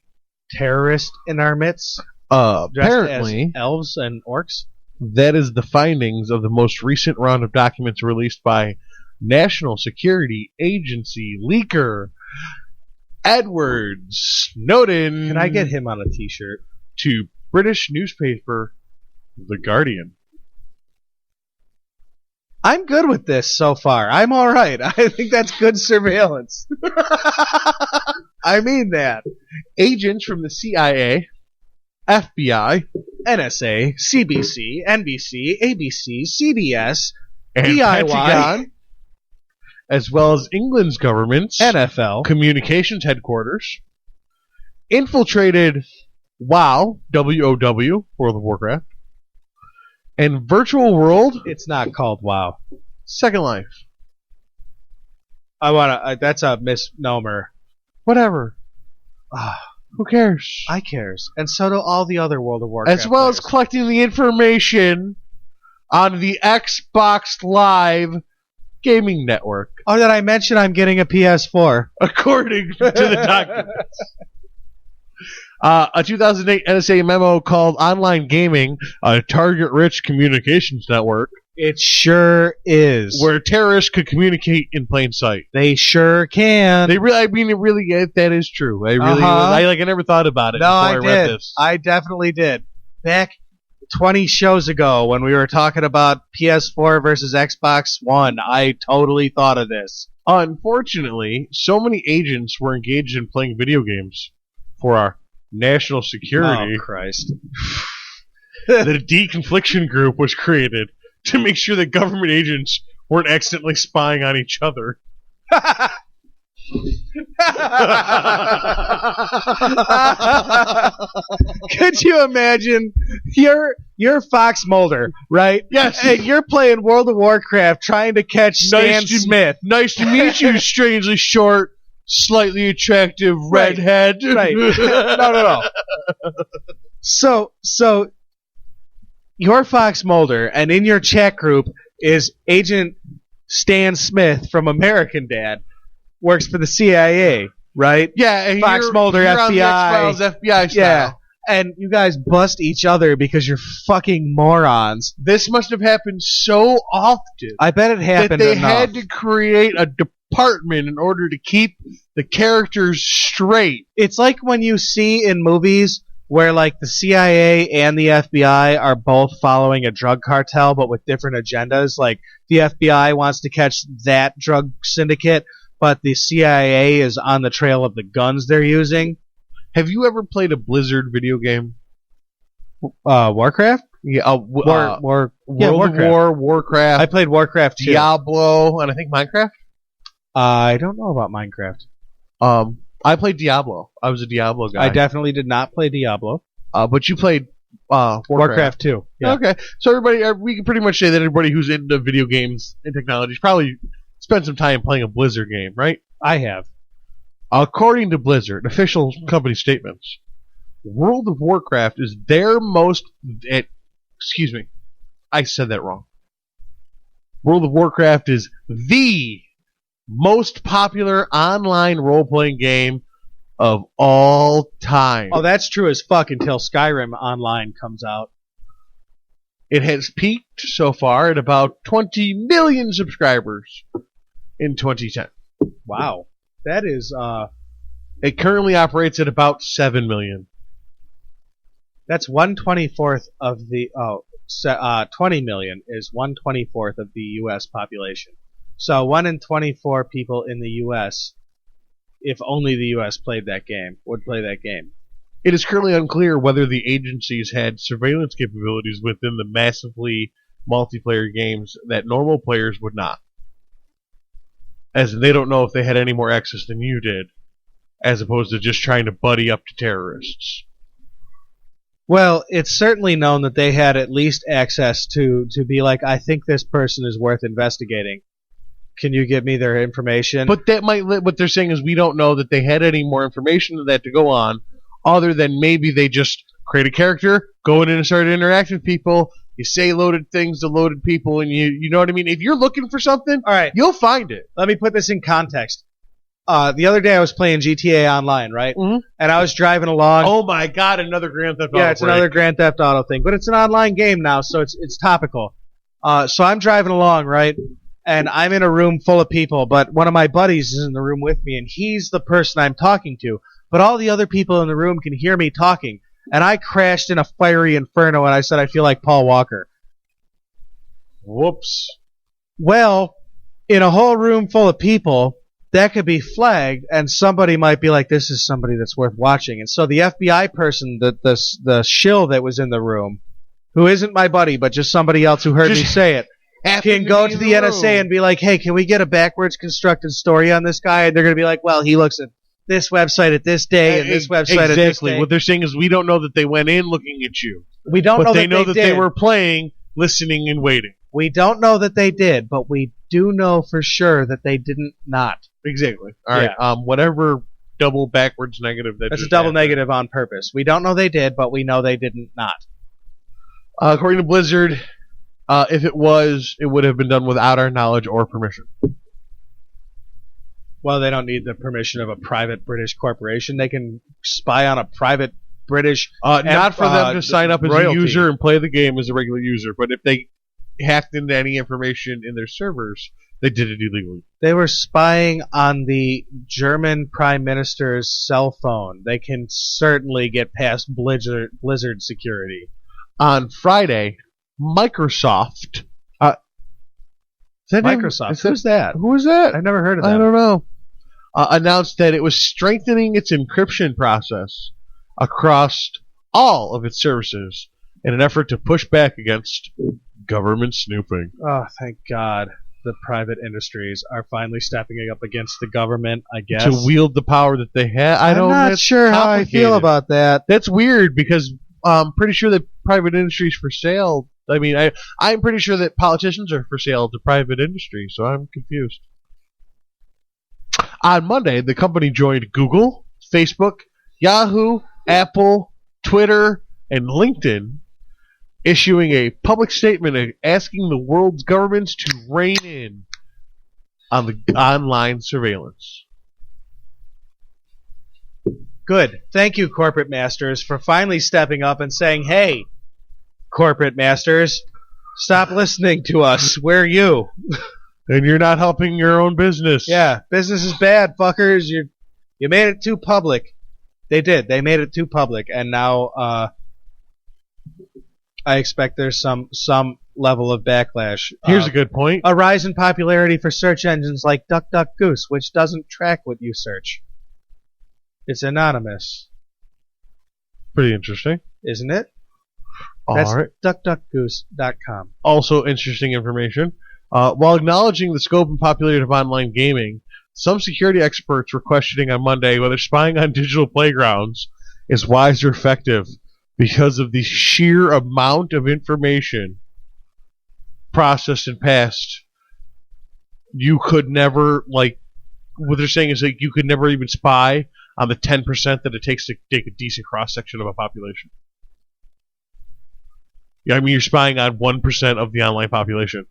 terrorists in our midst? Apparently, as elves and orcs? That is the findings of the most recent round of documents released by National Security Agency leaker Edward Snowden. Can I get him on a t-shirt? To British newspaper The Guardian. I'm good with this so far. I'm alright. I think that's good surveillance. I mean that. Agents from the CIA, FBI, NSA, CBC, NBC, ABC, CBS, and DIY, Pentagon, as well as England's government's NFL communications headquarters, infiltrated WoW, W-O-W, World of Warcraft, and Virtual World. It's not called WoW. Second Life. That's a misnomer. Whatever. Who cares? I cares. And so do all the other World of Warcraft as well as collecting the information on the Xbox Live gaming network. Oh, did I mention I'm getting a PS4? According to the documents. A 2008 NSA memo called Online Gaming a target-rich communications network It sure is. Where terrorists could communicate in plain sight. They sure can. They really, I mean, it really, that is true. I really, I never thought about it. No, I read did. this. I definitely did. Back 20 shows ago when we were talking about PS4 versus Xbox One, I totally thought of this. Unfortunately, so many agents were engaged in playing video games for our national security. Oh, Christ. The Deconfliction Group was created to make sure that government agents weren't accidentally spying on each other. Could you imagine? You're Fox Mulder, right? Yes. And you're playing World of Warcraft trying to catch Stan Smith. Nice to meet you, strangely short, slightly attractive redhead. Right. No. So you're Fox Mulder, and in your chat group is Agent Stan Smith from American Dad, works for the CIA, right? Yeah, and Fox Mulder, you're FBI. on the X-Files, FBI style. Yeah, and you guys bust each other because you're fucking morons. This must have happened so often. I bet it happened that they enough. had to create a department in order to keep the characters straight. It's like when you see in movies where like the CIA and the FBI are both following a drug cartel but with different agendas. Like the FBI wants to catch that drug syndicate, but the CIA is on the trail of the guns they're using. Have you ever played a Blizzard video game? Warcraft? Yeah, World of War, Warcraft. I played Warcraft 2. Diablo, and I think Minecraft. I don't know about Minecraft. I played Diablo. I was a Diablo guy. I definitely did not play Diablo. But you played Warcraft 2. Yeah. Okay, so everybody, we can pretty much say that everybody who's into video games and technology probably spent some time playing a Blizzard game, right? I have. According to Blizzard, official company statements, World of Warcraft is their most... excuse me. I said that wrong. World of Warcraft is the most popular online role-playing game of all time. Oh, that's true as fuck until Skyrim Online comes out. It has peaked so far at about 20 million subscribers in 2010. Wow. That is... It currently operates at about 7 million. That's 1/24 of the... 20 million is 1/24 of the U.S. population. So 1 in 24 people in the U.S., if only the U.S. played that game, would play that game. It is currently unclear whether the agencies had surveillance capabilities within the massively multiplayer games that normal players would not. As they don't know if they had any more access than you did, as opposed to just trying to buddy up to terrorists. Well, it's certainly known that they had at least access to be like, I think this person is worth investigating. Can you give me their information? But that might, what they're saying is we don't know that they had any more information than that to go on, other than maybe they just create a character, go in and start interacting with people, you say loaded things to loaded people, and you know what I mean? If you're looking for something, all right, you'll find it. Let me put this in context. The other day I was playing GTA Online, right? Mm-hmm. And I was driving along. Oh my god, another Grand Theft Auto. Yeah, it's another Grand Theft Auto thing. But it's an online game now, so it's topical. So I'm driving along, right? And I'm in a room full of people, but one of my buddies is in the room with me, and he's the person I'm talking to. But all the other people in the room can hear me talking. And I crashed in a fiery inferno, and I said I feel like Paul Walker. Whoops. Well, in a whole room full of people, that could be flagged, and somebody might be like, this is somebody that's worth watching. And so the FBI person, the shill that was in the room, who isn't my buddy, but just somebody else who heard me say it, can go to the NSA and be like, hey, can we get a backwards constructed story on this guy? And they're going to be like, well, he looks at this website at this day and this website at this day. What they're saying is we don't know that they went in looking at you. We don't know they know that they were playing, listening, and waiting. We don't know that they did, but we do know for sure that they didn't not. Exactly. All right. Whatever double backwards negative that's a double negative on purpose. We don't know they did, but we know they didn't not. According to Blizzard, if it was, it would have been done without our knowledge or permission. Well, they don't need the permission of a private British corporation. They can spy on a private British... not for them to sign up as royalty. a user and play the game as a regular user, but if they hacked into any information in their servers, they did it illegally. They were spying on the German Prime Minister's cell phone. They can certainly get past Blizzard security. On Friday, Microsoft. Microsoft. Who's that? Who is that? I've never heard of that. I don't know. Announced that it was strengthening its encryption process across all of its services in an effort to push back against government snooping. Oh, thank God. The private industries are finally stepping up against the government, I guess. To wield the power that they have. I'm not sure how I feel about that. That's weird because I'm pretty sure that private industry is for sale. I mean, I'm pretty sure that politicians are for sale to private industry, so I'm confused. On Monday, the company joined Google, Facebook, Yahoo, Apple, Twitter, and LinkedIn, issuing a public statement asking the world's governments to rein in on the online surveillance. Good. Thank you, corporate masters, for finally stepping up and saying, hey, corporate masters, stop listening to us. We're you. And you're not helping your own business. Yeah, business is bad, fuckers. You made it too public. They did. They made it too public, and now I expect there's some level of backlash. Here's a good point. A rise in popularity for search engines like DuckDuckGoose, which doesn't track what you search. It's anonymous. Pretty interesting. Isn't it? That's all right. DuckDuckGoose.com. Also interesting information. While acknowledging the scope and popularity of online gaming, some security experts were questioning on Monday whether spying on digital playgrounds is wise or effective because of the sheer amount of information processed and passed. You could never, what they're saying is that you could never even spy on the 10% that it takes to take a decent cross-section of a population. Yeah, I mean, you're spying on 1% of the online population.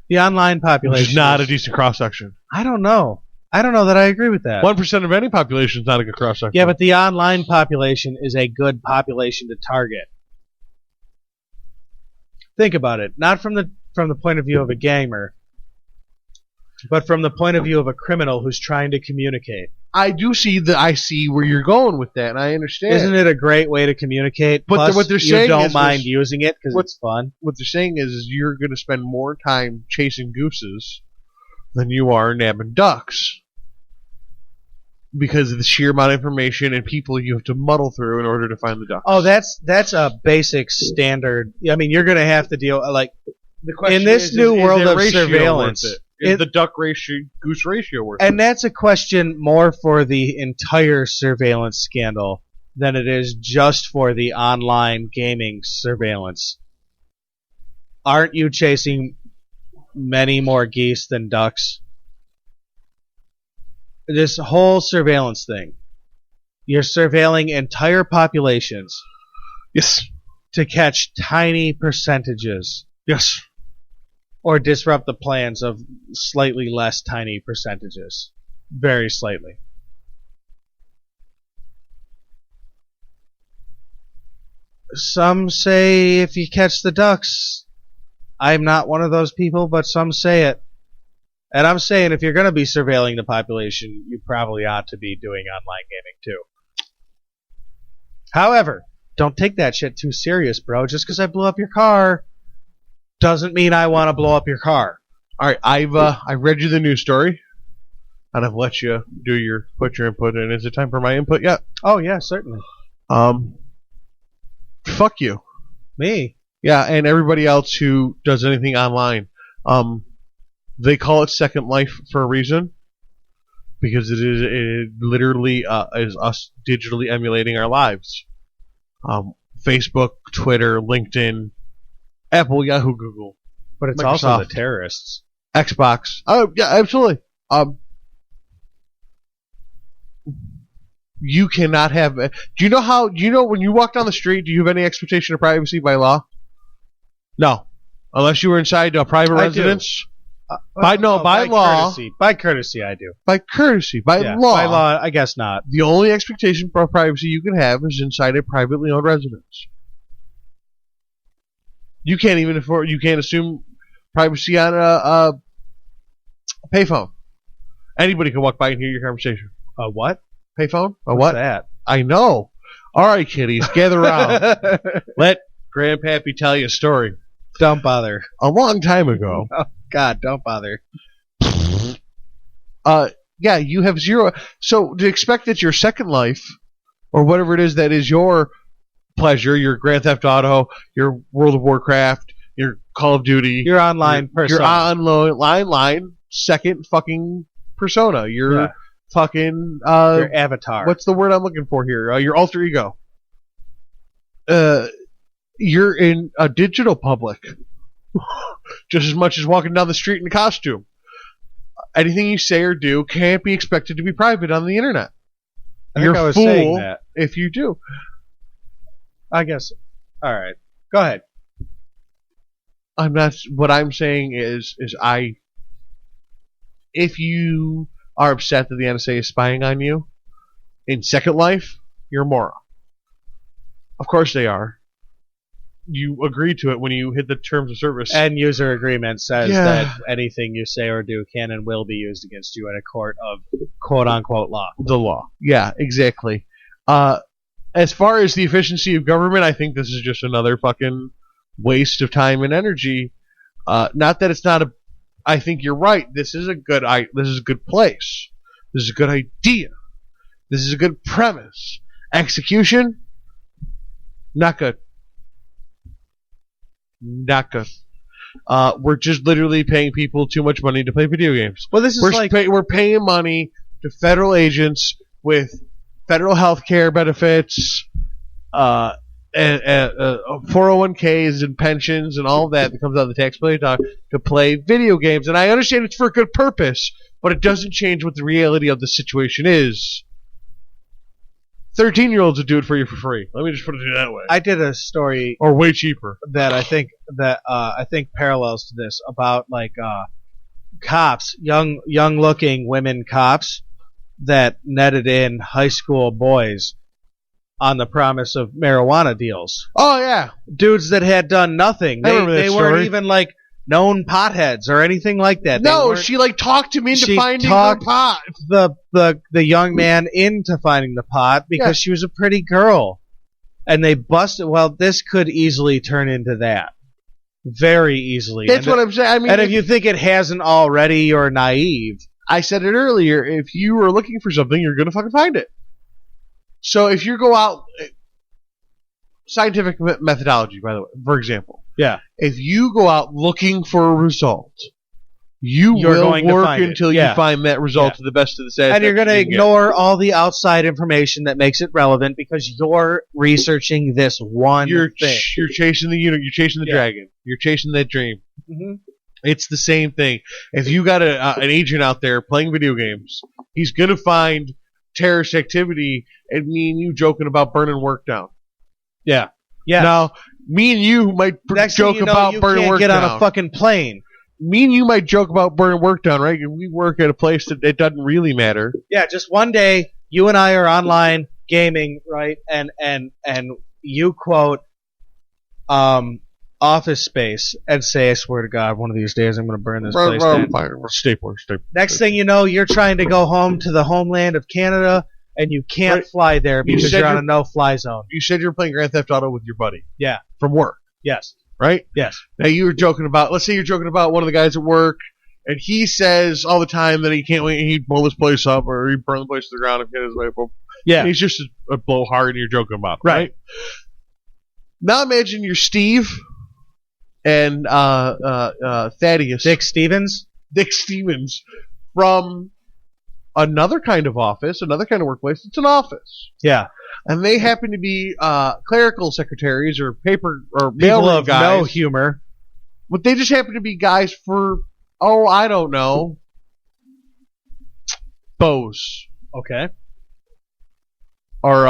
The online population Which is not a decent cross-section. I don't know. I don't know that I agree with that. 1% of any population is not a good cross-section. Yeah, but the online population is a good population to target. Think about it. Not from the point of view of a gamer, but from the point of view of a criminal who's trying to communicate. I see where you're going with that, and I understand. Isn't it a great way to communicate? But Plus, what they're saying you don't is mind using it because it's fun. What they're saying is you're going to spend more time chasing gooses than you are nabbing ducks because of the sheer amount of information and people you have to muddle through in order to find the ducks. Oh, that's a basic standard. I mean, you're going to have to deal the question in this new world of surveillance. Is the duck ratio, goose ratio worth it? And that's a question more for the entire surveillance scandal than it is just for the online gaming surveillance. Aren't you chasing many more geese than ducks? This whole surveillance thing. You're surveilling entire populations. Yes. To catch tiny percentages. Yes. Or disrupt the plans of slightly less tiny percentages. Very slightly. Some say if you catch the ducks, I'm not one of those people, but some say it. And I'm saying if you're going to be surveilling the population, you probably ought to be doing online gaming too. However, don't take that shit too serious, bro. Just because I blew up your car doesn't mean I want to blow up your car. All right, I read you the news story, and I've let you put your input in. Is it time for my input yet? Oh yeah, certainly. Fuck you. Me? Yeah, and everybody else who does anything online. They call it Second Life for a reason, because it literally is us digitally emulating our lives. Facebook, Twitter, LinkedIn, Apple, Yahoo, Google. But it's Microsoft, also the terrorists. Xbox. Oh, yeah, absolutely. You cannot have... Do you know when you walk down the street, do you have any expectation of privacy by law? No. Unless you were inside a private residence. By law. Courtesy. By courtesy, I do. By courtesy. By law. By law, I guess not. The only expectation for privacy you can have is inside a privately owned residence. You can't even afford. You can't assume privacy on a payphone. Anybody can walk by and hear your conversation. A what? Payphone? A What's what? that? I know. All right, kiddies, gather around. Let Grandpappy tell you a story. Don't bother. A long time ago. Oh, God, don't bother. Yeah, you have zero. So to expect that your Second Life, or whatever it is that is your pleasure, your Grand Theft Auto, your World of Warcraft, your Call of Duty, your online persona, your online second fucking persona, your fucking your avatar. What's the word I'm looking for here? Your alter ego. You're in a digital public, just as much as walking down the street in a costume. Anything you say or do can't be expected to be private on the internet. You're a fool if you do. I guess. All right. Go ahead. I'm not. What I'm saying is if you are upset that the NSA is spying on you in Second Life, you're a moron. Of course they are. You agree to it when you hit the terms of service. And user agreement says that anything you say or do can and will be used against you in a court of quote-unquote law. The law. Yeah, exactly. As far as the efficiency of government, I think this is just another fucking waste of time and energy. Not that it's not a... I think you're right. This is a good place. This is a good idea. This is a good premise. Execution? Not good. Not good. We're just literally paying people too much money to play video games. Well, this is we're paying money to federal agents with federal health care benefits, and 401ks and pensions and all of that comes out of the taxpayer to play video games. And I understand it's for a good purpose, but it doesn't change what the reality of the situation is. 13-year-olds would do it for you for free. Let me just put it that way. I did a story, or way cheaper, that I think parallels to this about cops, young looking women cops that netted in high school boys on the promise of marijuana deals. Oh yeah, dudes that had done nothing. They weren't even known potheads or anything like that. No, she talked to me into finding the pot. The young man into finding the pot because she was a pretty girl, and they busted. Well, this could easily turn into that, very easily. That's what I'm saying. I mean, and if you think it hasn't already, you're naive. I said it earlier. If you are looking for something, you're gonna fucking find it. So if you go out, scientific methodology, by the way, for example. Yeah. If you go out looking for a result, you're will going work to find until it. you find that result to the best of the satisfaction. And you're going to ignore all the outside information that makes it relevant because you're researching this one thing. You're chasing the unit. You're chasing the dragon. You're chasing that dream. Mm-hmm. It's the same thing. If you got an agent out there playing video games, he's going to find terrorist activity and me and you joking about burning work down. Yeah. Yeah. Now, me and you might joke about burning work down. You can't get on a fucking plane. Me and you might joke about burning work down, right? We work at a place that it doesn't really matter. Yeah, just one day, you and I are online gaming, right? And you quote Office Space and say, I swear to God, one of these days I'm going to burn this place down. Stapler. Next thing you know, you're trying to go home to the homeland of Canada, and you can't fly there because you're on a no-fly zone. You said you were playing Grand Theft Auto with your buddy. Yeah. From work. Yes. Right? Yes. Now you were joking about, let's say you're joking about one of the guys at work, and he says all the time that he can't wait, he'd blow this place up, or he'd burn the place to the ground and get his way up. Yeah. And he's just a blowhard and you're joking about, right? Now imagine you're Steve and Thaddeus. Dick Stevens from another kind of office, another kind of workplace. It's an office. Yeah. And they happen to be clerical secretaries or paper or people of guys. No humor. But they just happen to be guys for, I don't know, Bose. Okay. Or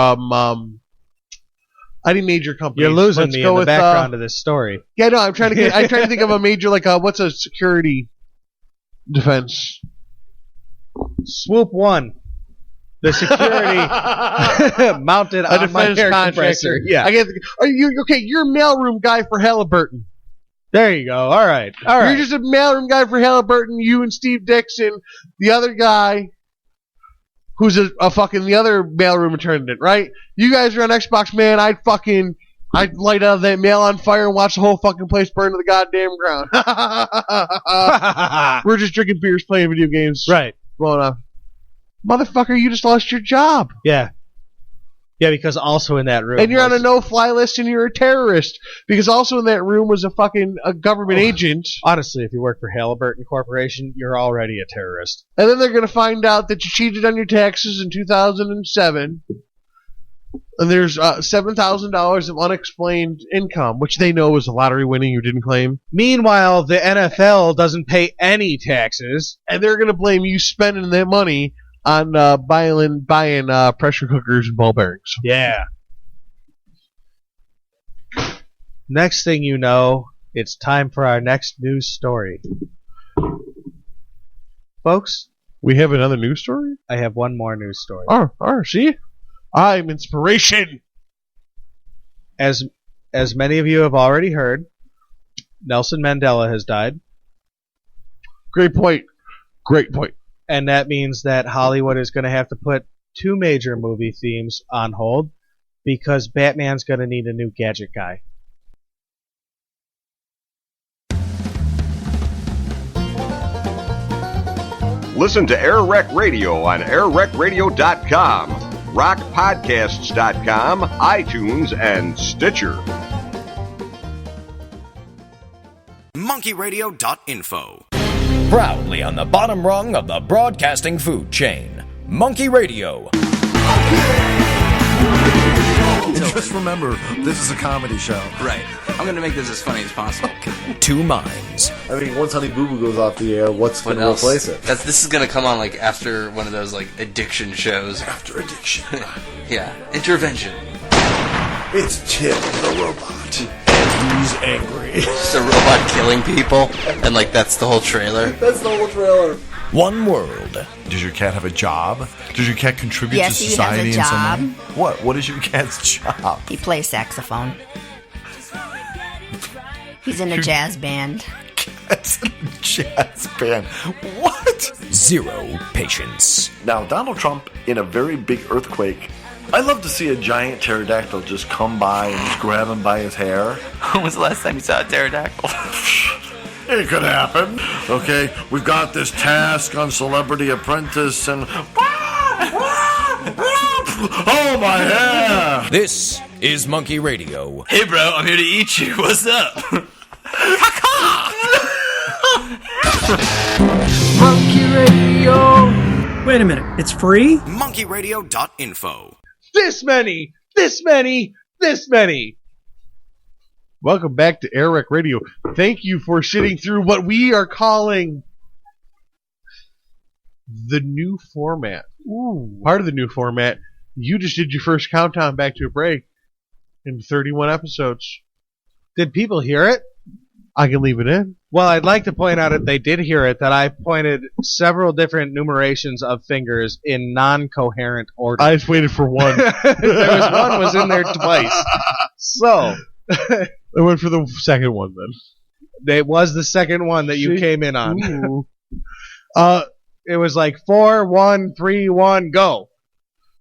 any major company. You're losing me in the background of this story. Yeah, no, I'm trying to think of a major, what's a security defense? Swoop One. The security mounted on my air compressor. Yeah. You're a mailroom guy for Halliburton. There you go. All right. You're just a mailroom guy for Halliburton. You and Steve Dixon, the other guy who's a fucking the other mailroom attendant, right? You guys are on Xbox, man. I'd light out that mail on fire and watch the whole fucking place burn to the goddamn ground. We're just drinking beers, playing video games. Right. Well, motherfucker, you just lost your job. Yeah. Yeah, because also in that room. And you're on a no-fly list and you're a terrorist. Because also in that room was a government agent. Honestly, if you work for Halliburton Corporation, you're already a terrorist. And then they're going to find out that you cheated on your taxes in 2007. And there's $7,000 of unexplained income, which they know was a lottery winning you didn't claim. Meanwhile, the NFL doesn't pay any taxes. And they're going to blame you spending that money on buying pressure cookers and ball bearings. Yeah. Next thing you know, it's time for our next news story. Folks, we have another news story? I have one more news story. See? I'm inspiration. As many of you have already heard, Nelson Mandela has died. Great point. And that means that Hollywood is going to have to put 2 major movie themes on hold because Batman's going to need a new gadget guy. Listen to AirWreck Radio on AirWreckRadio.com, RockPodcasts.com, iTunes, and Stitcher. MonkeyRadio.info. Proudly on the bottom rung of the broadcasting food chain. Monkey Radio. Just remember, this is a comedy show. Right. I'm going to make this as funny as possible. 2 minds. I mean, once Honey Boo Boo goes off the air, what's going to replace it? This is going to come on like after one of those like addiction shows. After addiction. Yeah. Intervention. It's Tim the robot. And he's angry. Just a robot killing people. And like that's the whole trailer. That's the whole trailer. One world. Does your cat have a job? Does your cat contribute to society he has a job. in some way? What is your cat's job? He plays saxophone. He's in a jazz band. Cat's in a jazz band. What? 0 patience. Now, Donald Trump in a very big earthquake. I'd love to see a giant pterodactyl just come by and just grab him by his hair. When was the last time you saw a pterodactyl? It could happen. Okay, we've got this task on Celebrity Apprentice and... Oh, my hair! This is Monkey Radio. Hey, bro, I'm here to eat you. What's up? Monkey Radio. Wait a minute, it's free? MonkeyRadio.info. This many. Welcome back to AirWreck Radio. Thank you for sitting through what we are calling the new format. Ooh. Part of the new format. You just did your first countdown back to a break in 31 episodes. Did people hear it? I can leave it in. Well, I'd like to point out if they did hear it that I pointed several different numerations of fingers in non-coherent order. I just waited for one. One was in there twice. So... I went for the second one then. It was the second one that you came in on. Ooh. It was like 4, 1, 3, 1, go.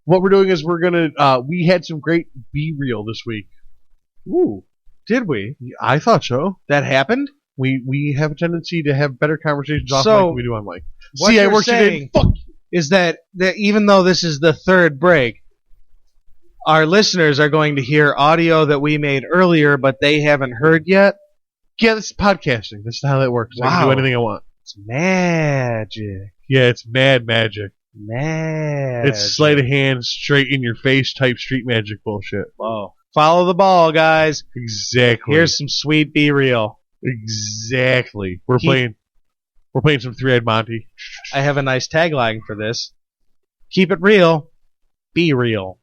What we're doing is we're gonna. We had some great B-reel this week. Ooh, did we? I thought so. That happened. We have a tendency to have better conversations off So, mic than we do on mic. What See, I you're worked it in. saying is that even though this is the third break, our listeners are going to hear audio that we made earlier, but they haven't heard yet. Yeah, this is podcasting. That's how that works. I can do anything I want. It's magic. Yeah, it's mad magic. Magic. It's sleight of hand, straight in your face type street magic bullshit. Whoa. Follow the ball, guys. Exactly. Here's some sweet B-reel. Exactly. We're playing some Three-Eyed Monty. I have a nice tagline for this. Keep it real. Be real.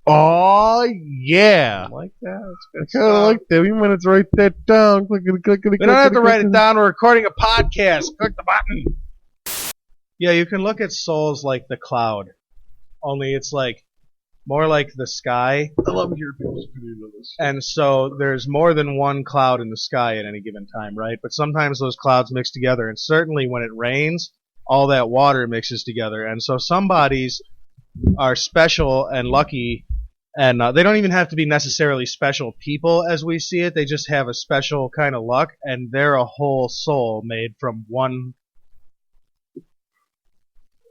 Oh, yeah. I like that. I kind of like that. We might have to write that down. We don't have to write it down. We're recording a podcast. Click the button. Yeah, you can look at souls like the cloud. Only it's like more like the sky. I love hearing people's opinion on this. And so there's more than one cloud in the sky at any given time, right? But sometimes those clouds mix together, and certainly when it rains, all that water mixes together. And so some bodies are special and lucky, and they don't even have to be necessarily special people as we see it. They just have a special kind of luck, and they're a whole soul made from one.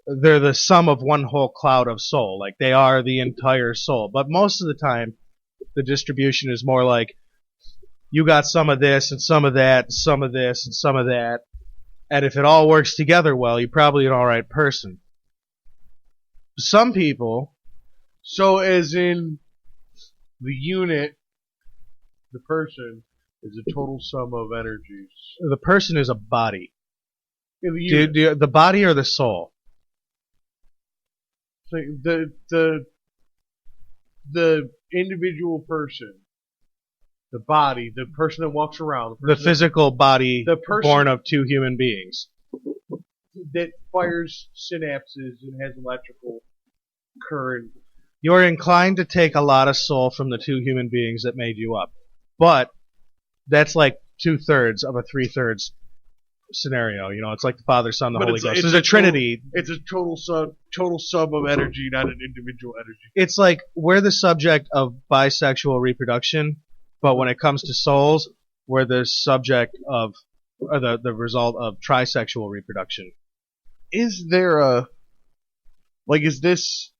They're the sum of one whole cloud of soul. Like, they are the entire soul. But most of the time, the distribution is more like, you got some of this and some of that, and some of this and some of that. And if it all works together well, you're probably an alright person. Some people... So as in, the unit, the person, is a total sum of energies. The person is a body. Yeah, the body or the soul? The individual person, the body, the person that walks around, the physical body, the person born of two human beings, that fires synapses and has electrical current. You're inclined to take a lot of soul from the two human beings that made you up, but that's like 2/3 of a 3/3 scenario. You know, it's like the Father, Son, the Holy Ghost. There's a Trinity. It's a total sum of energy, not an individual energy. It's like we're the subject of bisexual reproduction, but when it comes to souls, we're the subject of, or the result of trisexual reproduction. Is there a, like, is this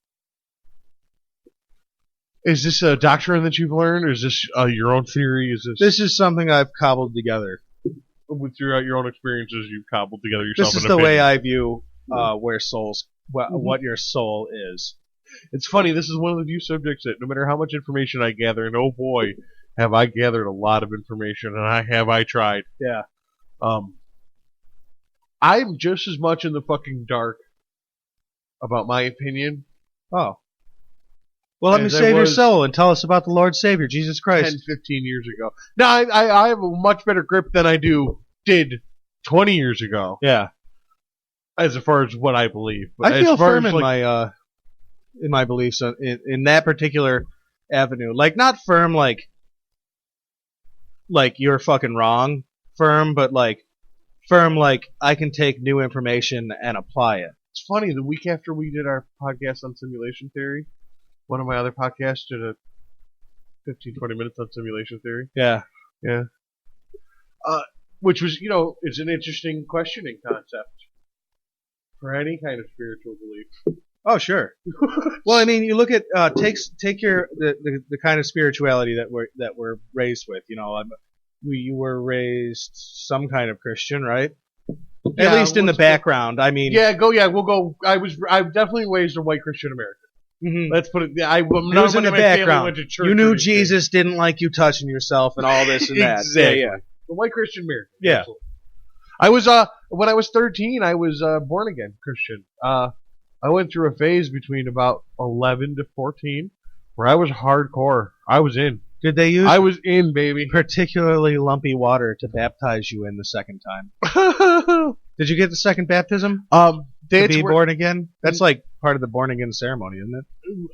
a doctrine that you've learned, or is this your own theory? This is something I've cobbled together. Throughout your own experiences, you've cobbled together yourself. This is the way I view where souls, what your soul is. It's funny. This is one of the few subjects that, no matter how much information I gather, and oh boy, have I gathered a lot of information, and I tried. Yeah. I'm just as much in the fucking dark about my opinion. Oh. Well, let me save your soul and tell us about the Lord Savior, Jesus Christ. 10, 15 years ago. No, I have a much better grip than I did 20 years ago. Yeah. As far as what I believe. But I feel firm in my beliefs in that particular avenue. Like, not firm like you're fucking wrong firm, but firm like I can take new information and apply it. It's funny, the week after we did our podcast on simulation theory, one of my other podcasts did a 15, 20 minutes on simulation theory. Yeah. Yeah. Which was, it's an interesting questioning concept for any kind of spiritual belief. Oh, sure. Well, I mean, you look at take the kind of spirituality that we're raised with. You were raised some kind of Christian, right? Yeah, at least in the background. I mean, we'll go. I definitely raised a white Christian American. Mm-hmm. Let's put it. It was in the background. You knew Jesus didn't like you touching yourself and all this and that. Exactly. Yeah. The white Christian American. Yeah. Absolutely. I was when I was 13, I was born again Christian. I went through a phase between about 11 to 14 where I was hardcore. I was in. Did they use? I was in, baby. Particularly lumpy water to baptize you in the second time. Did you get the second baptism? To be born again? That's like part of the born again ceremony, isn't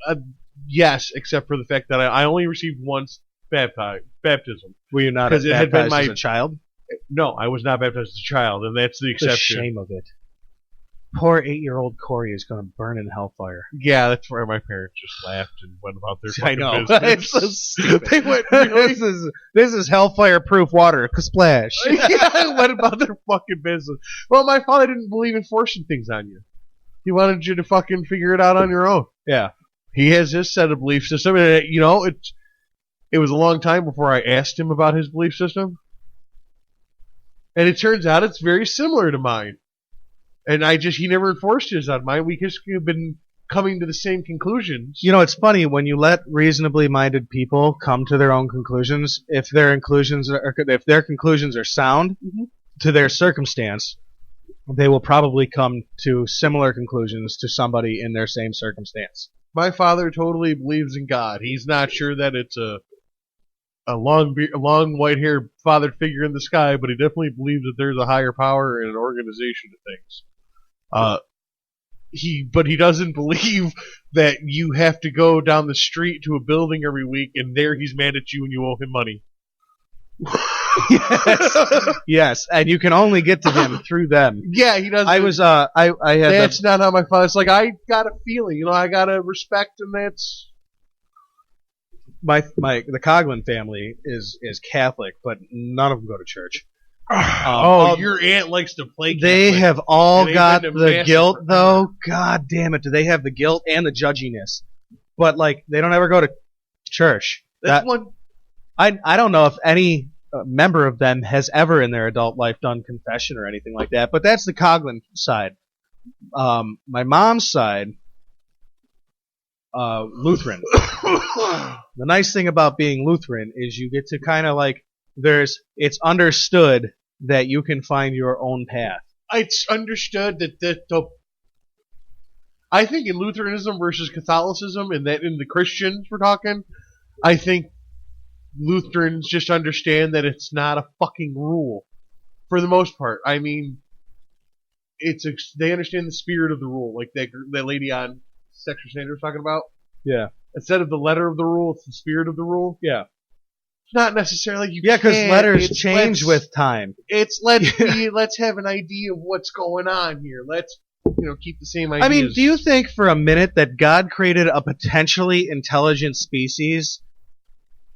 it? Yes, except for the fact that I only received once baptism. Were you not baptized as a child? No, I was not baptized as a child, and that's the exception. The shame of it. Poor 8-year-old Cory is going to burn in hellfire. Yeah, that's where my parents just laughed and went about their fucking business. It's so stupid. They went, really? This is hellfire-proof water. Splash. Yeah, went about their fucking business. Well, my father didn't believe in forcing things on you. He wanted you to fucking figure it out on your own. Yeah. He has his set of belief system, and it was a long time before I asked him about his belief system. And it turns out it's very similar to mine. And he never enforced his on mine. We just have been coming to the same conclusions. It's funny, when you let reasonably minded people come to their own conclusions, if their conclusions are sound to their circumstance, they will probably come to similar conclusions to somebody in their same circumstance. My father totally believes in God. He's not sure that it's a long white-haired father figure in the sky, but he definitely believes that there's a higher power and an organization to things. But he doesn't believe that you have to go down the street to a building every week, and there he's mad at you and you owe him money. Yes, and you can only get to him through them. Yeah, he doesn't. I was I had That's not how my father. It's like I got a feeling, I got to respect, and that's the Coughlin family is Catholic, but none of them go to church. Your aunt likes to play Catholic. They have all got been to the mass guilt, forever. though. God damn it, do they have the guilt and the judginess? But they don't ever go to church. That's one. I don't know if any member of them has ever in their adult life done confession or anything like that. But that's the Coughlin side. My mom's side, Lutheran. The nice thing about being Lutheran is you get to kind of it's understood that you can find your own path. It's understood that I think in Lutheranism versus Catholicism, and that in the Christians we're talking, I think Lutherans just understand that it's not a fucking rule for the most part. I mean, they understand the spirit of the rule, like that lady on Sexual Standard was talking about. Yeah. Instead of the letter of the rule, it's the spirit of the rule. Yeah. It's not necessarily because letters change with time. It's let's have an idea of what's going on here. Let's keep the same ideas. I mean, do you think for a minute that God created a potentially intelligent species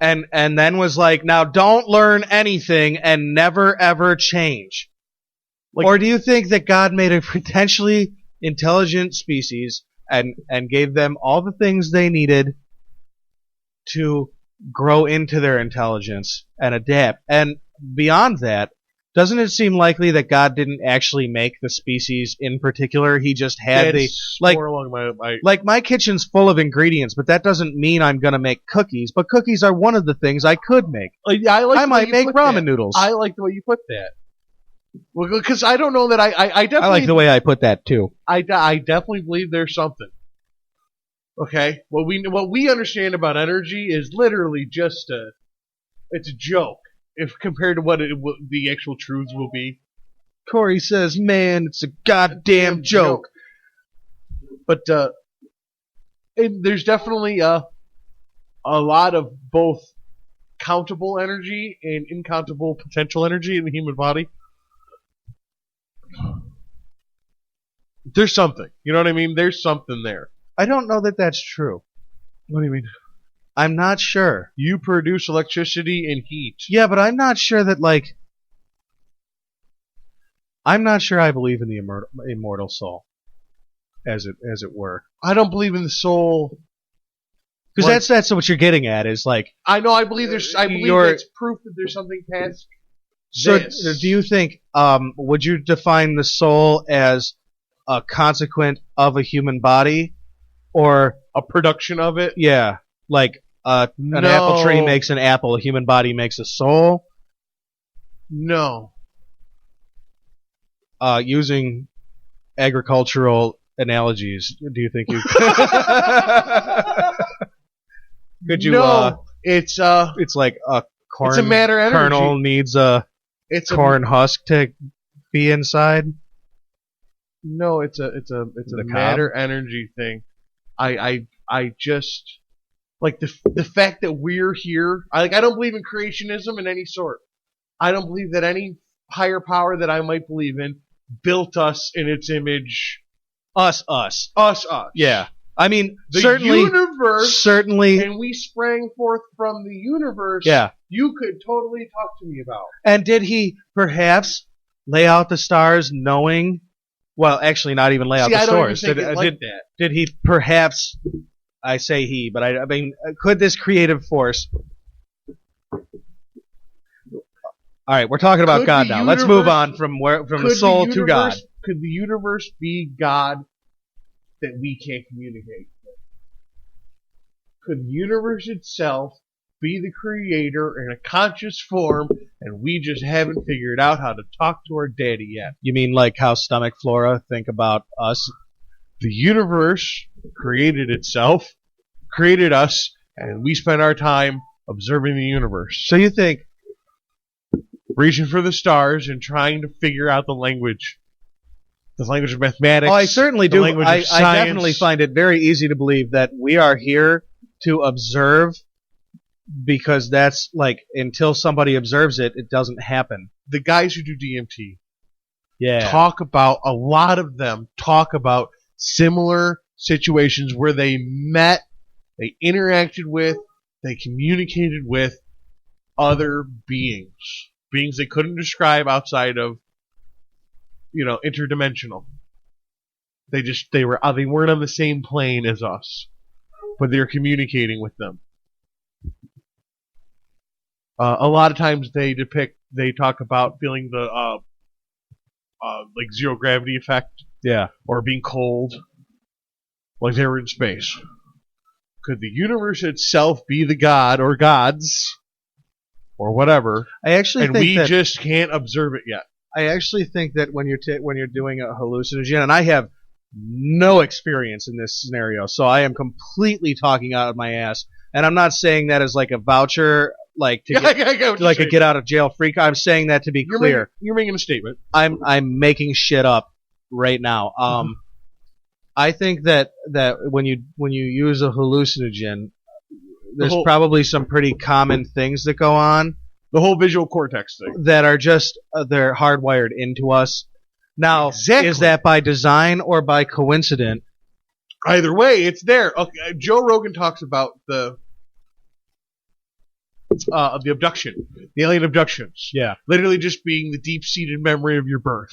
and then was like, now don't learn anything and never ever change? Or do you think that God made a potentially intelligent species and gave them all the things they needed to grow into their intelligence and adapt? And beyond that, doesn't it seem likely that God didn't actually make the species in particular? He just had more along my kitchen's full of ingredients, but that doesn't mean I'm going to make cookies. But cookies are one of the things I could make. I might make ramen noodles. I like the way you put that. Well, because I don't know that I definitely. I like the way I put that too. I definitely believe there's something. Okay, what we understand about energy is literally just it's a joke if compared to what the actual truths will be. Cory says, "Man, it's a goddamn joke." But there's definitely a lot of both countable energy and incountable potential energy in the human body. There's something. You know what I mean? There's something there. I don't know that that's true. What do you mean? I'm not sure. You produce electricity and heat. Yeah, but I'm not sure that I'm not sure I believe in the immortal soul, as it were. I don't believe in the soul. Because that's what you're getting at is I know. I believe that's proof that there's something past. So do you think would you define the soul as a consequent of a human body, or a production of it? Yeah, an apple tree makes an apple, a human body makes a soul. No. Using agricultural analogies, do you think you could you? No, it's like a corn. It's a matter energy. Kernel needs a corn husk to be inside. No, it's a matter energy thing. I just like the fact that we're here. I don't believe in creationism in any sort. I don't believe that any higher power that I might believe in built us in its image. Us. Yeah. I mean, the universe, and we sprang forth from the universe. Yeah. You could totally talk to me about. And did he perhaps lay out the stars knowing? Well, actually, not even lay out the stars. Did he perhaps? I say he, but I mean, could this creative force? All right, we're talking about God now. Let's move on from the soul to God. Could the universe be God that we can't communicate with? Could the universe itself be the creator in a conscious form, and we just haven't figured out how to talk to our daddy yet? You mean like how stomach flora think about us? The universe created itself, created us, and we spend our time observing the universe. So you think reaching for the stars and trying to figure out the language. the language of mathematics. Oh, I certainly the do. language I of science. definitely find it very easy to believe that we are here to observe, because that's like, until somebody observes it, it doesn't happen. The guys who do DMT a lot of them talk about similar situations where they met, they interacted with, they communicated with other beings they couldn't describe outside of, interdimensional. They weren't on the same plane as us, but they're communicating with them. A lot of times they talk about feeling the like zero gravity effect, or being cold, like they were in space. Could the universe itself be the god or gods or whatever? I actually think we that just can't observe it yet. I actually think that when you're doing a hallucinogen, and I have no experience in this scenario, so I am completely talking out of my ass, and I'm not saying that as like a voucher, like to get, a get out of jail free. I'm saying that to be clear. You're making a statement. I'm making shit up right now. I think that when you use a hallucinogen, there's probably some pretty common things that go on. The whole visual cortex thing. That are just, they're hardwired into us. Now, is that by design or by coincidence? Either way, it's there. Okay, Joe Rogan talks about the abduction, the alien abductions. Yeah. Literally just being the deep-seated memory of your birth.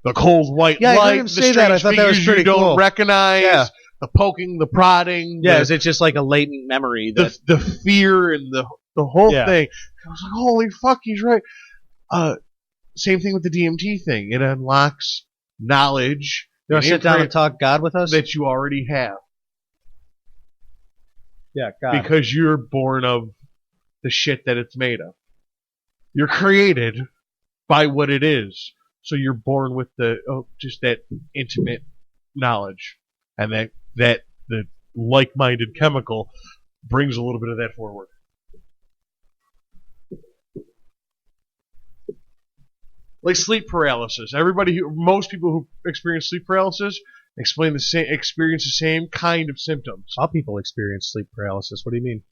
The cold white light, I heard him say that. I thought that was pretty you don't cool. recognize, the poking, the prodding. Is it just like a latent memory? The fear and the whole thing. I was like, holy fuck, he's right. Same thing with the DMT thing. It unlocks knowledge. You want to sit down and talk God with us? That you already have. Yeah, God. Because you're born of the shit that it's made of. You're created by what it is. So you're born with just that intimate knowledge. And that the like-minded chemical brings a little bit of that forward. Like sleep paralysis. Most people who experience sleep paralysis experience the same kind of symptoms. All people experience sleep paralysis. What do you mean?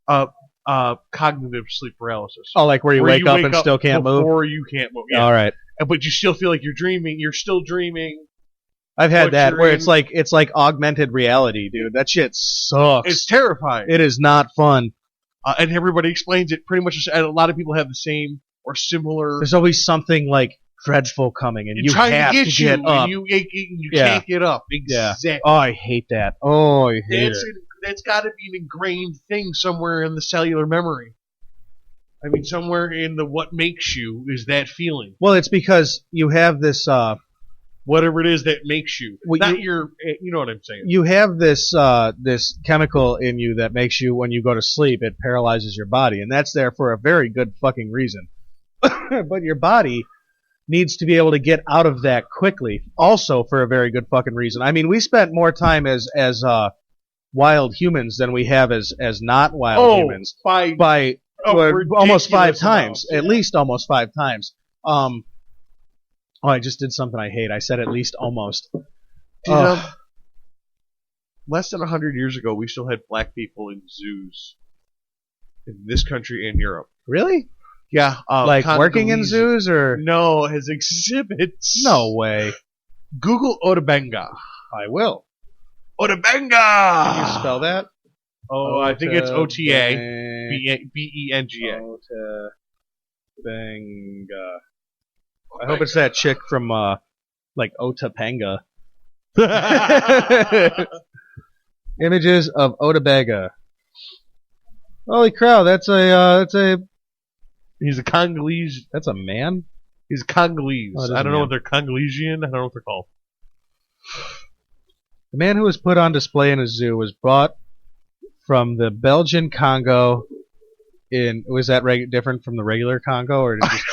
Cognitive sleep paralysis. Oh, like where you wake up and still can't move? Before you can't move. Yeah. All right. But you still feel like you're dreaming. You're still dreaming. I've had that where it's like augmented reality, dude. That shit sucks. It's terrifying. It is not fun. And everybody explains it pretty much. And a lot of people have the same or similar. There's always something like dreadful coming, and you have to get up. And you can't get up. Exactly. Yeah. Oh, I hate that. Oh, I hate it. That's got to be an ingrained thing somewhere in the cellular memory. I mean, somewhere in the what makes you is that feeling. Well, it's because you have this whatever it is that makes you. Not your, you know what I'm saying. You have this this chemical in you that makes you, when you go to sleep, it paralyzes your body, and that's there for a very good fucking reason. But your body needs to be able to get out of that quickly, also for a very good fucking reason. I mean, we spent more time as wild humans than we have as not wild humans by almost 5 times, at least almost 5 times. I just did something I hate. I said at least almost. Less than 100 years ago, we still had black people in zoos in this country and Europe. Really? Yeah. Like working in zoos or? No, as exhibits. No way. Google Otabenga. I will. Otabenga! Can you spell that? Oh, I think it's O-T-A. B-E-N-G-A. Otabenga. I hope it's that chick from, like, Otapanga. Images of Otabenga. Holy cow, that's a... He's a Congolese. That's a man? He's Congolese. Oh, I don't know what they're Congolesian. I don't know what they're called. The man who was put on display in a zoo was brought from the Belgian Congo. Was that different from the regular Congo, or did just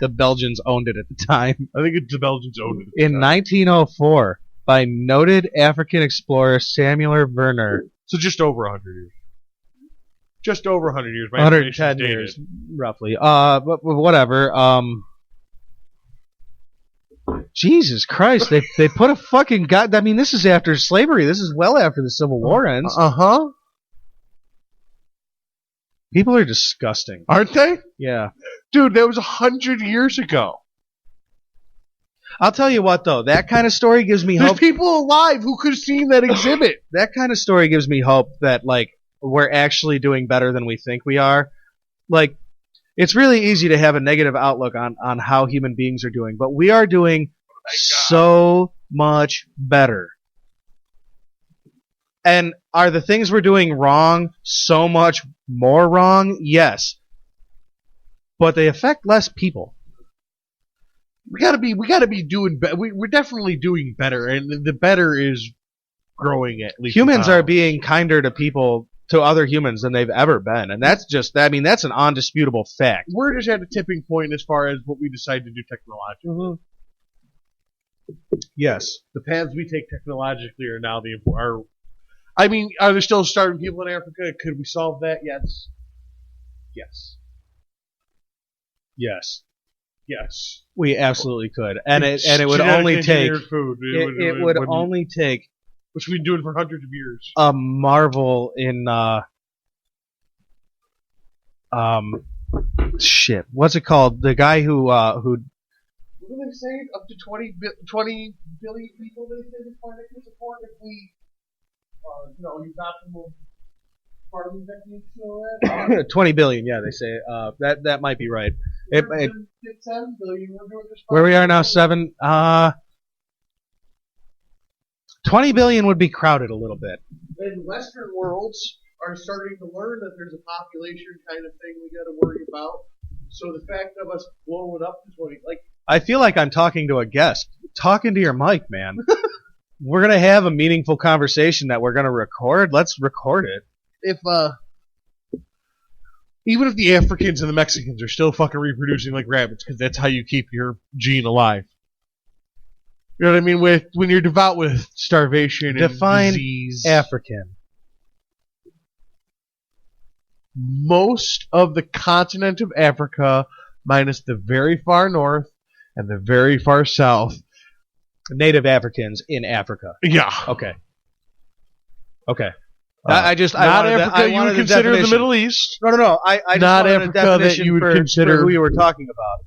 the Belgians owned it at the time? I think the Belgians owned it. In 1904, by noted African explorer Samuel Werner. So just over 100 years. Just over 100 years. 110 years, roughly. But whatever. Jesus Christ! They put a fucking god. I mean, this is after slavery. This is well after the Civil War ends. Uh-huh. People are disgusting, aren't they? Yeah, dude, that was 100 years ago. I'll tell you what, though, that kind of story gives me There's hope. people alive who could have seen that exhibit. That kind of story gives me hope that like we're actually doing better than we think we are. Like, it's really easy to have a negative outlook on how human beings are doing, but we are doing so much better. And are the things we're doing wrong so much more wrong? Yes. But they affect less people. We gotta be doing better. We're definitely doing better, and the better is growing at least. Humans are being kinder to other humans than they've ever been, and that's an undisputable fact. We're just at a tipping point as far as what we decide to do technologically. Mm-hmm. Yes, the paths we take technologically are now I mean, are there still starving people in Africa? Could we solve that? Yes. Yes. Yes. Yes. We absolutely could, and it would only take food. It would only take, which we've been doing for hundreds of years. A marvel in shit. What's it called? The guy who what do they say? Up to 20 billion people they say this planet can support if we use optimal farming techniques and all that. 20 billion, yeah, they say. That might be right. 7 billion. We're doing where we are now, 7. 20 billion would be crowded a little bit. And Western worlds are starting to learn that there's a population kind of thing we got to worry about. So the fact of us blowing up to 20, like, I feel like I'm talking to a guest. Talking to your mic, man. We're gonna have a meaningful conversation that we're gonna record. Let's record it. Even if the Africans and the Mexicans are still fucking reproducing like rabbits, because that's how you keep your gene alive. You know what I mean? When you're devout with starvation and disease. African. Most of the continent of Africa, minus the very far north and the very far south. Native Africans in Africa. Yeah. Okay. I not Africa. You would consider the Middle East. No. I just not wanted Africa a definition that you would for consider who you were talking about.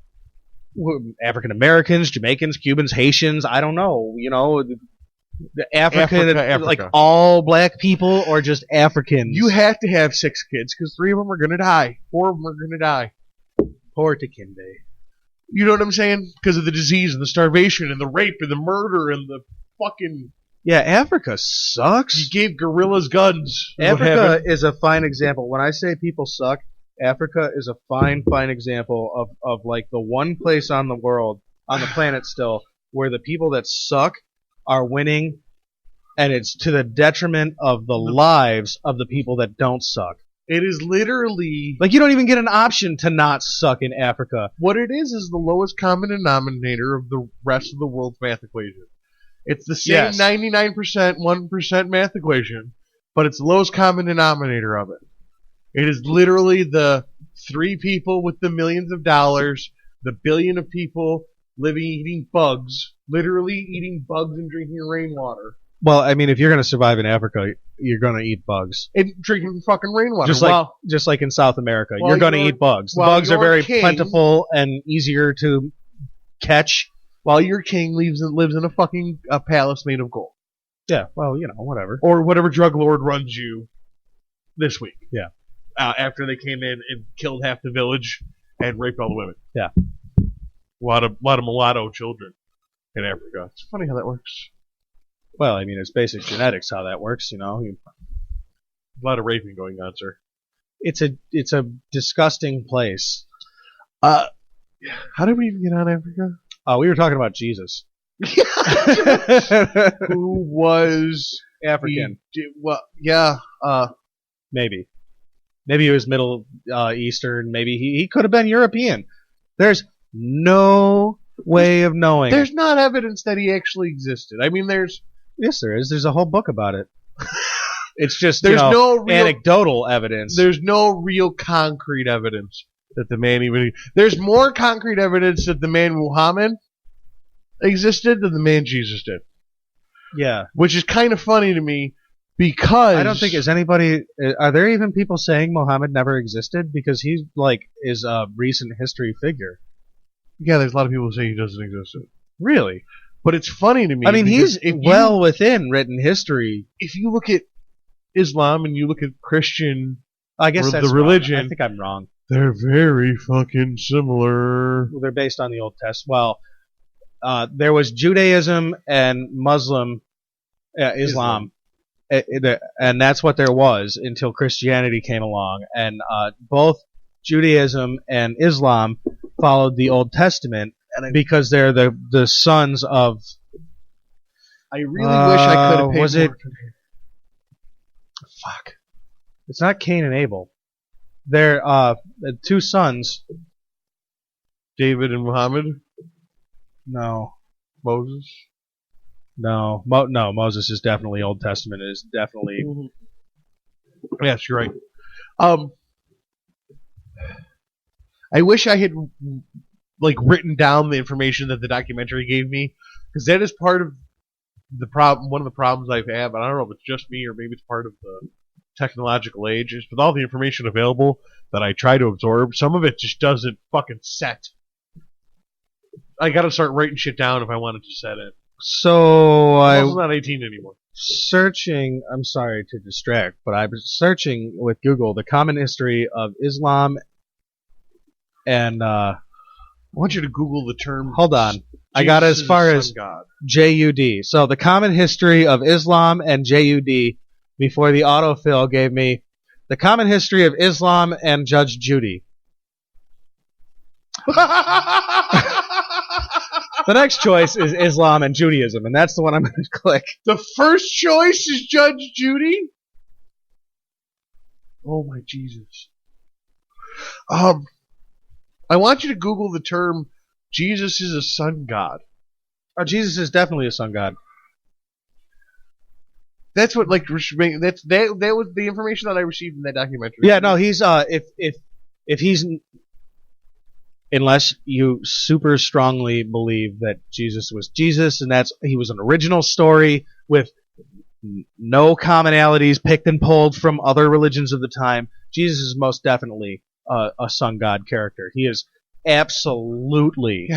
African Americans, Jamaicans, Cubans, Haitians. I don't know. The Africa, like all black people or just Africans. You have to have 6 kids because 3 of them are gonna die. 4 of them are gonna die. Poor Takinde. You know what I'm saying? Because of the disease and the starvation and the rape and the murder and the fucking... Yeah, Africa sucks. You gave gorillas guns. Africa is a fine example. When I say people suck, Africa is a fine example of like the one place on the world, on the planet still, where the people that suck are winning, and it's to the detriment of the lives of the people that don't suck. It is literally... Like, you don't even get an option to not suck in Africa. What it is the lowest common denominator of the rest of the world's math equation. It's the same 99%, 1% math equation, but it's the lowest common denominator of it. It is literally the 3 people with the millions of dollars, the billion of people living eating bugs, literally eating bugs and drinking rainwater. Well, I mean, if you're going to survive in Africa, you're going to eat bugs. And drinking fucking rainwater. Just like in South America. You're going to eat bugs. The bugs are very plentiful and easier to catch. While your king lives in a fucking palace made of gold. Yeah, well, whatever. Or whatever drug lord runs you this week. Yeah. After they came in and killed half the village and raped all the women. Yeah. A lot of mulatto children in Africa. It's funny how that works. Well, I mean, it's basic genetics how that works, A lot of raping going on, sir. It's a disgusting place. How did we even get on Africa? We were talking about Jesus. Who was African. Maybe. Maybe he was Middle Eastern. Maybe he could have been European. There's no way of knowing. There's not evidence that he actually existed. I mean, Yes, there is. There's a whole book about it. It's just no real anecdotal evidence. There's no real concrete evidence that the man even... There's more concrete evidence that the man Muhammad existed than the man Jesus did. Yeah. Which is kind of funny to me because I don't think are there even people saying Muhammad never existed? Because he is a recent history figure. Yeah, there's a lot of people saying he doesn't exist. Really? But it's funny to me. I mean, he's within written history. If you look at Islam and you look at Christian, I guess that's the religion. Wrong. I think I'm wrong. They're very fucking similar. Well, they're based on the Old Testament. Well, there was Judaism and Islam. And that's what there was until Christianity came along. And both Judaism and Islam followed the Old Testament because they're the sons of... I really wish I could have paid was more. it? Fuck. It's not Cain and Abel. They're two sons. David and Muhammad? No. Moses? No. No, Moses is definitely Old Testament. It is definitely... Yes, you're right. I wish I had written down the information that the documentary gave me, because that is part of the problem. One of the problems I've had, but I don't know if it's just me or maybe it's part of the technological age, is with all the information available that I try to absorb, some of it just doesn't fucking set. I got to start writing shit down if I wanted to set it. So I'm not 18 anymore. Searching, I'm sorry to distract, but I was searching with Google the common history of Islam and I want you to Google the term. Hold on. I got as far as JUD. So the common history of Islam and JUD before the autofill gave me the common history of Islam and Judge Judy. The next choice is Islam and Judaism, and that's the one I'm going to click. The first choice is Judge Judy? Oh my Jesus. I want you to Google the term Jesus is a sun god. Oh, Jesus is definitely a sun god. That's what that was the information that I received in that documentary. Yeah, no, he's if he's, unless you super strongly believe that Jesus was Jesus and he was an original story with no commonalities picked and pulled from other religions of the time, Jesus is most definitely a sun god character. He is absolutely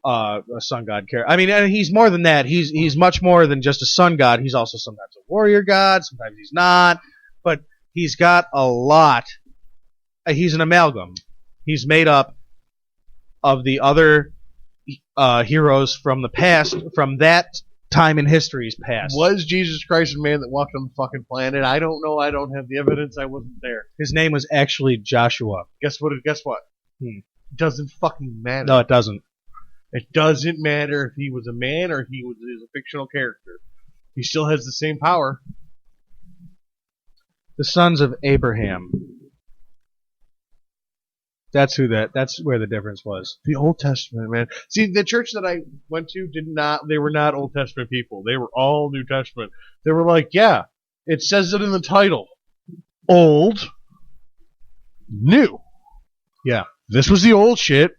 a sun god character. I mean, and he's more than that. He's much more than just a sun god. He's also sometimes a warrior god, sometimes he's not. But he's got a lot. He's an amalgam. He's made up of the other heroes from the past, from that time in history's past. Was Jesus Christ a man that walked on the fucking planet? I don't know. I don't have the evidence. I wasn't there. His name was actually Joshua. Guess what? It doesn't fucking matter. No, it doesn't. It doesn't matter if he was a man or if he is a fictional character. He still has the same power. The sons of Abraham. That's where the difference was. The Old Testament, man. See, the church that I went to they were not Old Testament people. They were all New Testament. They were like, yeah, it says it in the title. Old, new. Yeah. This was the old shit.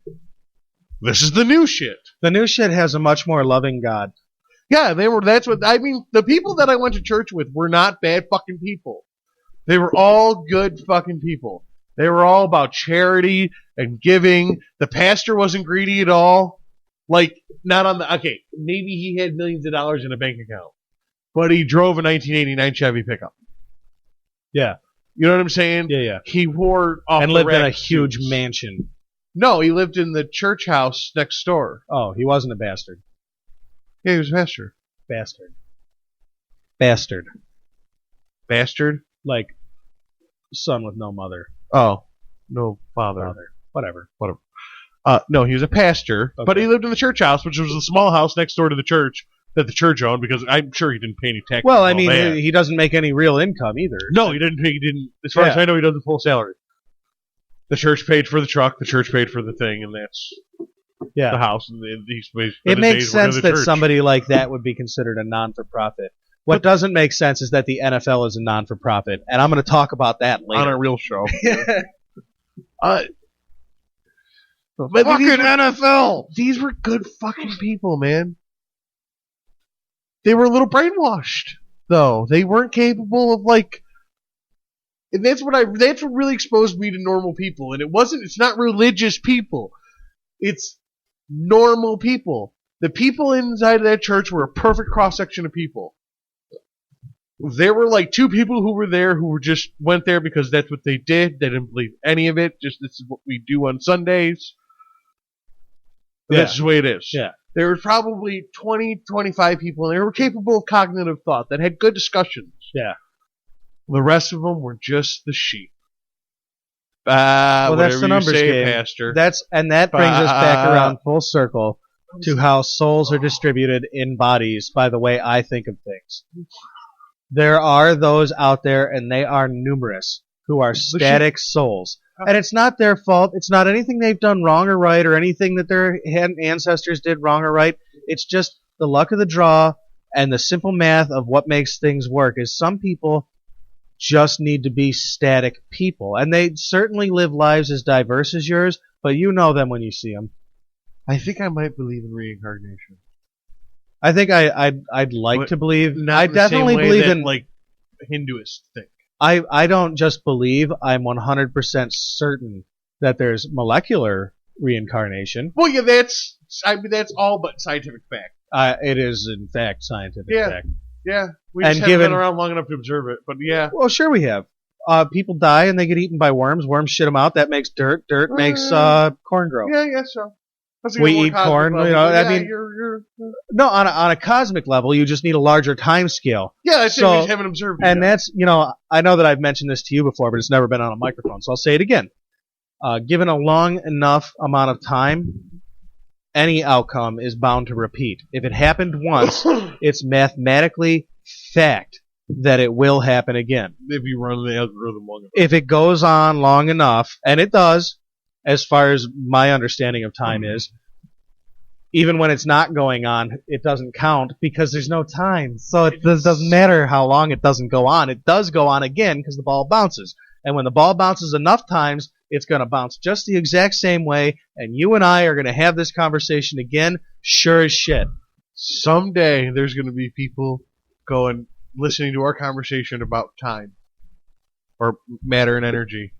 This is the new shit. The new shit has a much more loving God. Yeah, the people that I went to church with were not bad fucking people. They were all good fucking people. They were all about charity and giving. The pastor wasn't greedy at all. Maybe he had millions of dollars in a bank account, but he drove a 1989 Chevy pickup. Yeah. You know what I'm saying? Yeah. He wore and lived in a huge mansion. No, he lived in the church house next door. Oh, he wasn't a bastard. Yeah, he was a pastor. Bastard. Bastard? Like son with no mother. Oh, no father. Whatever. No, he was a pastor, okay. But he lived in the church house, which was a small house next door to the church that the church owned, because I'm sure he didn't pay any taxes. Well, I mean, he doesn't make any real income either. No, he didn't. As far as I know, he doesn't full salary. The church paid for the truck. The church paid for the thing, and that's the house. And it makes sense that somebody like that would be considered a non-for-profit. What doesn't make sense is that the NFL is a non-for-profit, and I'm going to talk about that later. On a real show. Fucking NFL! These were good fucking people, man. They were a little brainwashed, though. They weren't capable of, like... And that's what really exposed me to normal people. And it's not religious people. It's normal people. The people inside of that church were a perfect cross-section of people. There were like two people who were there who went there because that's what they did. They didn't believe any of it. Just, this is what we do on Sundays. Yeah. That's just the way it is. Yeah. There were probably 20, 25 people, and they were capable of cognitive thought that had good discussions. Yeah. The rest of them were just the sheep. Well, that's the numbers game. Pastor. That brings us back around full circle to how souls are distributed in bodies by the way I think of things. There are those out there, and they are numerous, who are static souls. And it's not their fault. It's not anything they've done wrong or right, or anything that their ancestors did wrong or right. It's just the luck of the draw and the simple math of what makes things work is some people just need to be static people. And they certainly live lives as diverse as yours, but you know them when you see them. I think I might believe in reincarnation. I think I'd like to believe. I the definitely same way believe that, in like Hinduists think. I don't just believe. I'm 100% certain that there's molecular reincarnation. Well, yeah, that's all but scientific fact. It is in fact scientific fact. Yeah, we just haven't been around long enough to observe it. But yeah, well, sure we have. People die and they get eaten by worms. Worms shit them out. That makes dirt. Dirt makes corn grow. Yeah, so. We eat corn. You know, I mean, no, on a cosmic level, you just need a larger time scale. Yeah, I think we just haven't observed it. And that's, I know that I've mentioned this to you before, but it's never been on a microphone, so I'll say it again. Given a long enough amount of time, any outcome is bound to repeat. If it happened once, it's mathematically fact that it will happen again. If you run the algorithm long enough. If it goes on long enough, and it does, as far as my understanding of time is, even when it's not going on, it doesn't count because there's no time. So it doesn't matter how long it doesn't go on. It does go on again because the ball bounces. And when the ball bounces enough times, it's going to bounce just the exact same way, and you and I are going to have this conversation again, sure as shit. Someday there's going to be people listening to our conversation about time or matter and energy.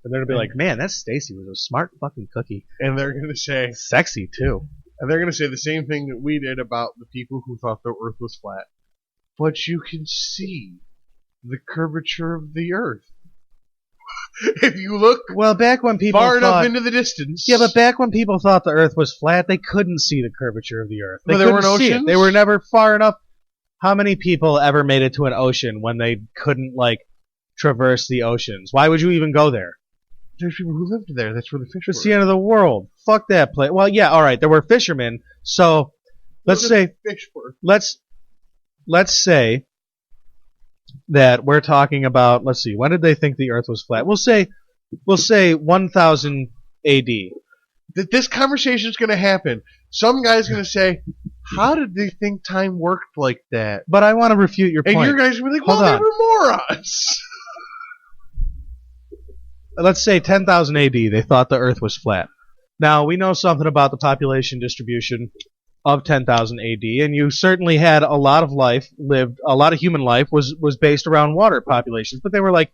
And they're going to be like, man, that Stacey was a smart fucking cookie. And they're going to say... Sexy, too. And they're going to say the same thing that we did about the people who thought the Earth was flat. But you can see the curvature of the Earth. If you look back when people far enough into the distance... Yeah, but back when people thought the Earth was flat, they couldn't see the curvature of the Earth. There weren't oceans? They were never far enough. How many people ever made it to an ocean when they couldn't, traverse the oceans? Why would you even go there? There's people who lived there. That's where the fish were. It's the end of the world. Fuck that place. Well, yeah, all right. There were fishermen. So let's say that we're talking about. Let's see. When did they think the Earth was flat? We'll say 1000 A.D. This conversation is going to happen. Some guy's going to say, "How did they think time worked like that?" But I want to refute your point. And you guys will be like, "Well, they were morons." Let's say 10,000 AD, they thought the Earth was flat. Now, we know something about the population distribution of 10,000 AD, and you certainly had a lot of human life was based around water populations, but they were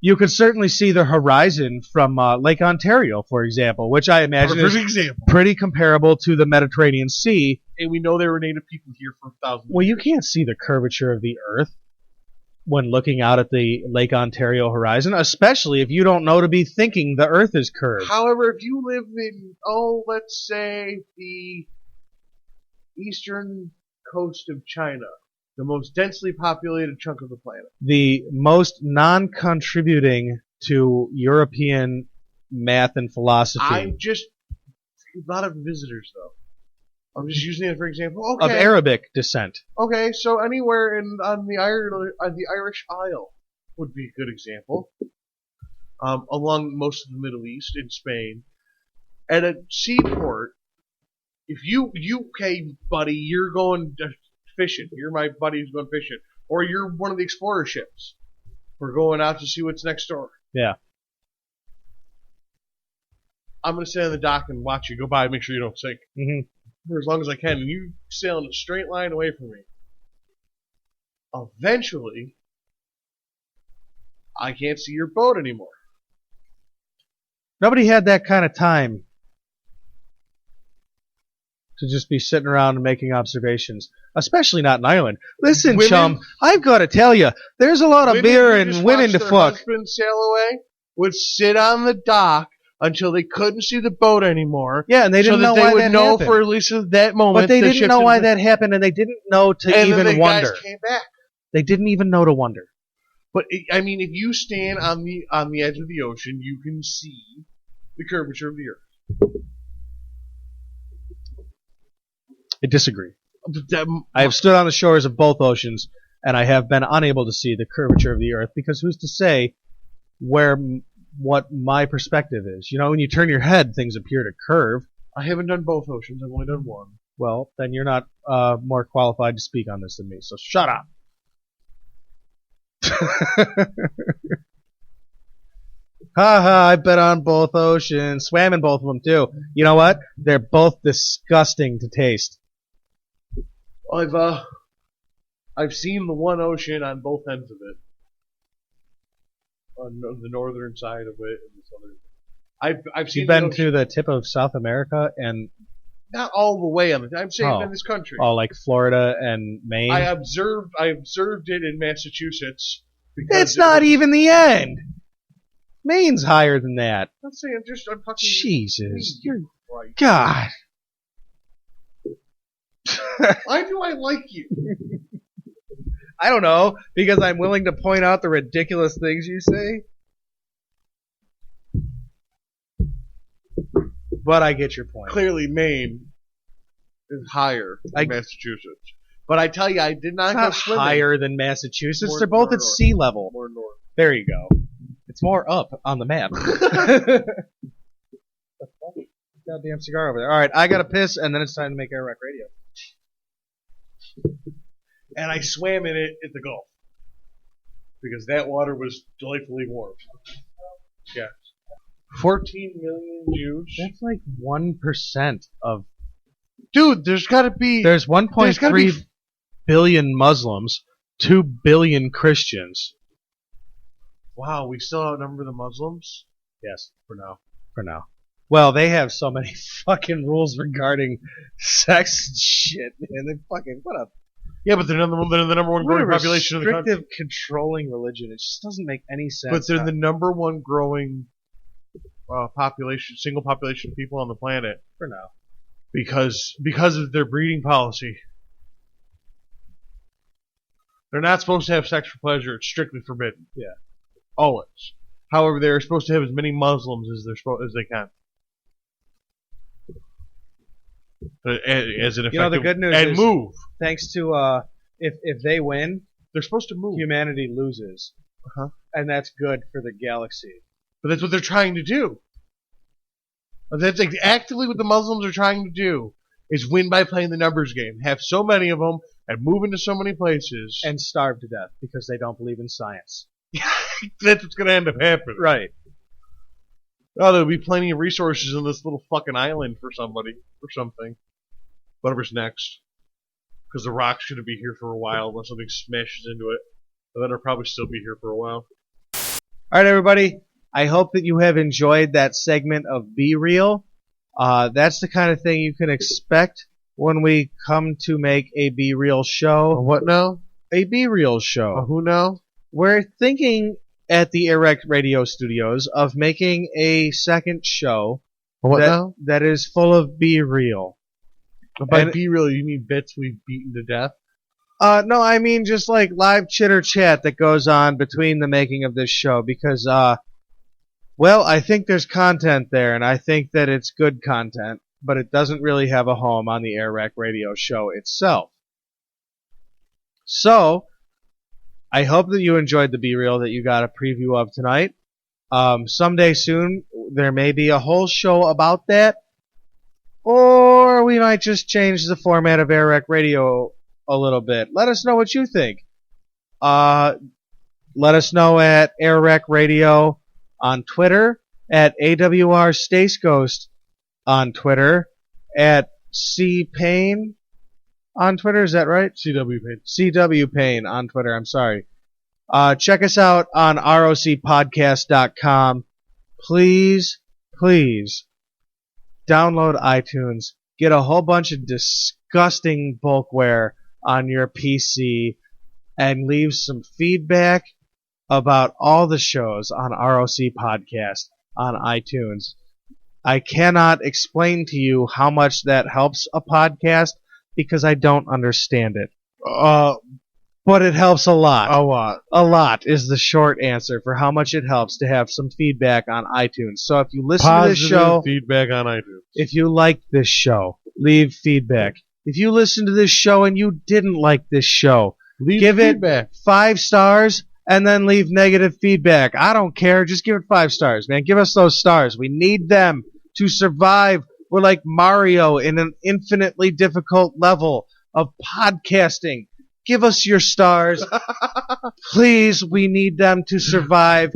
you could certainly see the horizon from Lake Ontario, for example, which I imagine is pretty comparable to the Mediterranean Sea. And we know there were native people here for thousands of years. Well, you can't see the curvature of the Earth when looking out at the Lake Ontario horizon, especially if you don't know to be thinking the Earth is curved. However, if you live in, let's say, the eastern coast of China, the most densely populated chunk of the planet. The most non-contributing to European math and philosophy. A lot of visitors, though. I'm just using it for example. Okay. Of Arabic descent. Okay, so anywhere on the Irish Isle would be a good example. Along most of the Middle East, in Spain, at a seaport, if okay, buddy, you're going fishing. You're my buddy who's going fishing, or you're one of the explorer ships. We're going out to see what's next door. Yeah. I'm going to stay on the dock and watch you go by and make sure you don't sink. Mm-hmm. For as long as I can. And you sail in a straight line away from me. Eventually, I can't see your boat anymore. Nobody had that kind of time to just be sitting around and making observations, especially not in Ireland. Listen, Women- chum, I've got to tell you, there's a lot of Women beer who and just women watched to their fuck. husbands sail away would sit on the dock until they couldn't see the boat anymore. Yeah, and they didn't so that know they why would that know happened. for at least that moment. But they the didn't ship know is- why that happened, and they didn't know to and even then the wonder. guys came back. They didn't even know to wonder. But I mean, if you stand on the edge of the ocean, you can see the curvature of the earth. I disagree. But that- I have stood on the shores of both oceans, and I have been unable to see the curvature of the earth, because who's to say what my perspective is? You know, when you turn your head, things appear to curve. I haven't done both oceans. I've only done one. Well, then you're not more qualified to speak on this than me, so shut up. Ha, I've been on both oceans, swam in both of them too. You know what? They're both disgusting to taste. I've seen the one ocean on both ends of it, on the northern side of it and the southern. I've seen. You've been the ocean, to the tip of South America and not all the way on it. I'm saying in this country. Oh, like Florida and Maine. I observed it in Massachusetts. Because It's not even the end. Maine's higher than that. I'm saying I'm fucking. Jesus, you're right. God. Why do I like you? I don't know, because I'm willing to point out the ridiculous things you say. But I get your point. Clearly, Maine is higher than Massachusetts. But I tell you, I did not It's go not swimming. higher than Massachusetts. More- They're both more at north. sea level. More north. There you go. It's more up on the map. Goddamn cigar over there. All right, I gotta piss, and then it's time to make AirWreck Radio. And I swam in it at the Gulf because that water was delightfully warm. Yeah, 14 million Jews. That's like 1% of. Dude, there's got to be. There's gotta 1.3 billion Muslims, 2 billion Christians. Wow, we still outnumber the Muslims? Yes, for now. For now. Well, they have so many fucking rules regarding sex and shit, man. They fucking what a Yeah, but they're the number one growing population in the country. restrictive, controlling religion. It just doesn't make any sense. But they're the number one growing population, single population of people on the planet for now. Because of their breeding policy. They're not supposed to have sex for pleasure. It's strictly forbidden. Yeah. Always. However, they're supposed to have as many Muslims as they can. As an effective, the good news and is, move. Thanks to if they win, they're supposed to move. Humanity loses, and that's good for the galaxy. But that's what they're trying to do. That's actively what the Muslims are trying to do. Is win by playing the numbers game. Have so many of them and move into so many places and starve to death because they don't believe in science. That's what's going to end up happening. Right. Oh, there'll be plenty of resources in this little fucking island for somebody or something. Whatever's next. Because the rock's going to be here for a while unless something smashes into it. But then it'll probably still be here for a while. All right, everybody. I hope that you have enjoyed that segment of Be Real. That's the kind of thing you can expect when we come to make a Be Real show. What now? A Be Real show. Who now? We're thinking at the AirWreck Radio Studios of making a second show now? that is full of Be Real. By Be Real, you mean bits we've beaten to death? No, I mean just like live chitter chat that goes on between the making of this show because, well, I think there's content there and I think that it's good content, but it doesn't really have a home on the AirWreck Radio show itself. So, I hope that you enjoyed the Be Real that you got a preview of tonight. Someday soon, there may be a whole show about that, or we might just change the format of AirWreck Radio a little bit. Let us know what you think. Let us know at AirWreck Radio on Twitter at AWR Stace Ghost on Twitter, at C Payne on Twitter. Is that right? CW Payne. CW Payne on Twitter. I'm sorry. Check us out on rocpodcast.com. Please download iTunes. Get a whole bunch of disgusting bulkware on your PC and leave some feedback about all the shows on ROC Podcast on iTunes. I cannot explain to you how much that helps a podcast because I don't understand it. But it helps a lot. A lot. A lot is the short answer for how much it helps to have some feedback on iTunes. So if you listen to this show, feedback on iTunes. If you like this show, leave feedback. If you listen to this show and you didn't like this show, give feedback. It 5 stars and then leave negative feedback. I don't care. Just give it 5 stars, man. Give us those stars. We need them to survive. We're like Mario in an infinitely difficult level of podcasting. Give us your stars. Please, we need them to survive.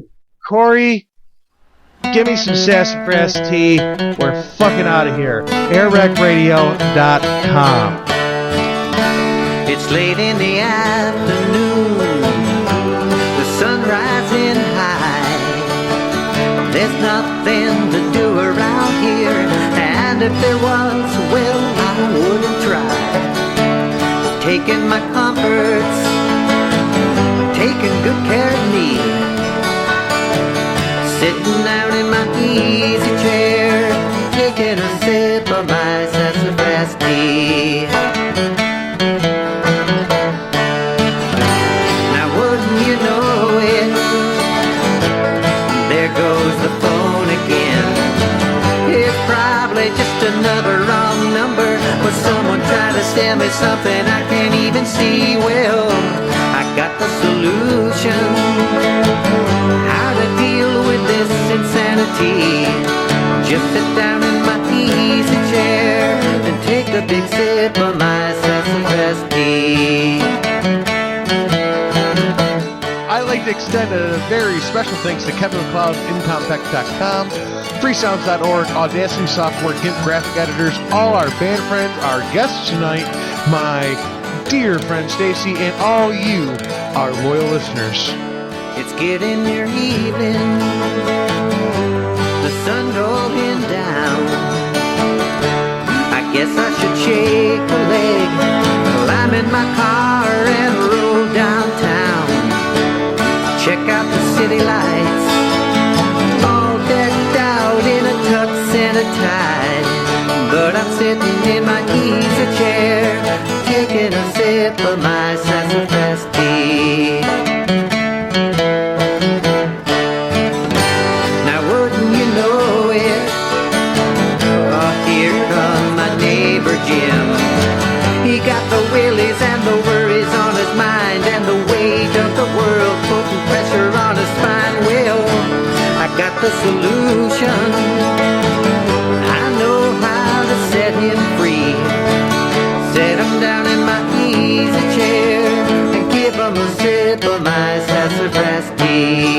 Corey, give me some sassafras tea. We're fucking out of here. AirWreckRadio.com. It's late in the afternoon. The sun rising high. There's nothing to do around here. And if there was, well, I wouldn't try. Taking my comforts, taking good care of me. Sitting down in my easy chair, taking a sip of my sassafras tea. Now wouldn't you know it, there goes the phone again. It's probably just another wrong number, but someone tried to sell me something I can't even see. Well, I got the solution, how to deal with this insanity. Just sit down in my easy chair and take a big sip of my sassafras tea. I'd like to extend a very special thanks to Kevin McLeod, Incompetech.com, freesounds.org, Audacity Software, GIMP graphic editors, all our band friends, our guests tonight, my dear friend Stacey, and all you, our loyal listeners. It's getting near evening, the sun going down. I guess I should shake a leg, climb in my car and roll downtown. Check out the city lights, all decked out in a tux and a tie. But I'm sitting in my easy chair, taking a sip of my sassafras tea. Now wouldn't you know it, oh, here comes my neighbor Jim. He got the willies and the worries on his mind, and the weight of the world putting pressure on his spine. Well, I got the solution, I know how to set him free. Set him down in my easy chair and give him a sip of my sassafras tea.